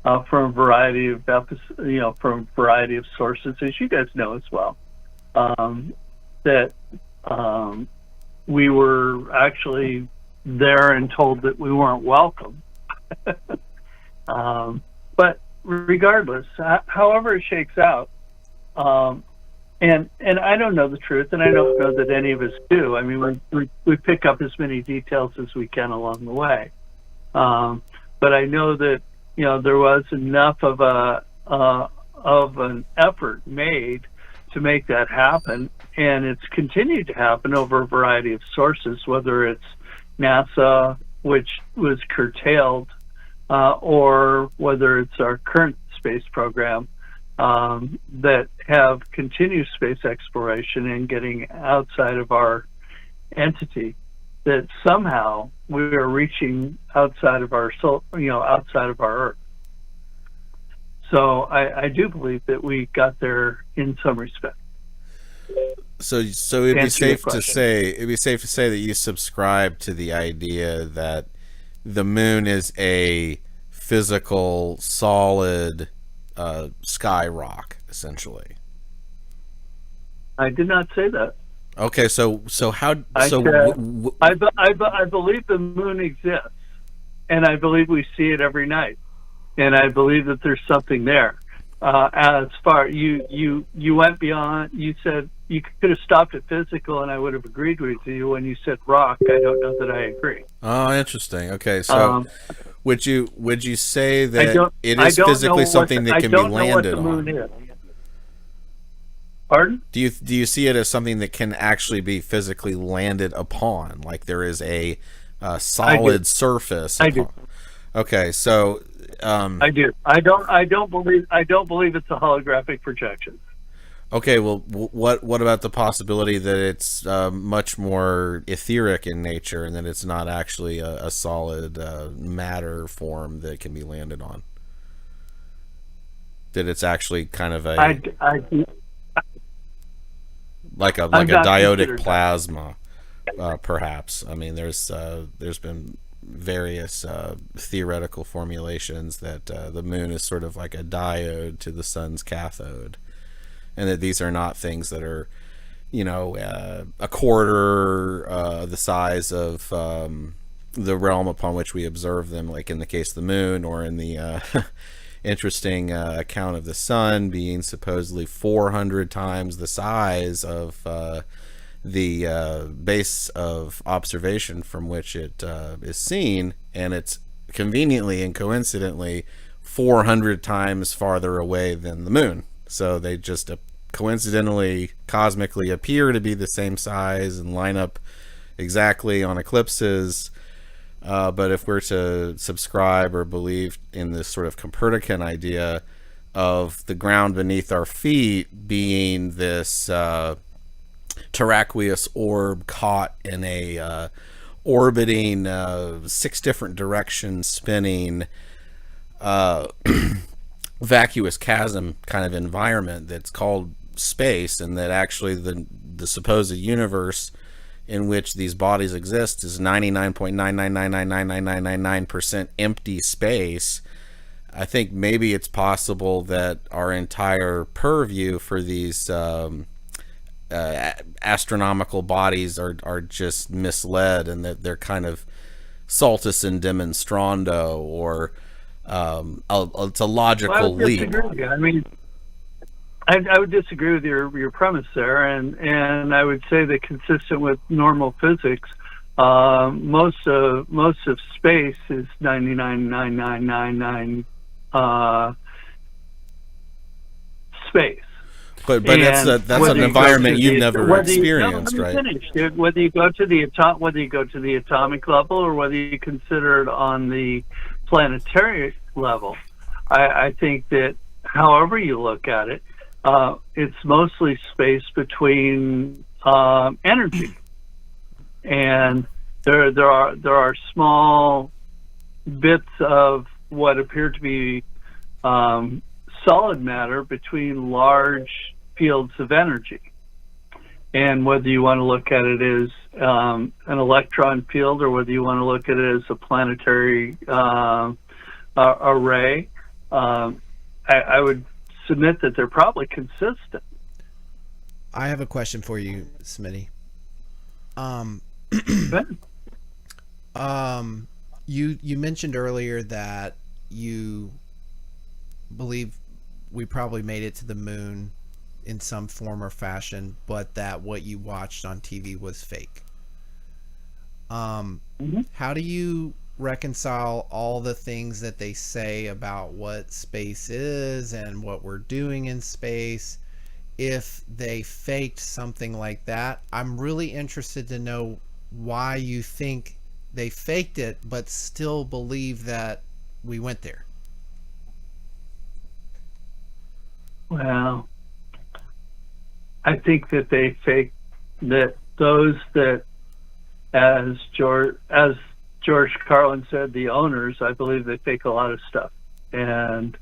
from a variety of from a variety of sources, as you guys know as well, that we were actually there and told that we weren't welcome. But regardless, however it shakes out, and I don't know the truth, and I don't know that any of us do. I mean, we pick up as many details as we can along the way. But I know that there was enough of an effort made to make that happen, and it's continued to happen over a variety of sources, whether it's NASA, which was curtailed, or whether it's our current space program that have continued space exploration and getting outside of our entity, that somehow we are reaching outside of our outside of our Earth. So I do believe that we got there in some respect. So it'd be safe to say that you subscribe to the idea that the moon is a physical, solid sky rock, essentially. I did not say that. Okay, so how? I believe the moon exists, and I believe we see it every night, and I believe that there's something there. As far you went beyond, you said you could have stopped at physical, and I would have agreed with you. When you said rock, I don't know that I agree. Oh, interesting. Okay, so would you say that it is physically something that can be landed on? Pardon? Do you see it as something that can actually be physically landed upon, like there is a solid surface? I do. Okay, so I do. I don't believe it's a holographic projection. Okay, well, what about the possibility that it's much more etheric in nature and that it's not actually a solid matter form that can be landed on? That it's actually kind of a like a diodic plasma, perhaps. I mean, there's been various theoretical formulations that the moon is sort of like a diode to the sun's cathode, and that these are not things that are, a quarter the size of the realm upon which we observe them, like in the case of the moon, or in the interesting account of the sun being supposedly 400 times the size of the base of observation from which it is seen, and it's conveniently and coincidentally 400 times farther away than the moon. So they just coincidentally, cosmically appear to be the same size and line up exactly on eclipses. But if we're to subscribe or believe in this sort of Copernican idea of the ground beneath our feet being this terraqueous orb caught in a orbiting 6 different directions spinning vacuous chasm kind of environment that's called space, and that actually the supposed universe in which these bodies exist is 99.9999999% empty space, I think maybe it's possible that our entire purview for these astronomical bodies are just misled, and that they're kind of saltus in demonstrando, or it's a logical leap. I mean, I would disagree with your premise there, and I would say that consistent with normal physics, most of space is 99.9999 space. But that's an environment you've never experienced, right? Whether you go to the atomic level or whether you consider it on the planetary level, I think that however you look at it, it's mostly space between energy, and there are small bits of what appear to be solid matter between large fields of energy. And whether you want to look at it as an electron field or whether you want to look at it as a planetary array, I would submit that they're probably consistent. I have a question for you, Smitty. You mentioned earlier that you believe we probably made it to the moon in some form or fashion, but that what you watched on TV was fake. How do you reconcile all the things that they say about what space is and what we're doing in space if they faked something like that? I'm really interested to know why you think they faked it but still believe that we went there. Well, I think that they faked that. Those that, as George Carlin said, the owners, I believe they fake a lot of stuff, and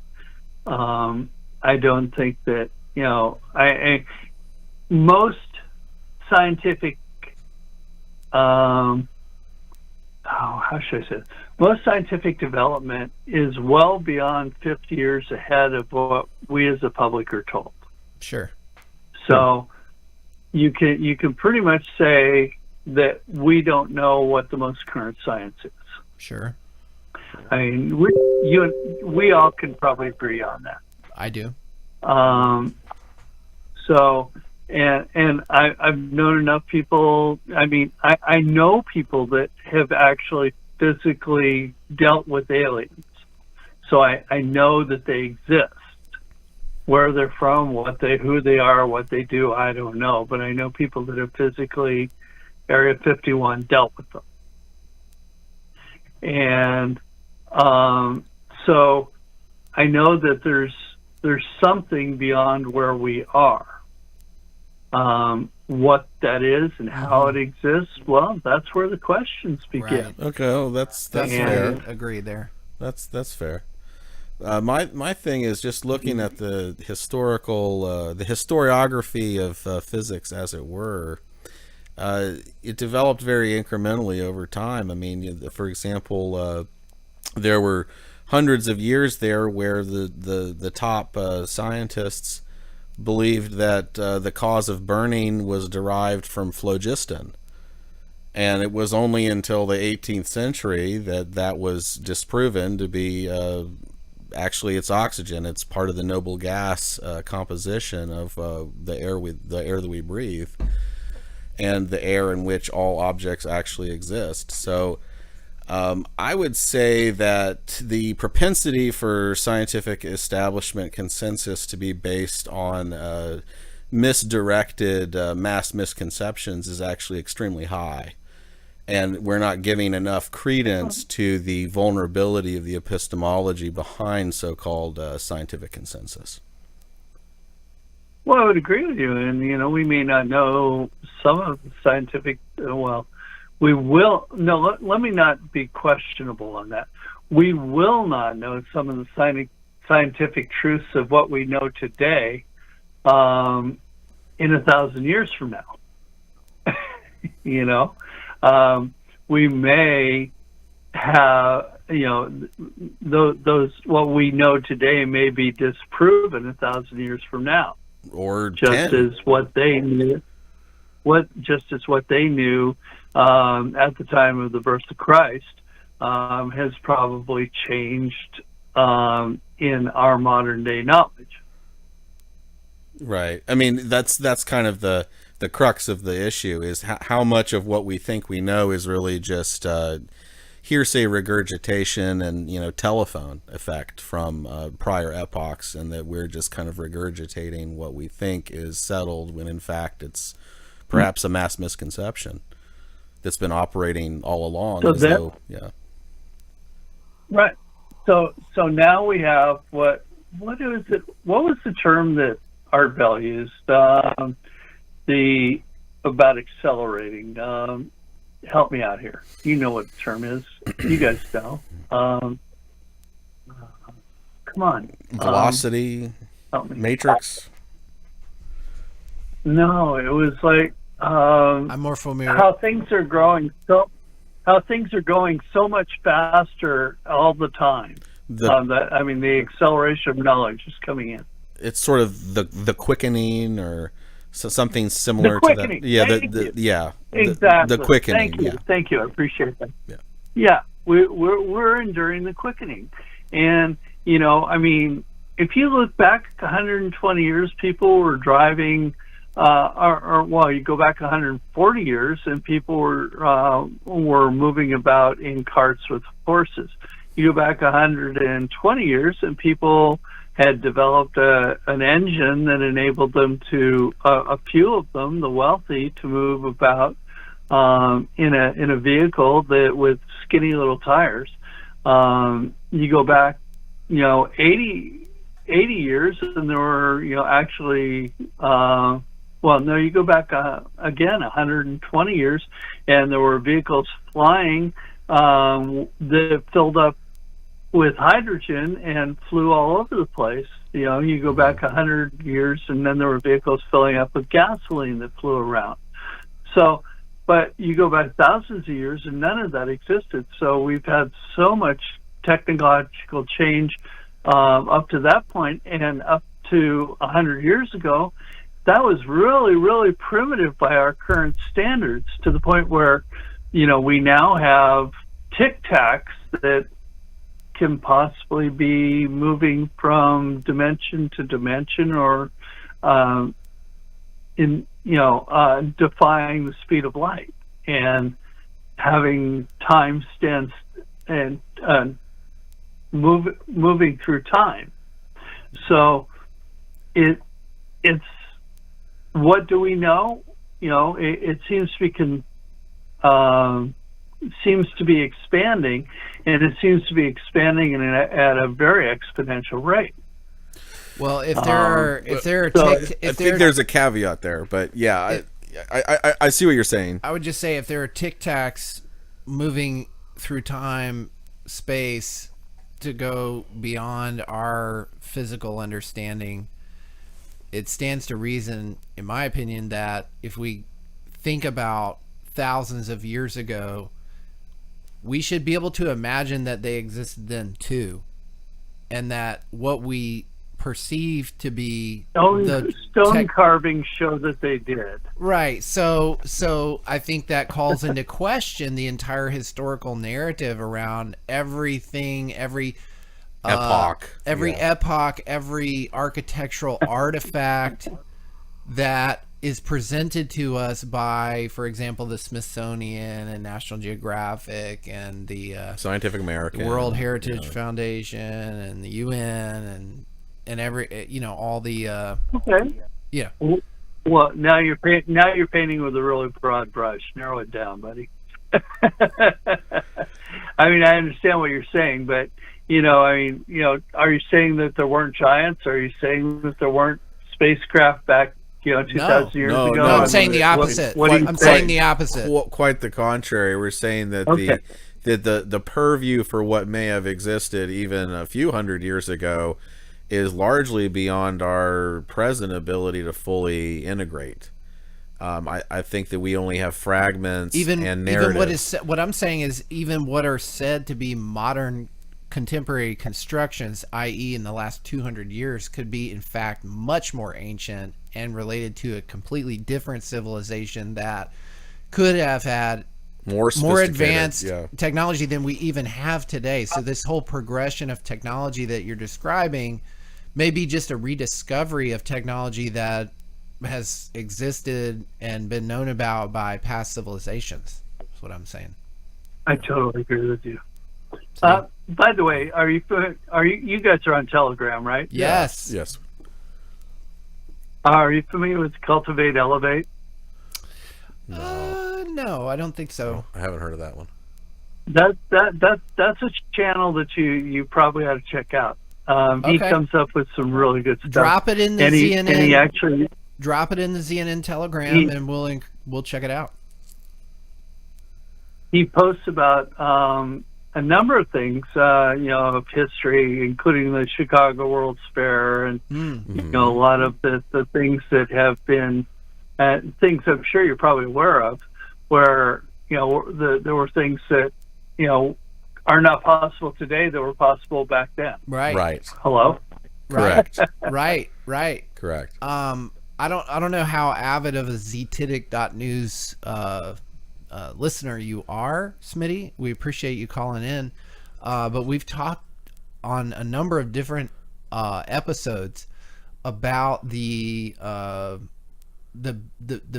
I don't think that, you know, most scientific how should I say it? Most scientific development is well beyond 50 years ahead of what we as a public are told. Sure. So you can pretty much say that we don't know what the most current science is. Sure. I mean, we all can probably agree on that. I do. So, and I've known enough people. I mean, I know people that have actually physically dealt with aliens. So I know that they exist. Where they're from, who they are, what they do, I don't know. But I know people that have physically, Area 51, dealt with them. And so I know that there's something beyond where we are. What that is and how it exists, well, that's where the questions begin. Right. Okay, well, that's fair. Agree there. That's fair. My thing is just looking at the historical, the historiography of physics, as it were. It developed very incrementally over time. I mean, for example, there were hundreds of years there where the top scientists believed that the cause of burning was derived from phlogiston. And it was only until the 18th century that was disproven to be actually it's oxygen. It's part of the noble gas composition of the air that we breathe, and the air in which all objects actually exist. So I would say that the propensity for scientific establishment consensus to be based on misdirected mass misconceptions is actually extremely high. And we're not giving enough credence to the vulnerability of the epistemology behind so-called scientific consensus. Well, I would agree with you. And, you know, we may not know some of the scientific, we will, no, let me not be questionable on that. We will not know some of the scientific truths of what we know today in 1,000 years from now. You know? We may have, you know, those what we know today may be disproven 1,000 years from now, or just 10. as what they knew, at the time of the birth of Christ has probably changed in our modern day knowledge. Right. I mean, that's kind of the crux of the issue is how much of what we think we know is really just hearsay regurgitation and, telephone effect from prior epochs, and that we're just kind of regurgitating what we think is settled when in fact it's perhaps a mass misconception that's been operating all along. Right. So now we have what is it? What was the term that Art Bell used? About accelerating. Help me out here. You know what the term is. You guys know. Come on. Velocity. Matrix. No, it was like I'm more familiar. How things are growing so much faster all the time. The acceleration of knowledge is coming in. It's sort of the quickening, or something similar to that. Yeah, exactly. The quickening. Thank you. I appreciate that. Yeah. We're enduring the quickening, and if you look back 120 years, people were driving. You go back 140 years, and people were moving about in carts with horses. You go back 120 years, and people had developed an engine that enabled them to, a few of them, the wealthy, to move about in a vehicle that with skinny little tires. You go back, 80 years, and there were, actually. You go back again 120 years, and there were vehicles flying that filled up with hydrogen and flew all over the place. You go back 100 years, and then there were vehicles filling up with gasoline that flew around. So, but you go back thousands of years, and none of that existed. So we've had so much technological change up to that point, and up to 100 years ago. That was really, really primitive by our current standards, to the point where, we now have Tic Tacs that can possibly be moving from dimension to dimension, or defying the speed of light and having time stand and moving through time. So it's. What do we know? It seems to be expanding, and it seems to be expanding at a very exponential rate. Well, I think there's a caveat there, but yeah, I see what you're saying. I would just say, if there are Tic Tacs moving through time, space, to go beyond our physical understanding, it stands to reason, in my opinion, that if we think about thousands of years ago, we should be able to imagine that they existed then too, and that what we perceive to be stone carvings show that they did. Right. So I think that calls into question the entire historical narrative around everything, every epoch, every architectural artifact that is presented to us by, for example, the Smithsonian and National Geographic and the Scientific American, World Heritage Foundation, and the UN, and every all the yeah. Well, now you're painting with a really broad brush. Narrow it down, buddy. I mean, I understand what you're saying, but are you saying that there weren't giants? Are you saying that there weren't spacecraft back, 2,000 years ago? No, I'm saying the opposite. I'm saying the opposite. Quite the contrary. We're saying that the purview for what may have existed even a few hundred years ago is largely beyond our present ability to fully integrate. I think that we only have fragments and narratives. What I'm saying is, even what are said to be modern contemporary constructions, i.e. in the last 200 years, could be in fact much more ancient and related to a completely different civilization that could have had more advanced technology than we even have today. So this whole progression of technology that you're describing may be just a rediscovery of technology that has existed and been known about by past civilizations. That's what I'm saying. I totally agree with you. By the way, you guys are on Telegram, right? Yes. Yes. Are you familiar with Cultivate Elevate? No, I don't think so. I haven't heard of that one. That's a channel that you probably ought to check out. He comes up with some really good stuff. Drop it in the ZNN. And he actually drop it in the ZNN Telegram, and we'll check it out. He posts about a number of things, of history, including the Chicago World's Fair, and a lot of the things that have been things I'm sure you're probably aware of, where there were things that are not possible today that were possible back then. Right. Hello. Correct. Right. Correct. I don't know how avid of a ztitic.news listener you are, Smitty. We appreciate you calling in, but we've talked on a number of different episodes about the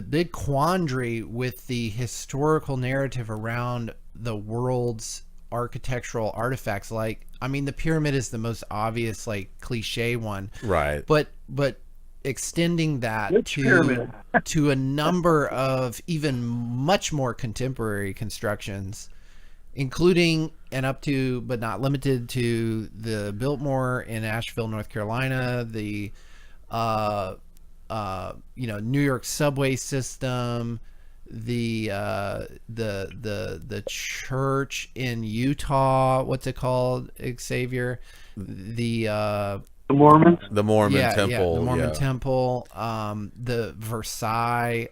big quandary with the historical narrative around the world's architectural artifacts. Like, I mean, the pyramid is the most obvious, like, cliche one, right? But extending that to a number of even much more contemporary constructions, including and up to but not limited to the Biltmore in Asheville, North Carolina, the New York subway system, the church in Utah, what's it called, Xavier? The Mormons? The Mormon Temple. Temple. The Mormon Temple, the Versailles,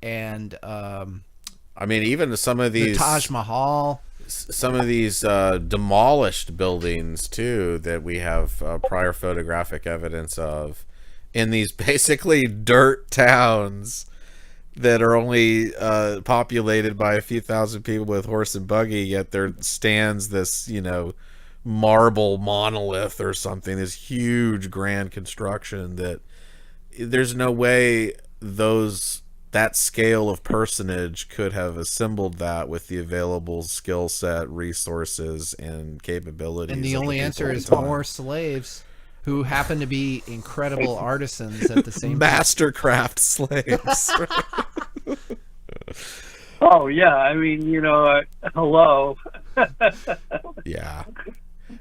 and I mean, even some of these, the Taj Mahal, some of these demolished buildings too that we have prior photographic evidence of in these basically dirt towns that are only populated by a few thousand people with horse and buggy, yet there stands this, marble monolith or something, this huge grand construction that there's no way that scale of personage could have assembled that with the available skill set, resources, and capabilities. And the only answer is more slaves who happen to be incredible artisans at the same time. Mastercraft slaves. Oh yeah, I mean, hello.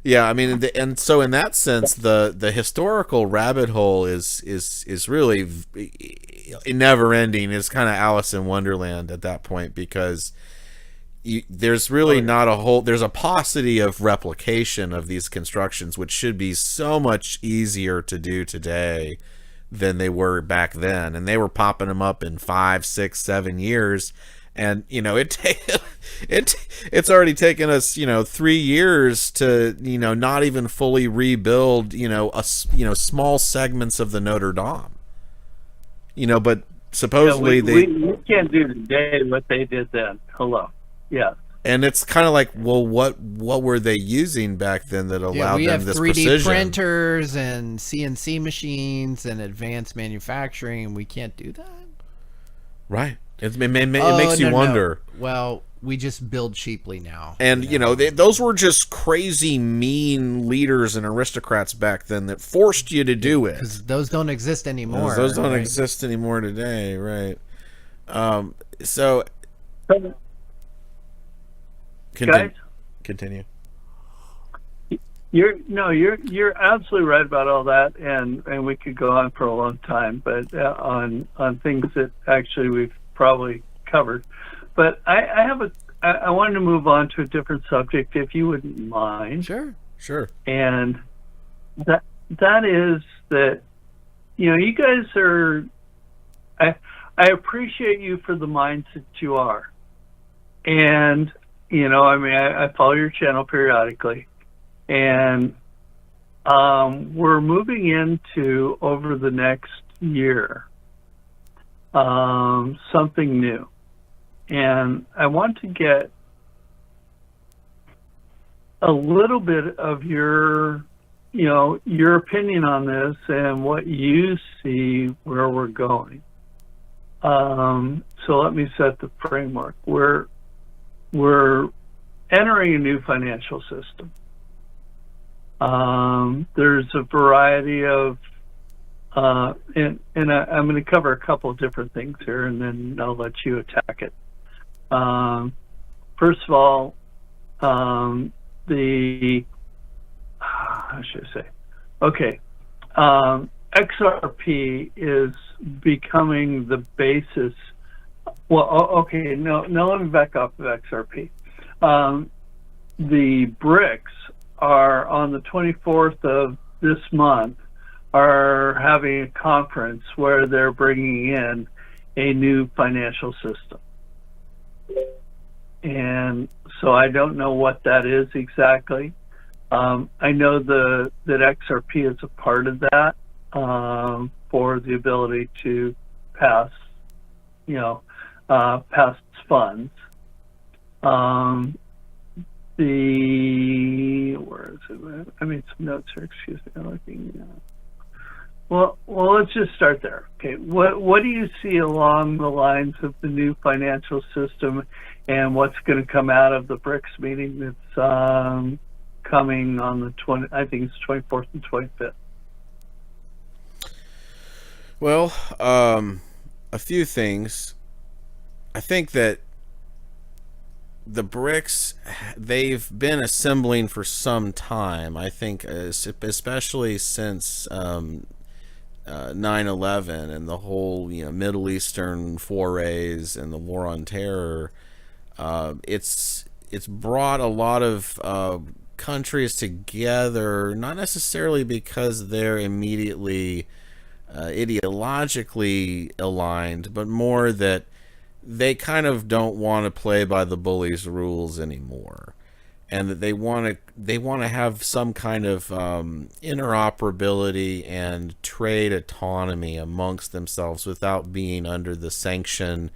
Yeah, I mean, and so in that sense, the historical rabbit hole is really never ending. It's kind of Alice in Wonderland at that point, because there's really there's a paucity of replication of these constructions, which should be so much easier to do today than they were back then. And they were popping them up in 5, 6, 7 years. And it's already taken us 3 years to not even fully rebuild small segments of the Notre Dame. But supposedly we can't do today what they did then. Hello, yeah. And it's kind of like, well, what were they using back then that allowed them this precision? We have 3D printers and CNC machines and advanced manufacturing. We can't do that, right? It makes you wonder. No. Well, we just build cheaply now. And, those were just crazy, mean leaders and aristocrats back then that forced you to do it. Because those don't exist anymore. Those don't exist anymore today, right? So... Continue. You're absolutely right about all that, and we could go on for a long time, but on things that actually we've probably covered. But I wanted to move on to a different subject, if you wouldn't mind. Sure. And that is that you guys are. I appreciate you for the minds that you are, and I follow your channel periodically, and we're moving into, over the next year, something new, and I want to get a little bit of your opinion on this and what you see where we're going. So let me set the framework. We're entering a new financial system. There's a variety of, and I'm going to cover a couple of different things here, and then I'll let you attack it. First of all, how should I say? Okay, XRP is becoming the basis. Well, okay, no, let me back off of XRP. The BRICS are on the 24th of this month are having a conference where they're bringing in a new financial system. And so I don't know what that is exactly. I know that XRP is a part of that for the ability to pass, pass funds. Where is it? I made some notes here. Excuse me. I'm looking. Well, let's just start there. Okay, what do you see along the lines of the new financial system, and what's going to come out of the BRICS meeting that's coming on the 20? I think it's 24th and 25th. Well, a few things. I think that the BRICS, they've been assembling for some time. I think especially since 9/11 and the whole Middle Eastern forays and the war on terror. It's brought a lot of countries together, not necessarily because they're immediately ideologically aligned, but more that they kind of don't want to play by the bully's rules anymore, and that they want to have some kind of interoperability and trade autonomy amongst themselves without being under the sanction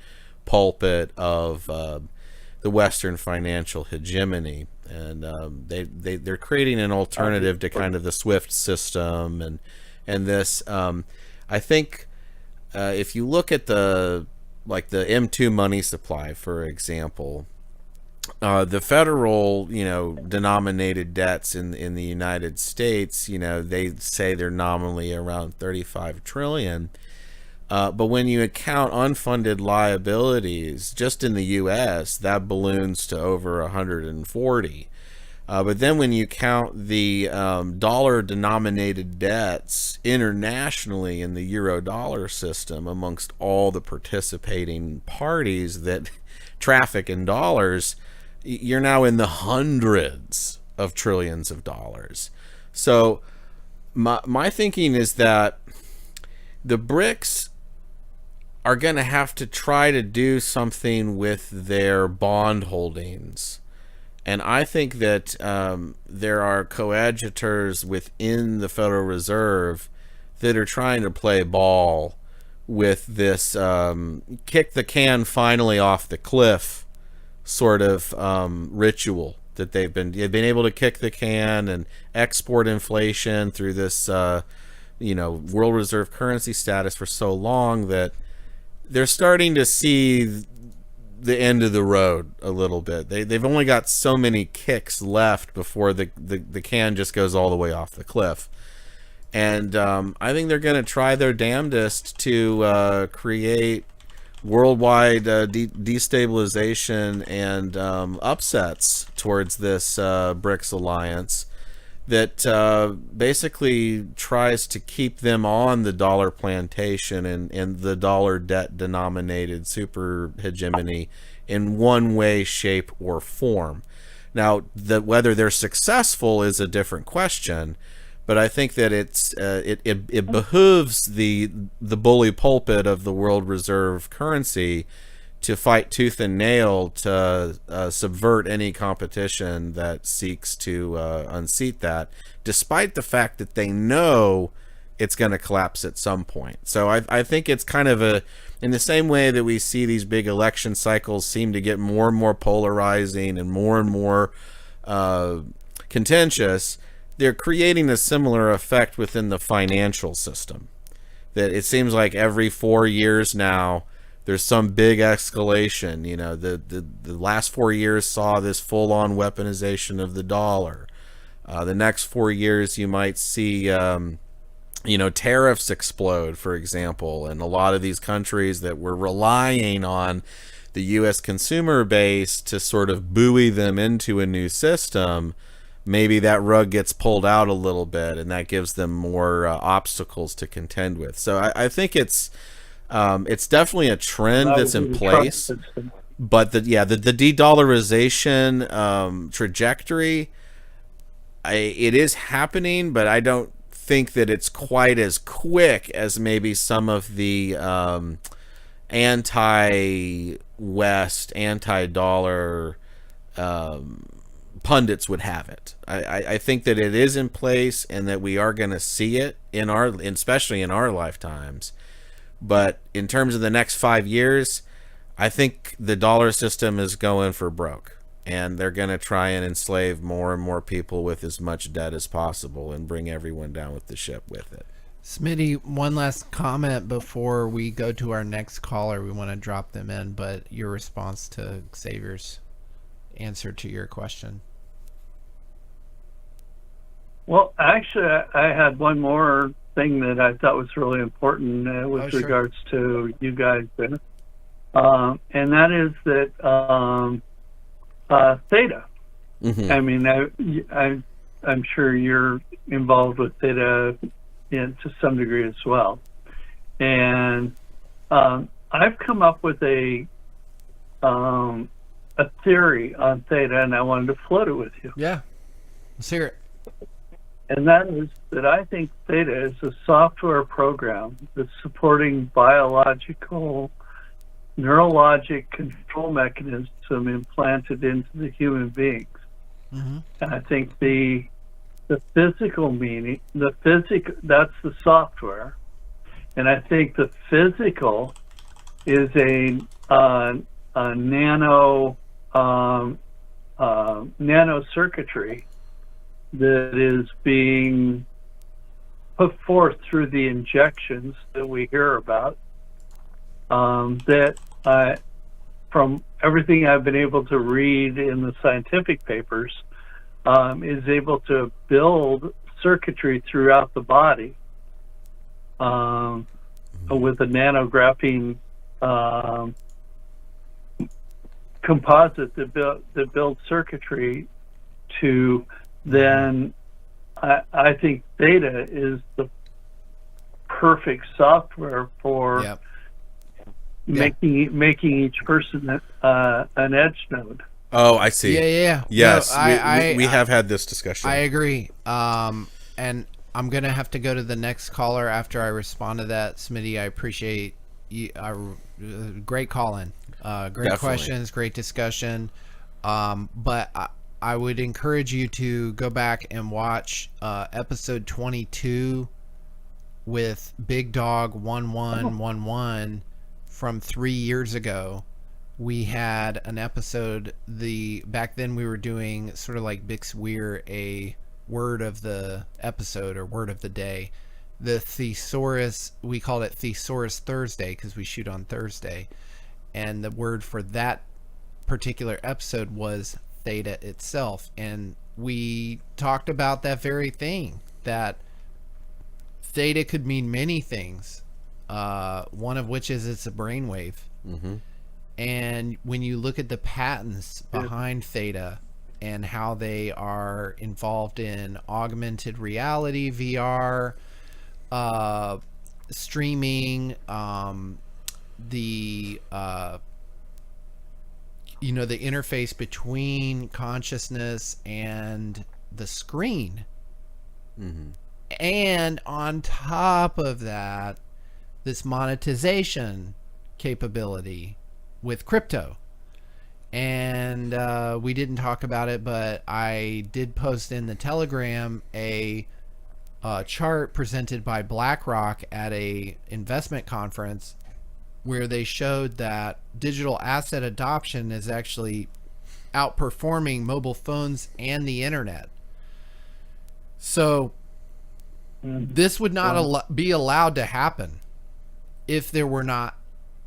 pulpit of the Western financial hegemony. And they're creating an alternative to kind of the SWIFT system and this. I think if you look at the M2 money supply, for example, the federal, denominated debts in the United States, they say they're nominally around 35 trillion. But when you account unfunded liabilities just in the U.S., that balloons to over 140. But then when you count the dollar-denominated debts internationally in the euro-dollar system amongst all the participating parties that traffic in dollars, you're now in the hundreds of trillions of dollars. So my thinking is that the BRICS are going to have to try to do something with their bond holdings. And I think that there are coadjutors within the Federal Reserve that are trying to play ball with this kick the can finally off the cliff sort of ritual that they've been able to kick the can and export inflation through this world reserve currency status for so long that they're starting to see the end of the road a little bit. They've only got so many kicks left before the can just goes all the way off the cliff. And I think they're going to try their damnedest to create worldwide destabilization and upsets towards this BRICS alliance that basically tries to keep them on the dollar plantation and the dollar debt denominated super hegemony in one way, shape, or form. Now, whether they're successful is a different question, but I think that it behooves the bully pulpit of the world reserve currency to fight tooth and nail to subvert any competition that seeks to unseat that, despite the fact that they know it's going to collapse at some point. So I think it's kind of in the same way that we see these big election cycles seem to get more and more polarizing and more contentious, they're creating a similar effect within the financial system. That it seems like every 4 years now, there's some big escalation. You know, the last 4 years saw this full-on weaponization of the dollar. The next 4 years, you might see, tariffs explode, for example, and a lot of these countries that were relying on the U.S. consumer base to sort of buoy them into a new system, maybe that rug gets pulled out a little bit, and that gives them more obstacles to contend with. So I think it's definitely a trend that's in place. But the de-dollarization trajectory, it is happening, but I don't think that it's quite as quick as maybe some of the anti-West, anti-dollar pundits would have it. I think that it is in place, and that we are going to see it especially in our lifetimes. But in terms of the next 5 years, I think the dollar system is going for broke, and they're going to try and enslave more and more people with as much debt as possible and bring everyone down with the ship with it. Smitty, one last comment before we go to our next caller. We want to drop them in, but your response to Xavier's answer to your question. Well, actually, I had one more thing that I thought was really important with regards to you guys there. And that is that theta. Mm-hmm. I mean, I'm sure you're involved with theta to some degree as well. And I've come up with a theory on theta, and I wanted to float it with you. Yeah, let's hear it. And that is that I think theta is a software program that's supporting biological, neurologic control mechanism implanted into the human beings. Mm-hmm. And I think the physical meaning, that's the software. And I think the physical is a nano circuitry that is being put forth through the injections that we hear about, that from everything I've been able to read in the scientific papers, is able to build circuitry throughout the body with a nanographene composite that builds circuitry to then I think theta is the perfect software for making each person an edge node. Oh, I see. Yeah. Yes, No, we have had this discussion. I agree. And I'm going to have to go to the next caller after I respond to that. Smitty, I appreciate you. Great call-in. Great Definitely. questions, great discussion. But I would encourage you to go back and watch episode 22 with Big Dog 1111 from 3 years ago. We had an episode, back then we were doing sort of like Bix Weir, a word of the episode or word of the day. The thesaurus, we called it Thesaurus Thursday because we shoot on Thursday. And the word for that particular episode was theta itself. And we talked about that very thing, that theta could mean many things. One of which is it's a brainwave. Mm-hmm. And when you look at the patents behind theta and how they are involved in augmented reality, VR, streaming, the interface between consciousness and the screen. Mm-hmm. And on top of that, this monetization capability with crypto. And we didn't talk about it, but I did post in the Telegram a chart presented by BlackRock at a investment conference where they showed that digital asset adoption is actually outperforming mobile phones and the internet. So this would not be allowed to happen if there were not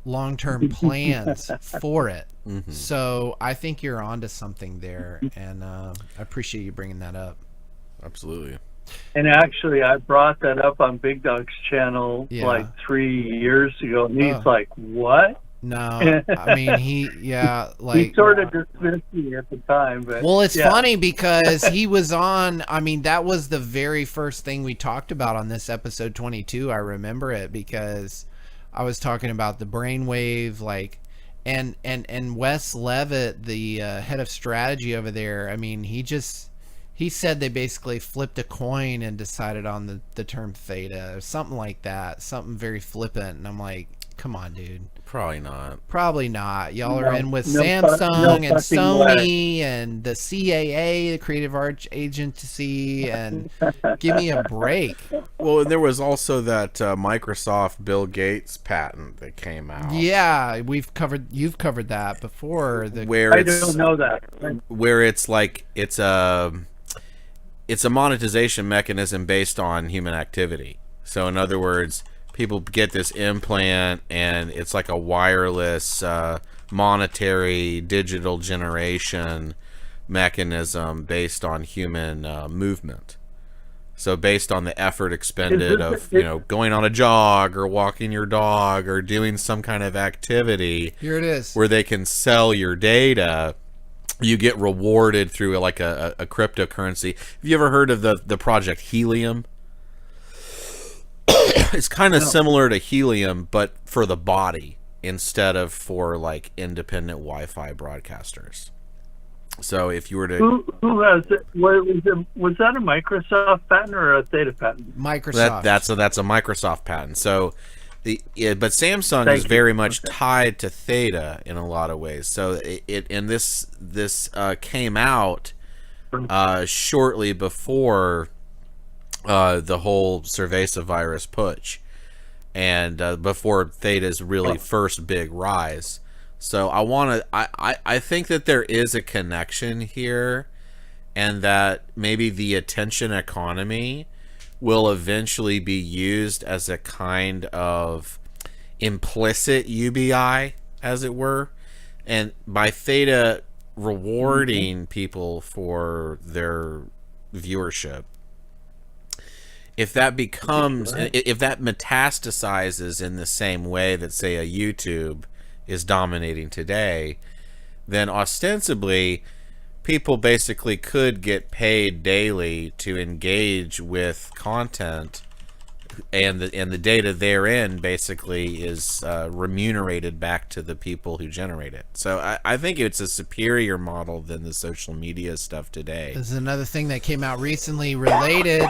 long-term plans for it. So I think you're onto something there, and I appreciate you bringing that up. Absolutely. And actually, I brought that up on Big Dog's channel like 3 years ago, and he's like, "What?" No, I mean he sort of dismissed me at the time, but well, it's funny because he was on. I mean, that was the very first thing we talked about on this episode 22. I remember it because I was talking about the brainwave, like, and Wes Levitt, the head of strategy over there. I mean, he said they basically flipped a coin and decided on the term theta or something like that, something very flippant. And I'm like, come on, dude. Probably not. Y'all are in with Samsung and Sony and the CAA, the Creative Arts Agency, and give me a break. Well, and there was also that Microsoft Bill Gates patent that came out. Yeah, you've covered that before. I don't know that. Where it's like it's a monetization mechanism based on human activity. So in other words, people get this implant and it's like a wireless monetary digital generation mechanism based on human movement. So based on the effort expended of going on a jog or walking your dog or doing some kind of activity, here it is, where they can sell your data, you get rewarded through like a cryptocurrency. Have you ever heard of the project Helium? It's kind of similar to Helium, but for the body instead of for like independent Wi-Fi broadcasters. So if you were to who has it? Was that a Microsoft patent or a Theta patent? Microsoft. That's a Microsoft patent. So but Samsung is very much tied to Theta in a lot of ways. So this came out shortly before the whole cerveza virus putsch, and before Theta's really first big rise. So I think that there is a connection here, and that maybe the attention economy will eventually be used as a kind of implicit UBI, as it were, and by Theta rewarding people for their viewership. If that becomes, if that metastasizes in the same way that, say, a YouTube is dominating today, then ostensibly people basically could get paid daily to engage with content, and the data therein basically is remunerated back to the people who generate it. So I think it's a superior model than the social media stuff today. This is another thing that came out recently related.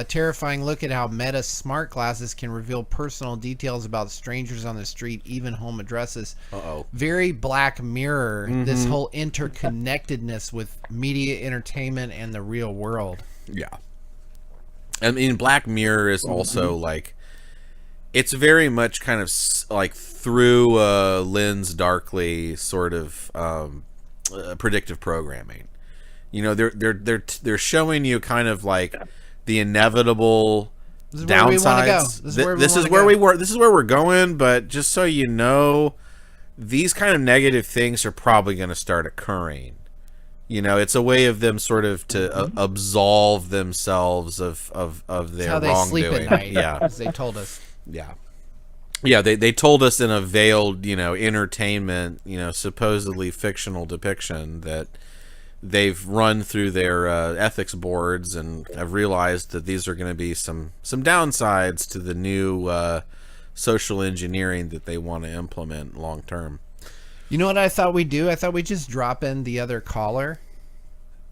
Terrifying look at how Meta smart glasses can reveal personal details about strangers on the street, even home addresses. Very Black Mirror, this whole interconnectedness with media, entertainment, and the real world. Yeah. I mean, Black Mirror is also like, it's very much kind of like through a lens darkly sort of predictive programming. You know, they're showing you kind of like the inevitable downsides. This is where we're going. But just so you know, these kind of negative things are probably going to start occurring. You know, it's a way of them sort of to absolve themselves of their how they wrongdoing. Sleep at night, yeah, as they told us. Yeah. They told us in a veiled, entertainment, supposedly fictional depiction that they've run through their ethics boards and have realized that these are going to be some downsides to the new social engineering that they want to implement long term. You know what I thought we'd do? I thought we'd just drop in the other caller,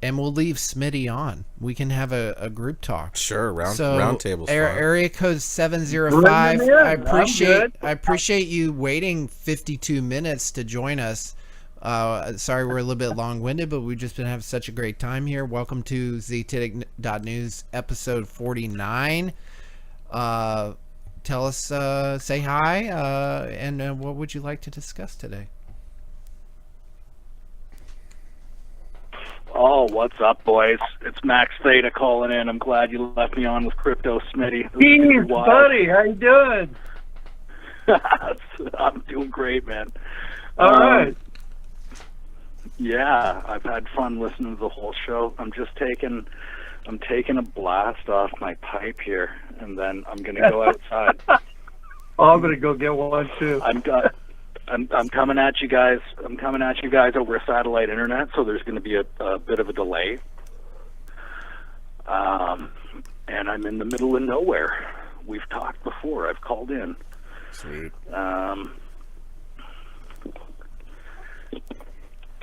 and we'll leave Smitty on. We can have a group talk. Sure, round table's fine. Area code 705. I appreciate you waiting 52 minutes to join us. Sorry we're a little bit long-winded, but we've just been having such a great time here. Welcome to ZTitic.News episode 49. Tell us, say hi, and what would you like to discuss today? Oh, what's up, boys? It's Max Theta calling in. I'm glad you left me on with Crypto Smitty. Hey, buddy, how you doing? I'm doing great, man. All right. Yeah, I've had fun listening to the whole show. I'm taking a blast off my pipe here, and then I'm gonna go outside. Oh, I'm gonna go get one too. I'm coming at you guys. I'm coming at you guys over a satellite internet, so there's going to be a bit of a delay. And I'm in the middle of nowhere. We've talked before. I've called in. Sweet.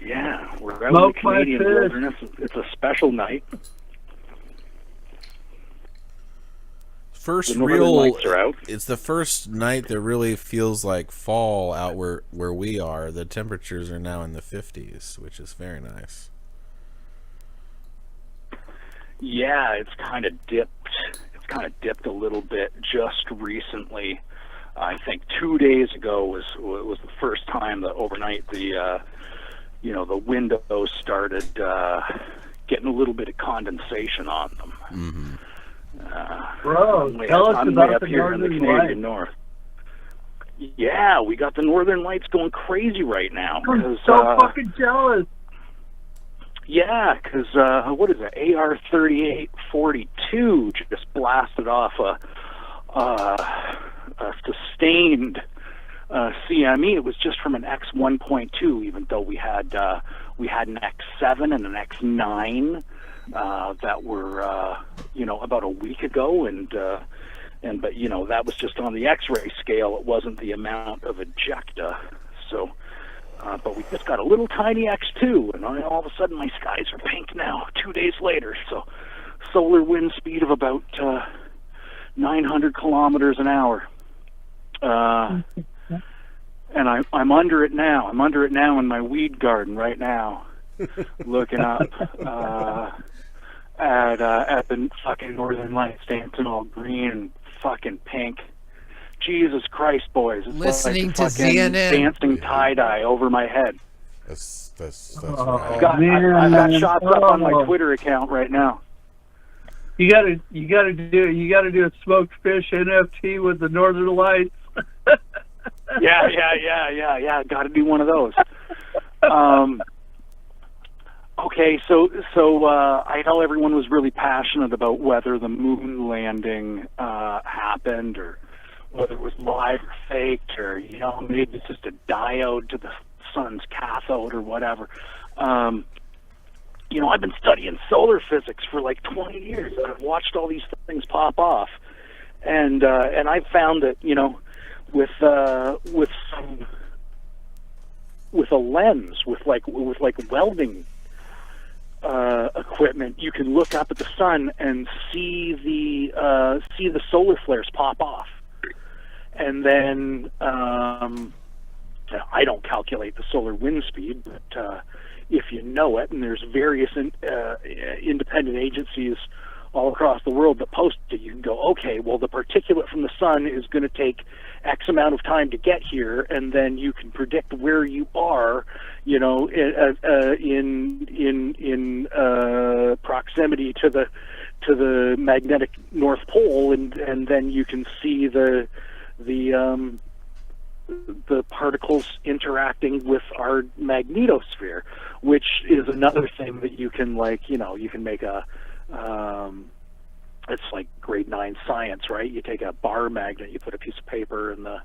Yeah, we're out in the Canadian wilderness. It's a special night. First The northern real, lights are out. it's the first night that really feels like fall out where we are. The temperatures are now in the 50s, which is very nice. Yeah, it's kind of dipped. It's kind of dipped a little bit just recently. I think 2 days ago was the first time that overnight the windows started getting a here little bit of condensation on them. Mm-hmm. Bro, tell us about the here in the Northern Canadian Lights. North. Yeah, we got the Northern Lights going crazy right now. I'm so fucking jealous. Yeah, because what is it? AR-38-42 just blasted off a sustained CME. It was just from an X1.2, even though we had an X7 and an X9 that were about a week ago, but that was just on the X-ray scale. It wasn't the amount of ejecta. So. But we just got a little tiny X2, and all of a sudden my skies are pink now, 2 days later. So solar wind speed of about 900 kilometers an hour. And I'm under it now. I'm under it now in my weed garden right now, looking up at the fucking Northern Lights dancing all green and fucking pink. Jesus Christ, boys! It's Listening like to fucking ZNN. dancing tie-dye over my head. That's I've got shots up on my Twitter account right now. You gotta do a smoked fish NFT with the Northern Lights. Yeah. Got to do one of those. Okay, so I know everyone was really passionate about whether the moon landing happened or whether it was live or faked, or maybe it's just a diode to the sun's cathode or whatever. I've been studying solar physics for like 20 years, and I've watched all these things pop off, and I've found that with a lens, with welding equipment, you can look up at the sun and see the solar flares pop off. And then I don't calculate the solar wind speed, but if you know it, and there's various independent agencies all across the world that post it, you can go, okay, well, the particulate from the sun is going to take X amount of time to get here, and then you can predict where you are, in proximity to the magnetic North Pole, and then you can see the particles interacting with our magnetosphere, which is another thing that you can you can make a it's like grade 9 science, right? You take a bar magnet, you put a piece of paper in the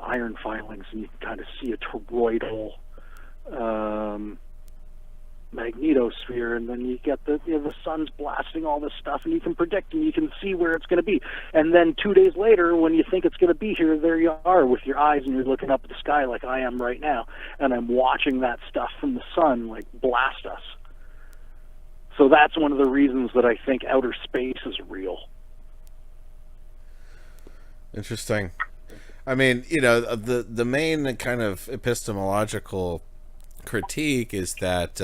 iron filings, and you can kind of see a toroidal magnetosphere, and then you get the sun's blasting all this stuff, and you can predict, and you can see where it's going to be. And then 2 days later, when you think it's going to be here, there you are with your eyes, and you're looking up at the sky like I am right now, and I'm watching that stuff from the sun blast us. So that's one of the reasons that I think outer space is real. Interesting. I mean, the main kind of epistemological critique is that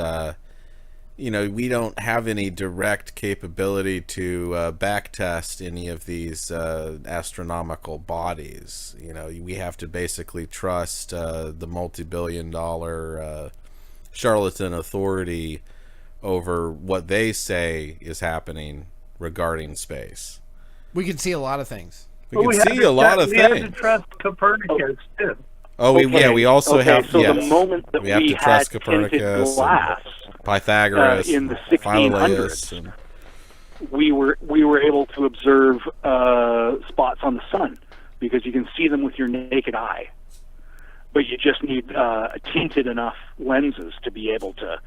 we don't have any direct capability to backtest any of these astronomical bodies. We have to basically trust the multi-billion-dollar charlatan authority over what they say is happening regarding space. We can see a lot of things. We can see a lot of we had things. to trust Copernicus too. Oh, we also have. So yes. the moment that we have to had trust tinted Copernicus, glass, Pythagoras, in the Philolaus, 1600s, we were able to observe spots on the sun because you can see them with your naked eye, but you just need tinted enough lenses to be able to,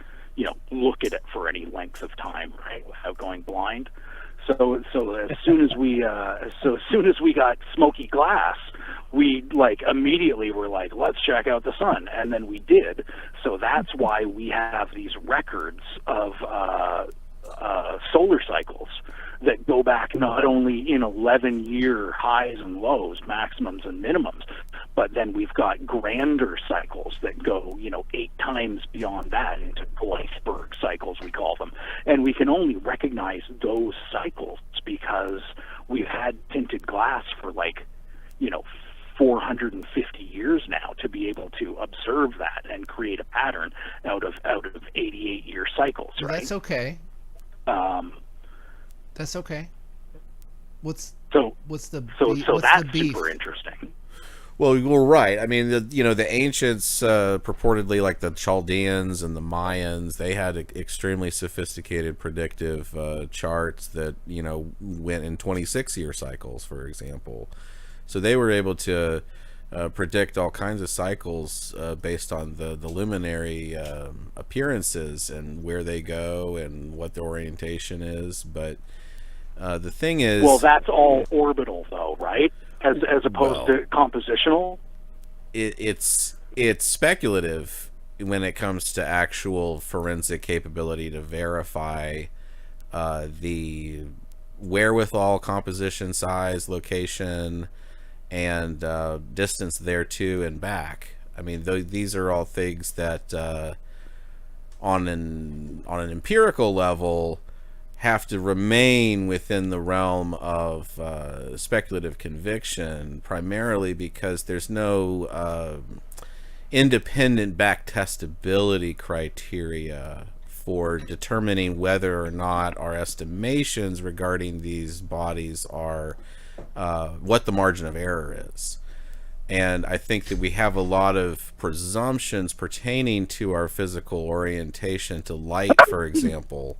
look at it for any length of time, right, without going blind. So as soon as we got smoky glass, we immediately were like, let's check out the sun, and then we did. So that's why we have these records of solar cycles that go back not only in 11-year highs and lows, maximums and minimums, but then we've got grander cycles that go 8 times beyond that into Gleissberg cycles, we call them. And we can only recognize those cycles because we've had tinted glass for 450 years now to be able to observe that and create a pattern out of 88-year cycles, right? That's okay. That's okay. What's the that's beef? super interesting. Well, you're right. I mean, the ancients, purportedly like the Chaldeans and the Mayans, they had extremely sophisticated predictive charts that went in 26-year cycles, for example. So they were able to predict all kinds of cycles based on the luminary appearances and where they go and what their orientation is. But the thing is, well, that's all orbital, though, right? As opposed to compositional. It's speculative when it comes to actual forensic capability to verify the wherewithal, composition, size, location, and distance there to and back. I mean, these are all things that on an empirical level have to remain within the realm of speculative conviction, primarily because there's no independent backtestability criteria for determining whether or not our estimations regarding these bodies are what the margin of error is. And I think that we have a lot of presumptions pertaining to our physical orientation to light, for example,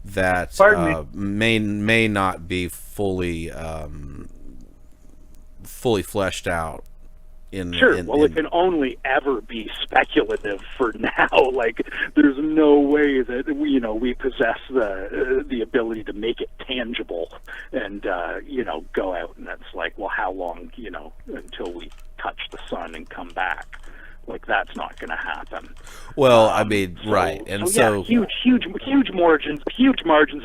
that may not be fully fleshed out. It can only ever be speculative for now. There's no way that we possess the ability to make it tangible and go out and it's how long until we touch the sun and come back. That's not going to happen. Well, I mean, right, and so huge margins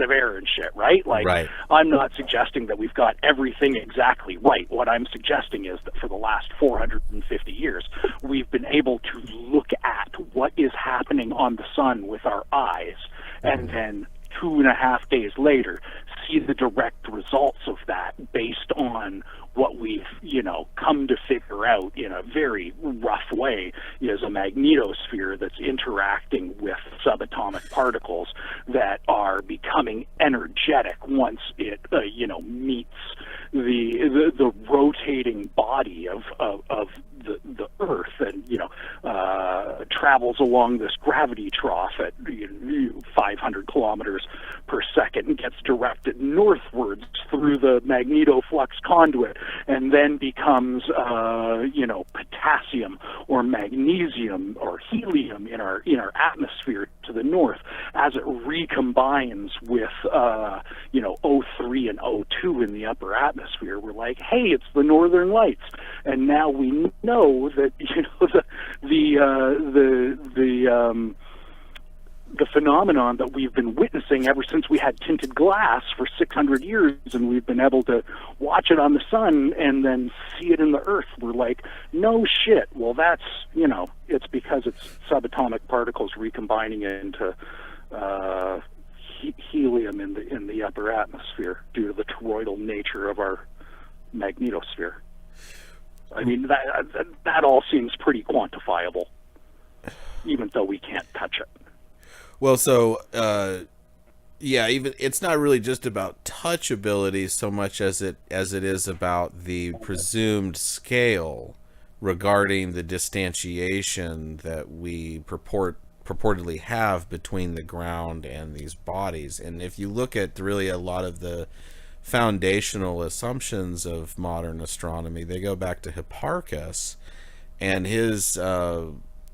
of error and shit, right? Right. I'm not suggesting that we've got everything exactly right. What I'm suggesting is that for the last 450 years, we've been able to look at what is happening on the sun with our eyes, and then 2.5 days later, see the direct results of that based on what we've, come to figure out in a very rough way is a magnetosphere that's interacting with subatomic particles that are becoming energetic once it, meets the rotating body of the Earth and, travels along this gravity trough at 500 kilometers per second and gets directed northwards through the magnetoflux conduit and then becomes, potassium or magnesium or helium in our atmosphere to the north as it recombines with, O3 and O2 in the upper atmosphere. We're like, hey, it's the Northern Lights. And now we know that, the phenomenon that we've been witnessing ever since we had tinted glass for 600 years, and we've been able to watch it on the sun and then see it in the Earth. We're like, no shit. Well, that's, it's because it's subatomic particles recombining into helium in the upper atmosphere due to the toroidal nature of our magnetosphere. I mean, that all seems pretty quantifiable, even though we can't touch it. Well, so Yeah, even it's not really just about touchability so much as it is about the presumed scale regarding the distantiation that we purportedly have between the ground and these bodies. And if you look at really a lot of the foundational assumptions of modern astronomy, they go back to Hipparchus and his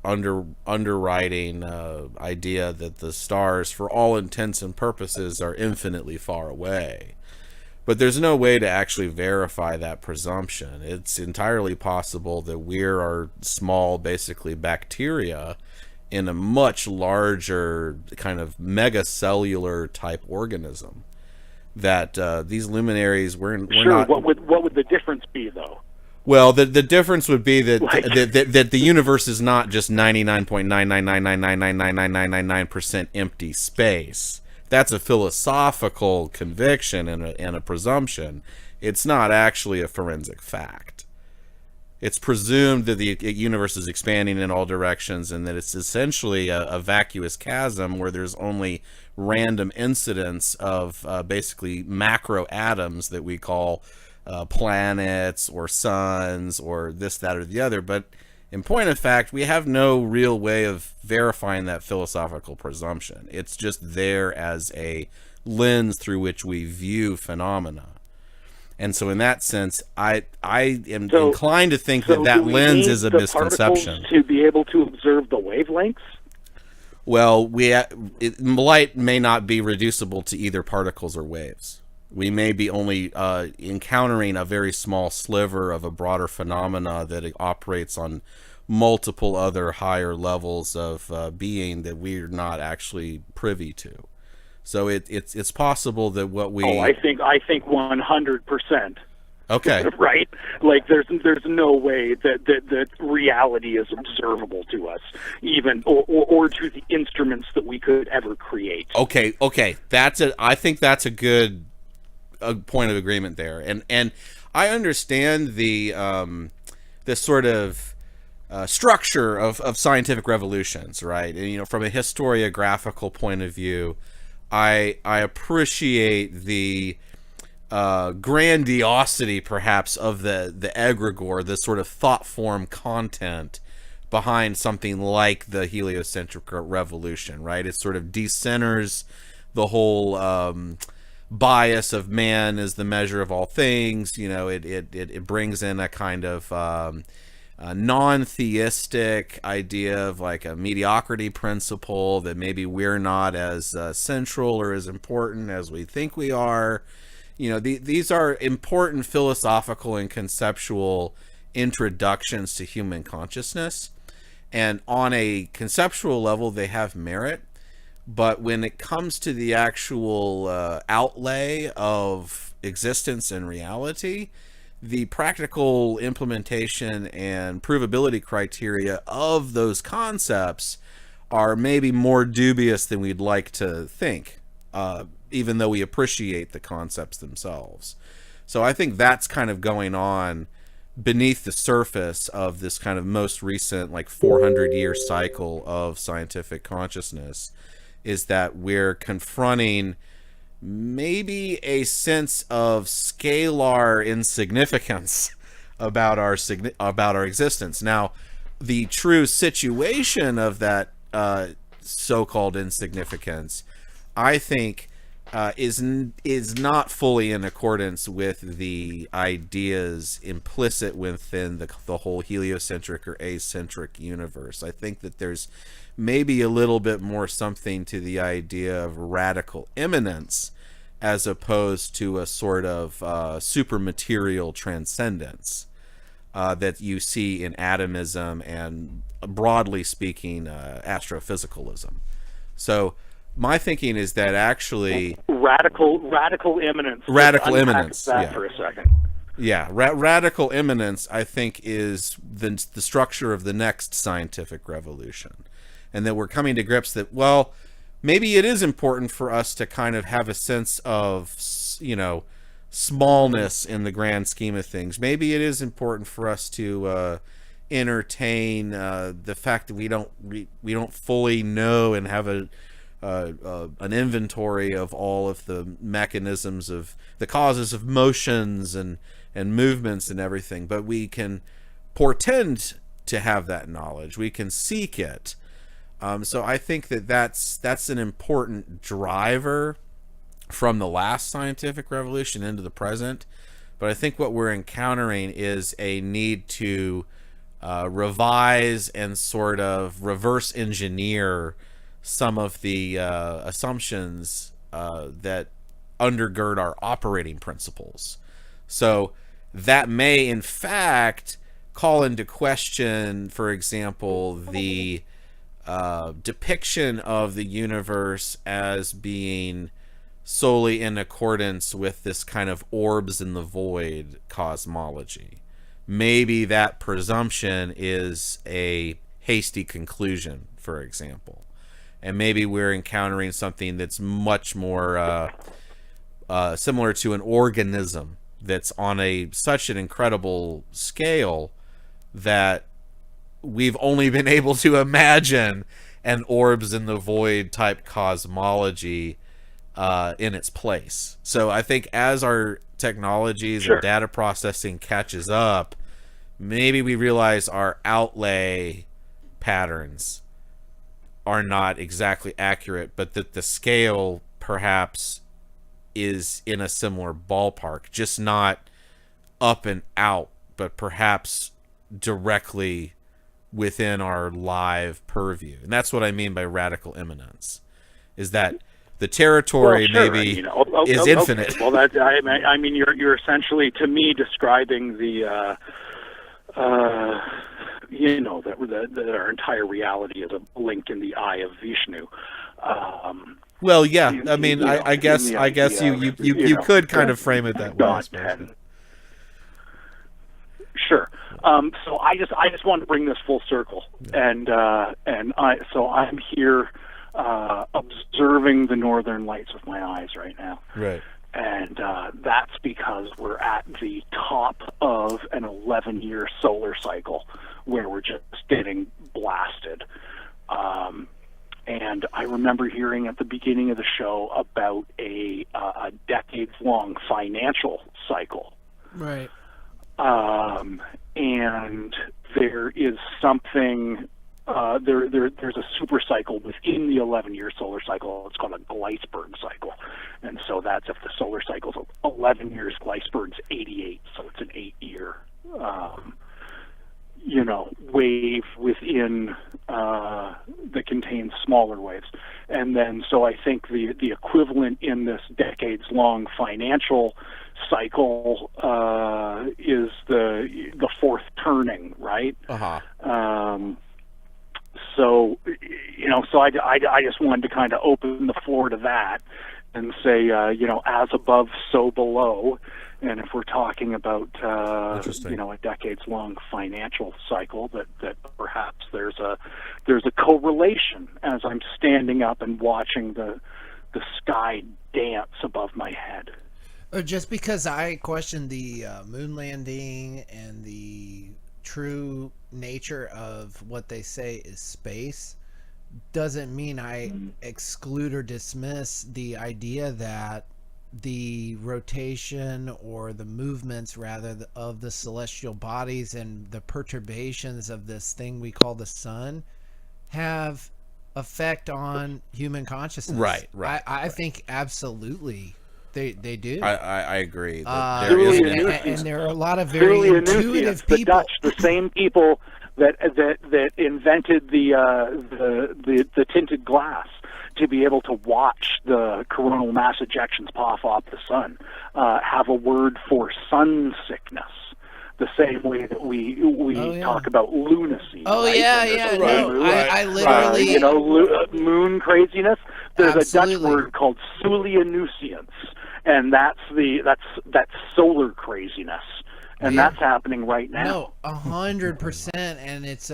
underwriting idea that the stars, for all intents and purposes, are infinitely far away. But there's no way to actually verify that presumption. It's entirely possible that we are small, basically bacteria in a much larger kind of megacellular type organism. That these luminaries, we're not. What would the difference be, though? Well, the difference would be that that the universe is not just 99.999999999% empty space. That's a philosophical conviction and a presumption. It's not actually a forensic fact. It's presumed that the universe is expanding in all directions and that it's essentially a vacuous chasm where there's only random incidents of basically macro atoms that we call planets or suns or this, that, or the other. But in point of fact, we have no real way of verifying that philosophical presumption. It's just there as a lens through which we view phenomena. And so in that sense, I am inclined to think that lens is a misconception. To be able to observe the wavelengths? Well, light may not be reducible to either particles or waves. We may be only encountering a very small sliver of a broader phenomena that operates on multiple other higher levels of being that we're not actually privy to. So it's possible that what we... I think 100%. Okay. Right? Like there's no way that reality is observable to us, even or to the instruments that we could ever create. Okay. I think that's a good point of agreement there, and I understand the sort of structure of scientific revolutions, right? And from a historiographical point of view, I appreciate the grandiosity, perhaps, of the egregore, the sort of thought form content behind something like the heliocentric revolution, right? It sort of decenters the whole bias of man as the measure of all things. It brings in a kind of a non-theistic idea of like a mediocrity principle, that maybe we're not as central or as important as we think we are. These are important philosophical and conceptual introductions to human consciousness, and on a conceptual level they have merit. But when it comes to the actual outlay of existence and reality, the practical implementation and provability criteria of those concepts are maybe more dubious than we'd like to think, even though we appreciate the concepts themselves. So I think that's kind of going on beneath the surface of this kind of most recent, like 400-year cycle of scientific consciousness, is that we're confronting maybe a sense of scalar insignificance about our existence. Now, the true situation of that so-called insignificance, I think, is not fully in accordance with the ideas implicit within the whole heliocentric or acentric universe. I think that there's maybe a little bit more something to the idea of radical immanence as opposed to a sort of supermaterial transcendence that you see in atomism and, broadly speaking, astrophysicalism. So my thinking is that actually radical immanence. Radical immanence. That for a second. Yeah, radical immanence, I think, is the structure of the next scientific revolution. And that we're coming to grips that, well, maybe it is important for us to kind of have a sense of, smallness in the grand scheme of things. Maybe it is important for us to entertain the fact that we don't fully know and have a an inventory of all of the mechanisms of the causes of motions and movements and everything, but we can portend to have that knowledge. We can seek it. So I think that's an important driver from the last scientific revolution into the present. But I think what we're encountering is a need to revise and sort of reverse engineer some of the assumptions that undergird our operating principles. So that may, in fact, call into question, for example, the depiction of the universe as being solely in accordance with this kind of orbs in the void cosmology. Maybe that presumption is a hasty conclusion, for example. And maybe we're encountering something that's much more similar to an organism that's on such an incredible scale that we've only been able to imagine an orbs in the void type cosmology in its place. So I think as our technologies and data processing catches up, maybe we realize our outlay patterns are not exactly accurate, but that the scale perhaps is in a similar ballpark, just not up and out, but perhaps directly within our live purview. And that's what I mean by radical immanence, is that the territory maybe is infinite. Okay. Well, that I mean, you're essentially, to me, describing the that our entire reality is a blink in the eye of Vishnu. Well, yeah. I mean, I guess you could kind of frame it that way. I suppose. Sure. So I just want to bring this full circle, and I'm here observing the northern lights with my eyes right now. Right. And that's because we're at the top of an 11-year solar cycle where we're just getting blasted. And I remember hearing at the beginning of the show about a decades-long financial cycle. Right. And there is something, there's a super cycle within the 11-year solar cycle. It's called a Gleisberg cycle. And so that's, if the solar cycle's 11 years, Gleisberg's 88, so it's an 8-year, wave within that contains smaller waves. And then, so I think the equivalent in this decades-long financial cycle is the fourth turning, right? So I just wanted to kind of open the floor to that and say, as above, so below. And if we're talking about a decades-long financial cycle, that perhaps there's a correlation as I'm standing up and watching the sky dance above my head. Just because I question the moon landing and the true nature of what they say is space doesn't mean I exclude or dismiss the idea that the rotation or the movements rather of the celestial bodies and the perturbations of this thing we call the sun have effect on human consciousness. Right. I think absolutely they do. I agree. And there are a lot of very intuitive people. The same people that invented the tinted glass to be able to watch the coronal mass ejections pop off the sun, have a word for sun sickness, the same way that we talk about lunacy. Oh, right? Yeah. No, I literally... moon craziness. There's Absolutely. a Dutch word called Sulianusiance, and that's solar craziness. And that's happening right now. No, 100%, and it's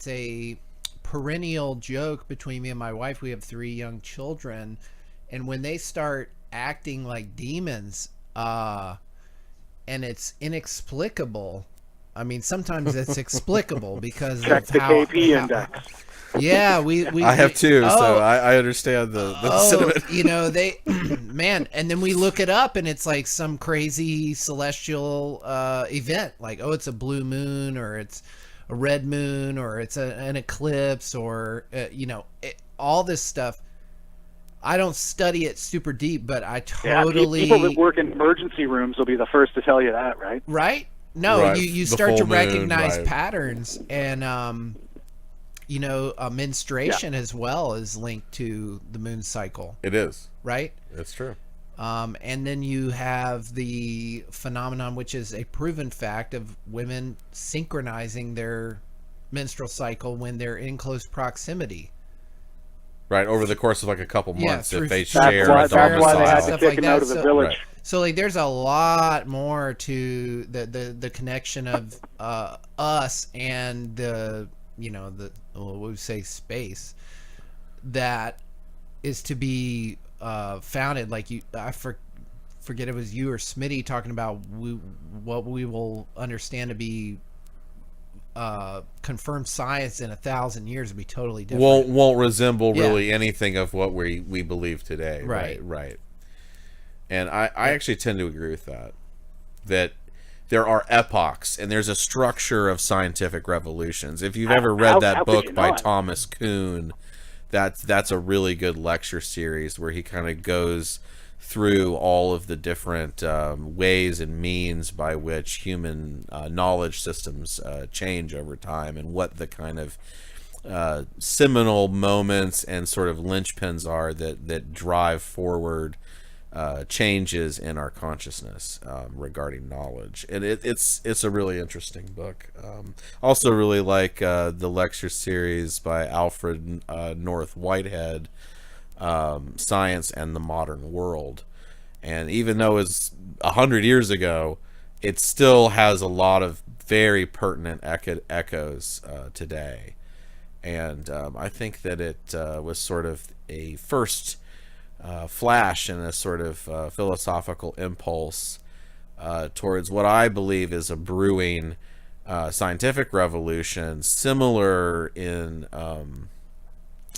a perennial joke between me and my wife. We have 3 young children, and when they start acting like demons, and it's inexplicable. I mean, sometimes it's explicable because check of the how, KP index. Yeah, we I have too, oh, so I understand the sentiment. You know, they man, and then we look it up and it's like some crazy celestial event, like, oh, it's a blue moon, or it's a red moon, or it's an eclipse, or you know, all this stuff. I don't study it super deep, but I totally... people that work in emergency rooms will be the first to tell you that, right? Right? No, Right. you The start to full moon, recognize right. patterns, and you know, menstruation as well is linked to the moon cycle, It is. right? It's true. And then you have the phenomenon, which is a proven fact, of women synchronizing their menstrual cycle when they're in close proximity. Right, over the course of like a couple Yeah, months, through if they pheromones share a That's why they had to stuff kick like him that. out of the So- village. Right. So like, there's a lot more to the connection of us and the, you know, the, what would we say, space, that is to be founded. Like I forget, it was you or Smitty talking about what we will understand to be confirmed science in 1,000 years will be totally different. Won't resemble Yeah. really anything of what we believe today. Right. Right. And I actually tend to agree with that there are epochs and there's a structure of scientific revolutions. If you've ever read that how could book you by not? Thomas Kuhn, that's a really good lecture series where he kind of goes through all of the different ways and means by which human knowledge systems change over time, and what the kind of seminal moments and sort of linchpins are that drive forward changes in our consciousness regarding knowledge. And it's a really interesting book. Also really like the lecture series by Alfred North Whitehead, Science and the Modern World. And even though it's 100 years ago, it still has a lot of very pertinent echoes today. And I think that it was sort of a first flash in a sort of philosophical impulse towards what I believe is a brewing scientific revolution, similar in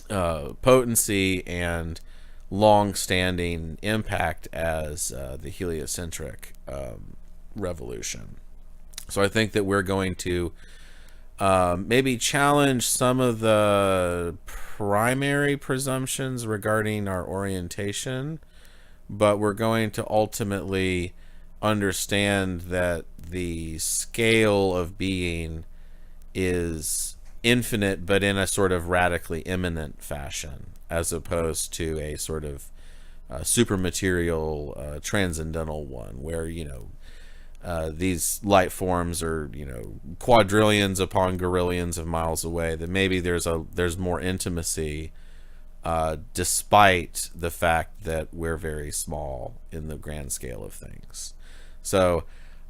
potency and long-standing impact as the heliocentric revolution. So I think that we're going to maybe challenge some of the primary presumptions regarding our orientation, but we're going to ultimately understand that the scale of being is infinite, but in a sort of radically immanent fashion, as opposed to a sort of supermaterial transcendental one, where, you know, these light forms are, you know, quadrillions upon gorillions of miles away, that maybe there's more intimacy despite the fact that we're very small in the grand scale of things. So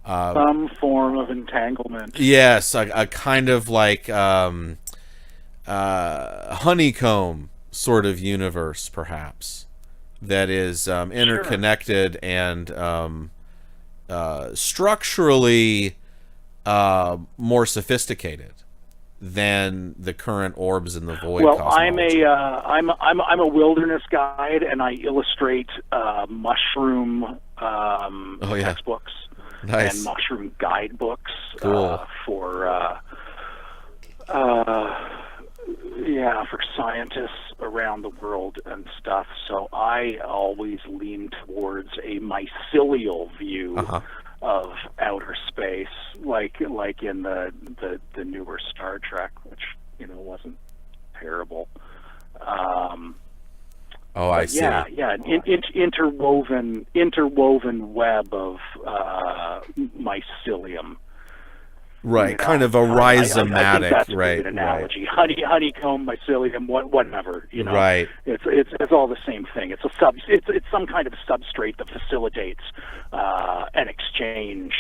some form of entanglement. yes, a kind of like honeycomb sort of universe, perhaps, that is interconnected and structurally more sophisticated than the current orbs in the void. Well, cosmology. I'm a wilderness guide, and I illustrate mushroom textbooks Nice. and mushroom guidebooks Cool. for scientists around the world and stuff. So I always lean towards a mycelial view of outer space, like in the newer Star Trek, which, you know, wasn't terrible. I see. Yeah, an interwoven web of mycelium. Right, You know, kind of a I think rhizomatic, that's a right? good analogy. Honeycomb, mycelium, whatever. You know, Right. It's all the same thing. It's it's some kind of substrate that facilitates an exchange.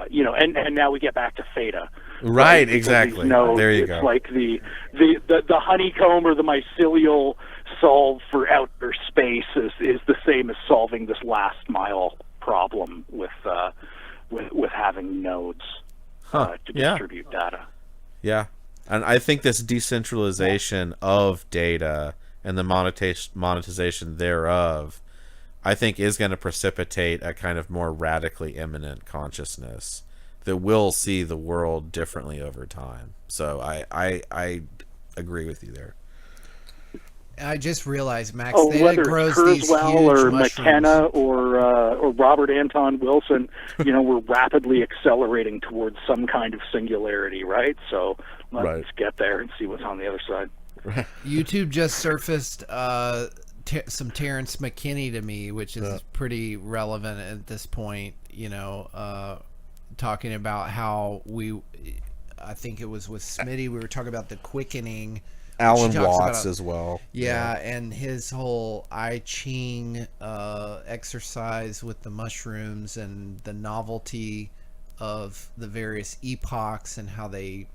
You know, and now we get back to theta. Right, Because exactly. these nodes, There you it's go. like the honeycomb or the mycelial solve for outer space is the same as solving this last mile problem with having nodes. To distribute data. Yeah, And I think this decentralization of data and the monetization thereof, I think, is going to precipitate a kind of more radically imminent consciousness that will see the world differently over time. So I agree with you there. I just realized, Max, Oh, that whether it grows it's these Kurzweil huge or mushrooms. McKenna or Robert Anton Wilson, we're rapidly accelerating towards some kind of singularity, right? So let's get there and see what's on the other side. YouTube just surfaced some Terrence McKinney to me, which is pretty relevant at this point. Talking about how I think it was with Smitty, we were talking about the quickening. Alan Watts as well. Yeah, and his whole I Ching exercise with the mushrooms and the novelty of the various epochs and how they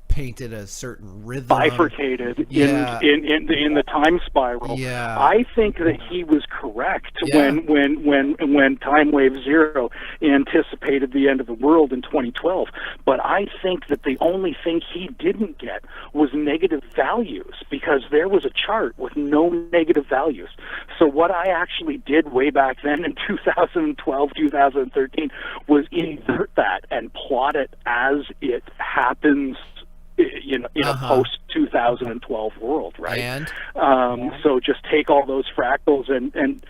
painted a certain rhythm, bifurcated in the time spiral. Yeah. I think that he was correct when Time Wave Zero anticipated the end of the world in 2012. But I think that the only thing he didn't get was negative values, because there was a chart with no negative values. So what I actually did way back then in 2012, 2013 was invert that and plot it as it happens in a post 2012 world, right? And so just take all those fractals and then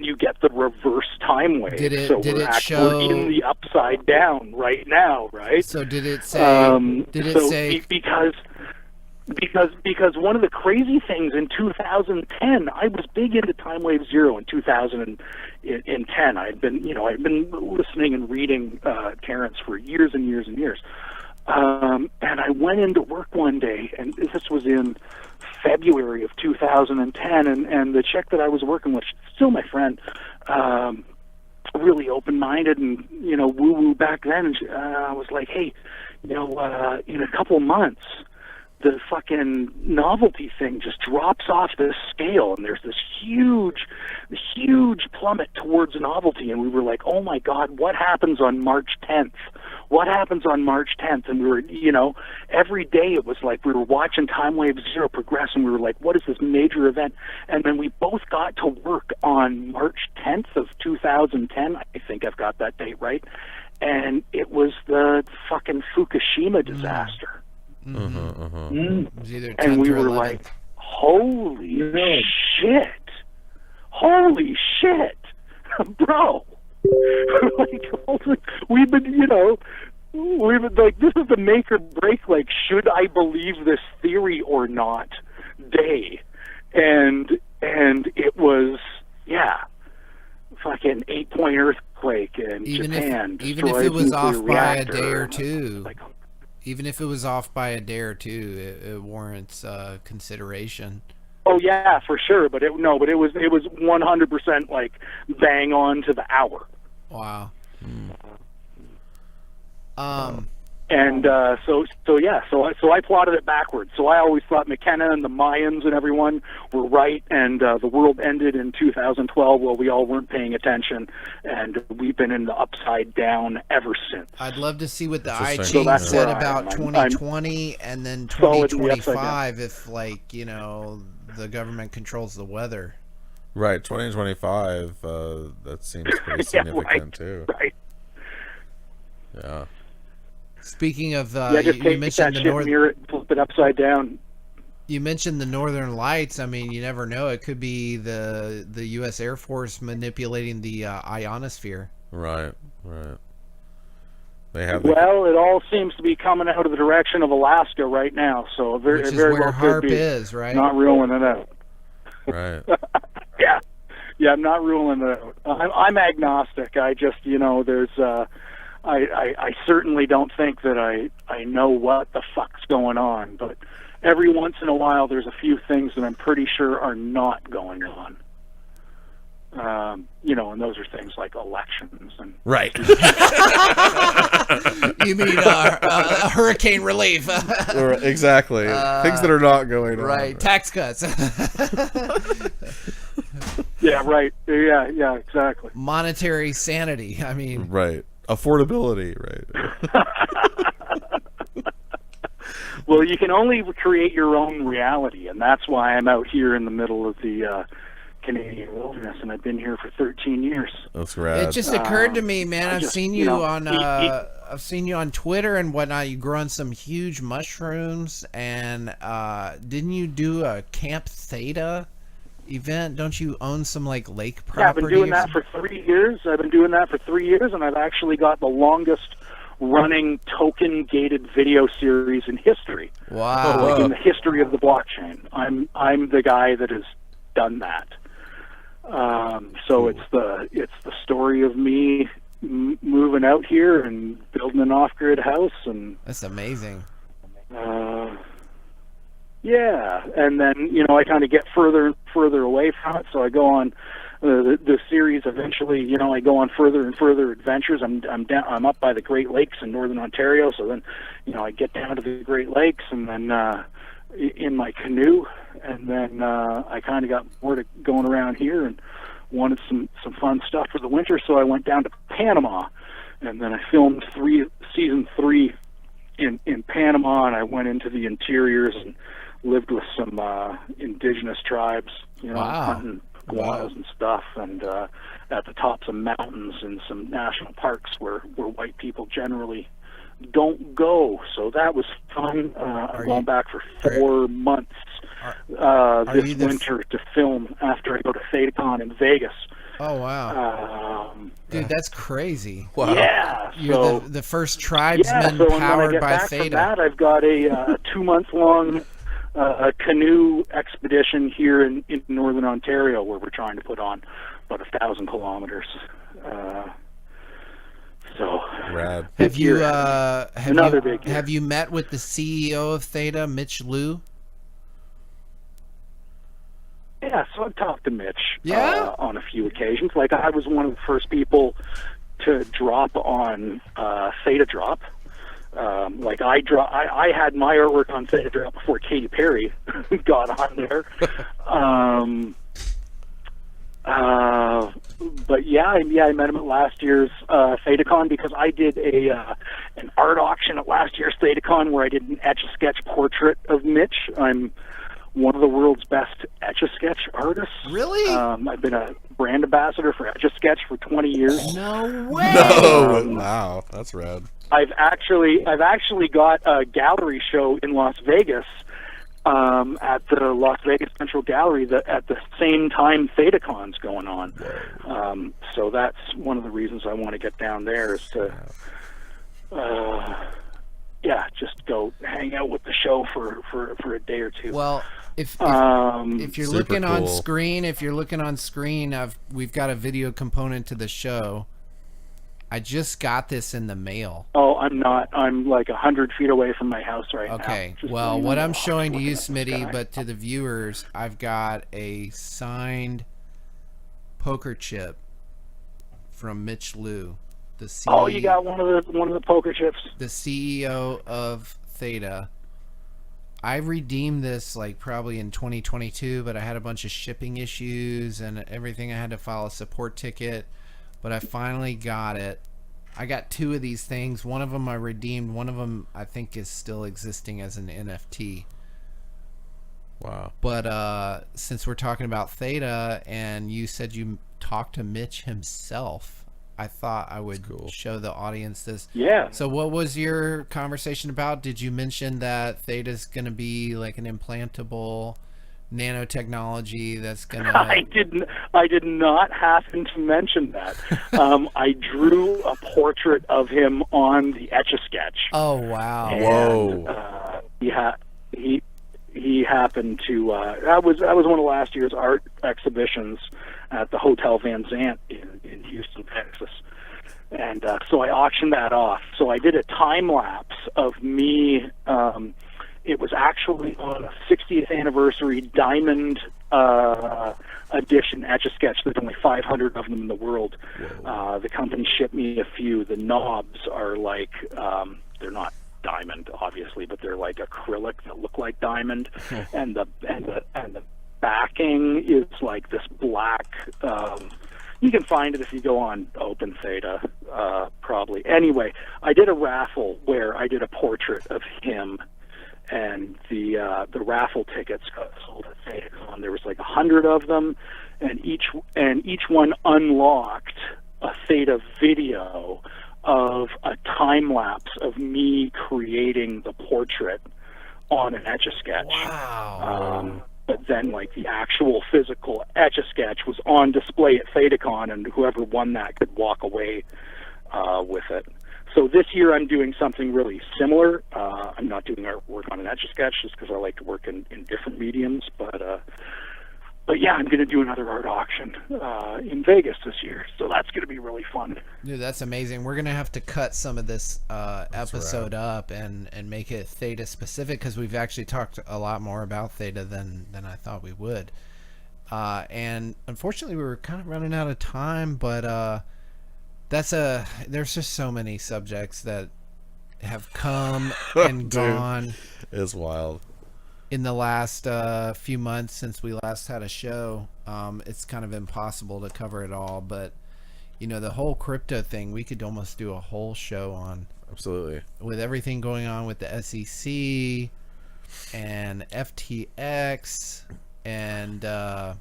you get the reverse time wave. We're in the upside down right now, right? So did it say? Because one of the crazy things in 2010, I was big into Time Wave Zero in 2010. I'd been listening and reading Terrence for years and years and years. And I went into work one day, and this was in February of 2010, and the chick that I was working with, still my friend, really open-minded and, woo-woo back then, and I was like, hey, in a couple months, the fucking novelty thing just drops off this scale, and there's this huge plummet towards novelty, and we were like, oh my God, what happens on March 10th? What happens on March 10th? And we were, every day it was like we were watching Time Wave Zero progress, and we were like, what is this major event? And then we both got to work on March 10th of 2010. I think I've got that date right. And it was the fucking Fukushima disaster. It was either 10th And we or were 11th. like, holy shit, bro. We've been like, this is the make or break, like, should I believe this theory or not day. And it was, fucking 8-point earthquake in Japan. Even if it was off by a day or two. Even if it was off by a day or two, it warrants consideration. Oh yeah, for sure. But it was 100% like bang on to the hour. Wow. And so I plotted it backwards. So I always thought McKenna and the Mayans and everyone were right, and the world ended in 2012. Well, we all weren't paying attention, and we've been in the upside down ever since. I'd love to see what the I So Ching that's said where I about am. 2020 and then solidly upside 2025 if, like, the government controls the weather. Right, 2025, that seems pretty significant too. Right. Yeah. Speaking of, Just you take mentioned that the shit, mirror it, flip it upside down. You mentioned the Northern Lights. I mean, you never know. It could be the U.S. Air Force manipulating the ionosphere. Right. They have. Well, it all seems to be coming out of the direction of Alaska right now. So Which is very where well HAARP could be. is, right? Not ruling it out. Right. Yeah, I'm not ruling it out. I'm agnostic. I just, there's, I certainly don't think that I know what the fuck's going on, but every once in a while there's a few things that I'm pretty sure are not going on. And those are things like elections and right. You mean hurricane relief? Exactly. Things that are not going on. Right. Tax cuts. Yeah. Right. Yeah. Exactly. Monetary sanity. I mean. Right. Affordability. Right. Well, you can only create your own reality, and that's why I'm out here in the middle of the Canadian wilderness, and I've been here for 13 years. That's rad. It just occurred to me, man. I've seen you on I've seen you on Twitter and whatnot. You growing some huge mushrooms, and didn't you do a Camp Theta event? Don't you own some like lake property? Yeah, I've been doing that for 3 years. And I've actually got the longest running token gated video series in history. Wow! Like in the history of the blockchain, I'm the guy that has done that. So it's the story of me moving out here and building an off-grid house, and that's amazing. Yeah, and then I kind of get further and further away from it. So I go on the series. Eventually, I go on further and further adventures. I'm up by the Great Lakes in northern Ontario. So then, I get down to the Great Lakes, and then in my canoe, and then I kind of got bored of going around here and wanted some fun stuff for the winter. So I went down to Panama, and then I filmed season 3 in Panama, and I went into the interiors and lived with some indigenous tribes, hunting iguanas and stuff, and at the tops of mountains in some national parks where white people generally don't go. So that was fun. I'm going back for 4 months this winter to film after I go to ThetaCon in Vegas. Oh wow, dude, that's crazy! Wow. Yeah, you're the first tribesman powered by Theta. From that, I've got a 2-month-long canoe expedition here in northern Ontario, where we're trying to put on about 1,000 kilometers. So, rad. Have you met with the CEO of Theta, Mitch Liu? Yeah, so I've talked to Mitch on a few occasions. Like, I was one of the first people to drop on Theta Drop. I had my artwork on Theta Drop before Katy Perry got on there. But I met him at last year's ThetaCon, because I did an art auction at last year's ThetaCon where I did an Etch-a-Sketch portrait of Mitch. I'm one of the world's best Etch-a-Sketch artists. Really? I've been a brand ambassador for Etch-a-Sketch for 20 years. No way! Wow, that's rad. I've actually got a gallery show in Las Vegas at the Las Vegas Central Gallery at the same time ThetaCon's going on. So that's one of the reasons I want to get down there, is to just go hang out with the show for a day or two. Well, if you're looking on screen, we've got a video component to the show. I just got this in the mail. Oh, I'm not. I'm like 100 feet away from my house right now. Okay. Well, what I'm showing to you, Smitty, but to the viewers, I've got a signed poker chip from Mitch Liu, the CEO. Oh, you got one of the poker chips. The CEO of Theta. I redeemed this like probably in 2022, but I had a bunch of shipping issues and everything. I had to file a support ticket. But I finally got it. I got 2 of these things. One of them I redeemed. One of them I think is still existing as an NFT. Wow. But since we're talking about Theta, and you said you talked to Mitch himself, I thought I would show the audience this. Yeah. So what was your conversation about? Did you mention that Theta's going to be like an implantable nanotechnology that's gonna... I did not happen to mention that. I drew a portrait of him on the Etch-a-Sketch. Oh wow! And, whoa! He happened to. That was one of last year's art exhibitions at the Hotel Van Zandt in Houston, Texas. And so I auctioned that off. So I did a time lapse of me. It was actually on a 60th anniversary diamond edition Etch-a-Sketch. There's only 500 of them in the world. The company shipped me a few. The knobs are like, they're not diamond, obviously, but they're like acrylic that look like diamond. and the backing is like this black. You can find it if you go on Open Theta, probably. Anyway, I did a raffle where I did a portrait of him. and the raffle tickets got sold at ThedaCon. There was like 100 of them, and each one unlocked a Theta video of a time lapse of me creating the portrait on an Etch-a-Sketch. Wow. But then, like, the actual physical Etch-a-Sketch was on display at ThedaCon, and whoever won that could walk away with it. So this year I'm doing something really similar. I'm not doing artwork on an Etch-a-Sketch just because I like to work in different mediums, but yeah, I'm going to do another art auction in Vegas this year, so that's going to be really fun. Dude, that's amazing. We're going to have to cut some of this episode up and make it Theta specific, because we've actually talked a lot more about Theta than I thought we would. And unfortunately, we were kind of running out of time, but there's just so many subjects that have come and gone. It's wild. In the last few months since we last had a show, it's kind of impossible to cover it all. But, you know, the whole crypto thing, we could almost do a whole show on. Absolutely. With everything going on with the SEC and FTX and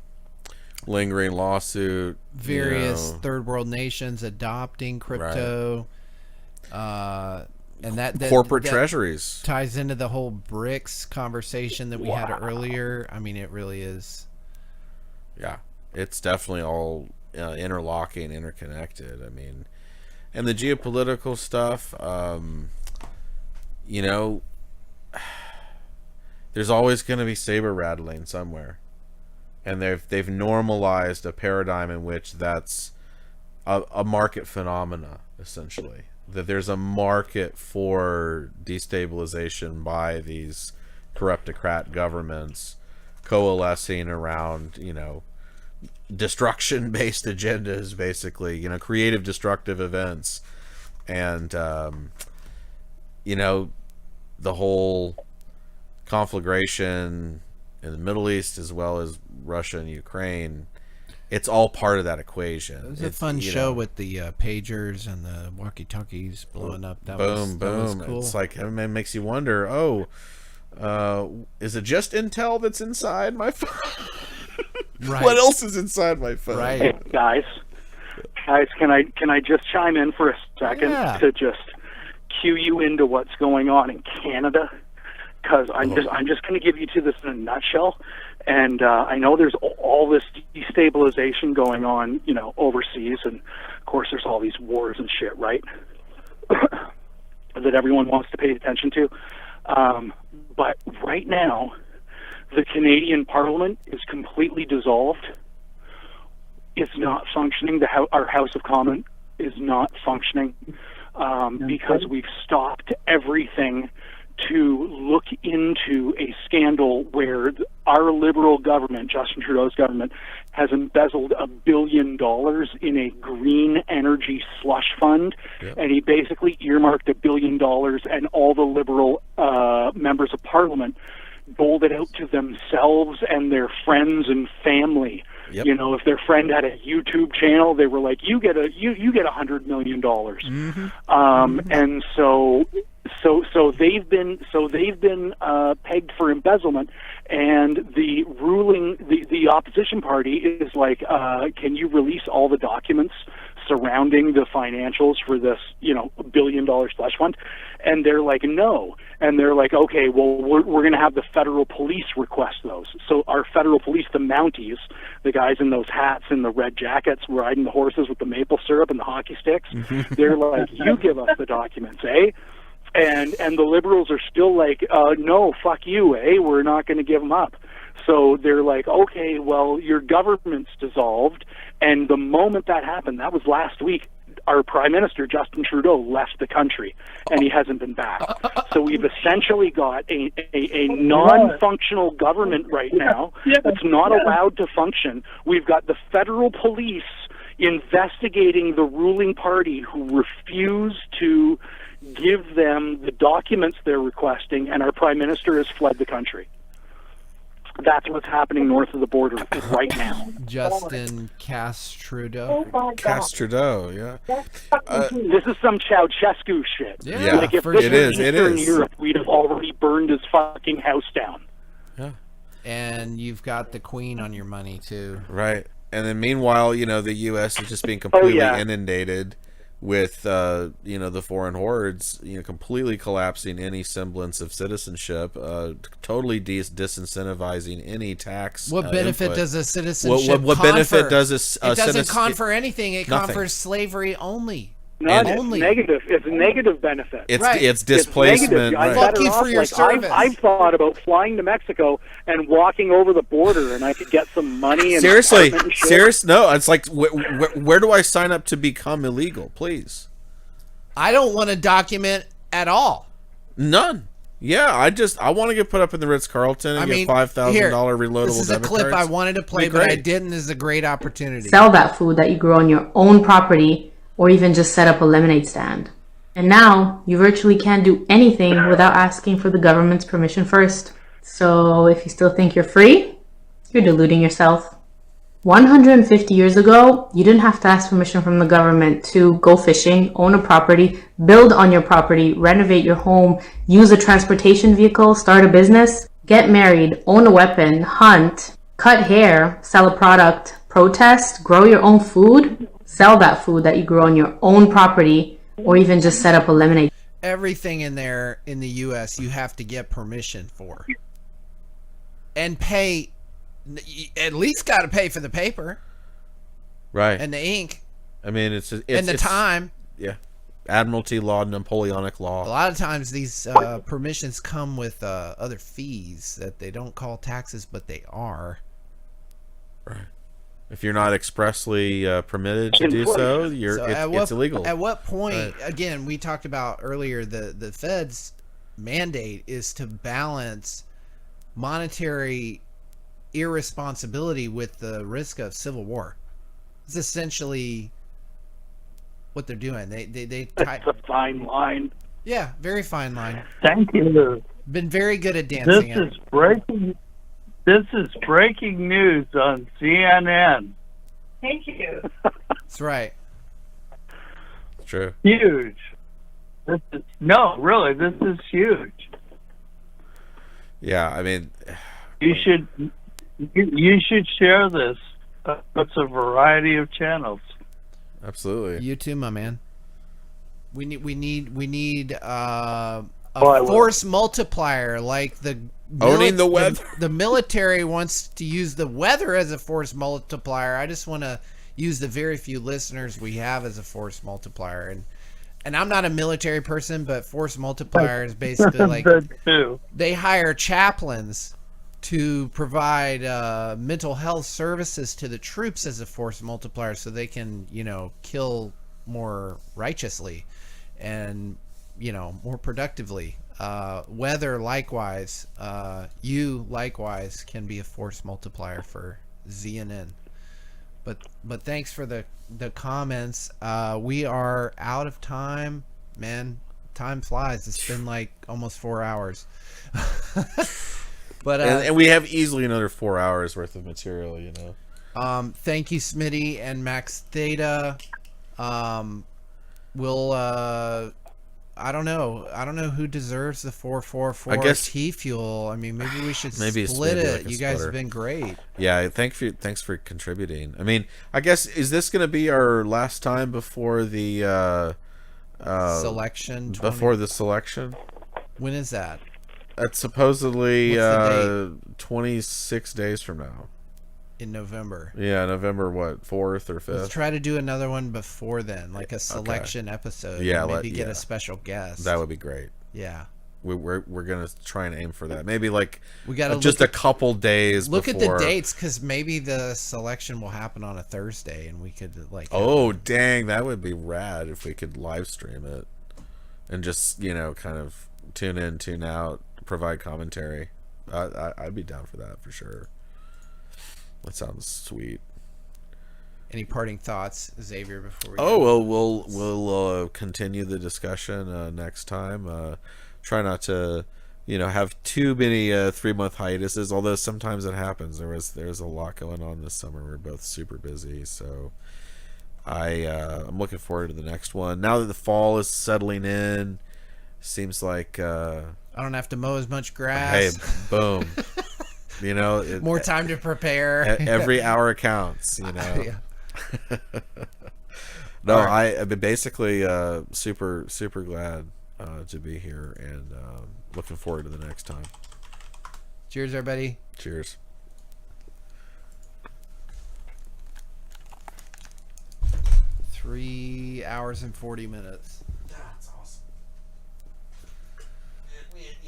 lingering lawsuit, various third world nations adopting crypto. Right. And that corporate treasuries ties into the whole BRICS conversation that we had earlier. I mean, it really is. Yeah, it's definitely all interlocking, interconnected. I mean, and the geopolitical stuff, you know, there's always going to be saber rattling somewhere, and they've normalized a paradigm in which that's a market phenomena, essentially. That there's a market for destabilization by these corruptocrat governments coalescing around, you know, destruction-based agendas, basically, you know, creative destructive events. And, you know, the whole conflagration in the Middle East as well as Russia and Ukraine, it's all part of that equation. It was a fun show with the pagers and the walkie-talkies blowing up. That boom. was cool. It's like, it makes you wonder, is it just Intel that's inside my phone? Right. What else is inside my phone? Right. Hey, guys, can I just chime in for a second to just cue you into what's going on in Canada? Because I'm just going to give you to this in a nutshell. And I know there's all this destabilization going on, you know, overseas, and of course there's all these wars and shit, right? That everyone wants to pay attention to. But right now, the Canadian Parliament is completely dissolved. It's not functioning. Our House of Commons is not functioning because we've stopped everything to look into a scandal where our Liberal government, Justin Trudeau's government, has embezzled $1 billion in a green energy slush fund. Yep. And he basically earmarked $1 billion, and all the Liberal members of Parliament doled it out to themselves and their friends and family. Yep. You know, if their friend had a YouTube channel, they were like, "You get $100 million." Mm-hmm. And so they've been pegged for embezzlement, and the opposition party is like, can you release all the documents surrounding the financials for this, you know, $1 billion slush fund? And they're like, no. And they're like, okay, well, we're going to have the federal police request those. So our federal police, the Mounties, the guys in those hats and the red jackets riding the horses with the maple syrup and the hockey sticks, they're like, you give us the documents, eh? And the Liberals are still like, no, fuck you, eh? We're not going to give them up. So they're like, okay, well, your government's dissolved. And the moment that happened, that was last week, our Prime Minister, Justin Trudeau, left the country, and he hasn't been back. So we've essentially got a non-functional government right now that's not allowed to function. We've got the federal police investigating the ruling party who refuse to give them the documents they're requesting, and our Prime Minister has fled the country. That's what's happening north of the border right now. Justin Trudeau. Trudeau, yeah. This is some Ceausescu shit. Yeah, like if this it is. Eastern Europe, we'd have have already burned his fucking house down. Yeah. And you've got the Queen on your money too. Right. And then meanwhile, the U.S. is just being completely inundated with, the foreign hordes, completely collapsing any semblance of citizenship, totally disincentivizing any tax. What benefit input. does a citizenship What confer? benefit does It doesn't confer anything. It nothing. confers slavery only. Not only. negative. It's a negative benefit. It's displacement. It's negative. Right. Fuck you for your service. I've thought about flying to Mexico and walking over the border, and I could get some money. And Seriously, apartment and no. It's like, where do I sign up to become illegal? Please. I don't want to document at all. None. Yeah, I want to get put up in the Ritz-Carlton and get $5,000 reloadable. This is a clip I wanted to play, but I didn't. This is a great opportunity. Sell that food that you grow on your own property, or even just set up a lemonade stand. And now, you virtually can't do anything without asking for the government's permission first. So if you still think you're free, you're deluding yourself. 150 years ago, you didn't have to ask permission from the government to go fishing, own a property, build on your property, renovate your home, use a transportation vehicle, start a business, get married, own a weapon, hunt, cut hair, sell a product, protest, grow your own food, sell that food that you grow on your own property, or even just set up a lemonade. Everything in there in the U.S. you have to get permission for. And pay, at least got to pay for the paper. Right. And the ink. I mean, it's and the time. Yeah. Admiralty law, Napoleonic law. A lot of times these permissions come with other fees that they don't call taxes, but they are. Right. If you're not expressly permitted to do so, it's illegal. At what point, again, we talked about earlier, the Fed's mandate is to balance monetary irresponsibility with the risk of civil war. It's essentially what they're doing. It's a fine line. Yeah, very fine line. Thank you. Been very good at dancing. This is breaking news on CNN. Thank you. That's right. True. Huge. Really, this is huge. Yeah, I mean, you should share this. It's a variety of channels. Absolutely. You too, my man. We need a force multiplier like the owning the weather. The military wants to use the weather as a force multiplier. I just want to use the very few listeners we have as a force multiplier. And I'm not a military person, but force multiplier is basically like they hire chaplains to provide mental health services to the troops as a force multiplier so they can, kill more righteously and, more productively. Weather likewise, you likewise can be a force multiplier for ZNN. But thanks for the comments. We are out of time, man. Time flies. It's been like almost 4 hours. But and we have easily another 4 hours worth of material, Thank you, Smitty and Max Theta. We'll I don't know who deserves the 444 I guess Tfuel. I mean, maybe we should split it. Like you guys have been great. Yeah, thanks for contributing. I mean, I guess, is this going to be our last time before the selection? Before the selection? When is that? That's supposedly 26 days from now. In November. Yeah, November 4th or 5th? Let's try to do another one before then, like a selection episode. Yeah, maybe get a special guest. That would be great. Yeah. We're gonna try and aim for that. Maybe like we got just a couple days. Look at the dates, because maybe the selection will happen on a Thursday, and we could like. Oh dang, that would be rad if we could live stream it, and just kind of tune in, tune out, provide commentary. I'd be down for that for sure. That sounds sweet. Any parting thoughts, Xavier, before we go? We'll continue the discussion next time. Try not to have too many 3-month hiatuses, although sometimes it happens. There's a lot going on this summer. We're both super busy, so I'm looking forward to the next one. Now that the fall is settling in, seems like I don't have to mow as much hey, grass. boom. You know, More time to prepare. Every hour counts. You know. Yeah. No, right. I've been basically super glad to be here, and looking forward to the next time. Cheers, everybody. Cheers. 3 hours and 40 minutes.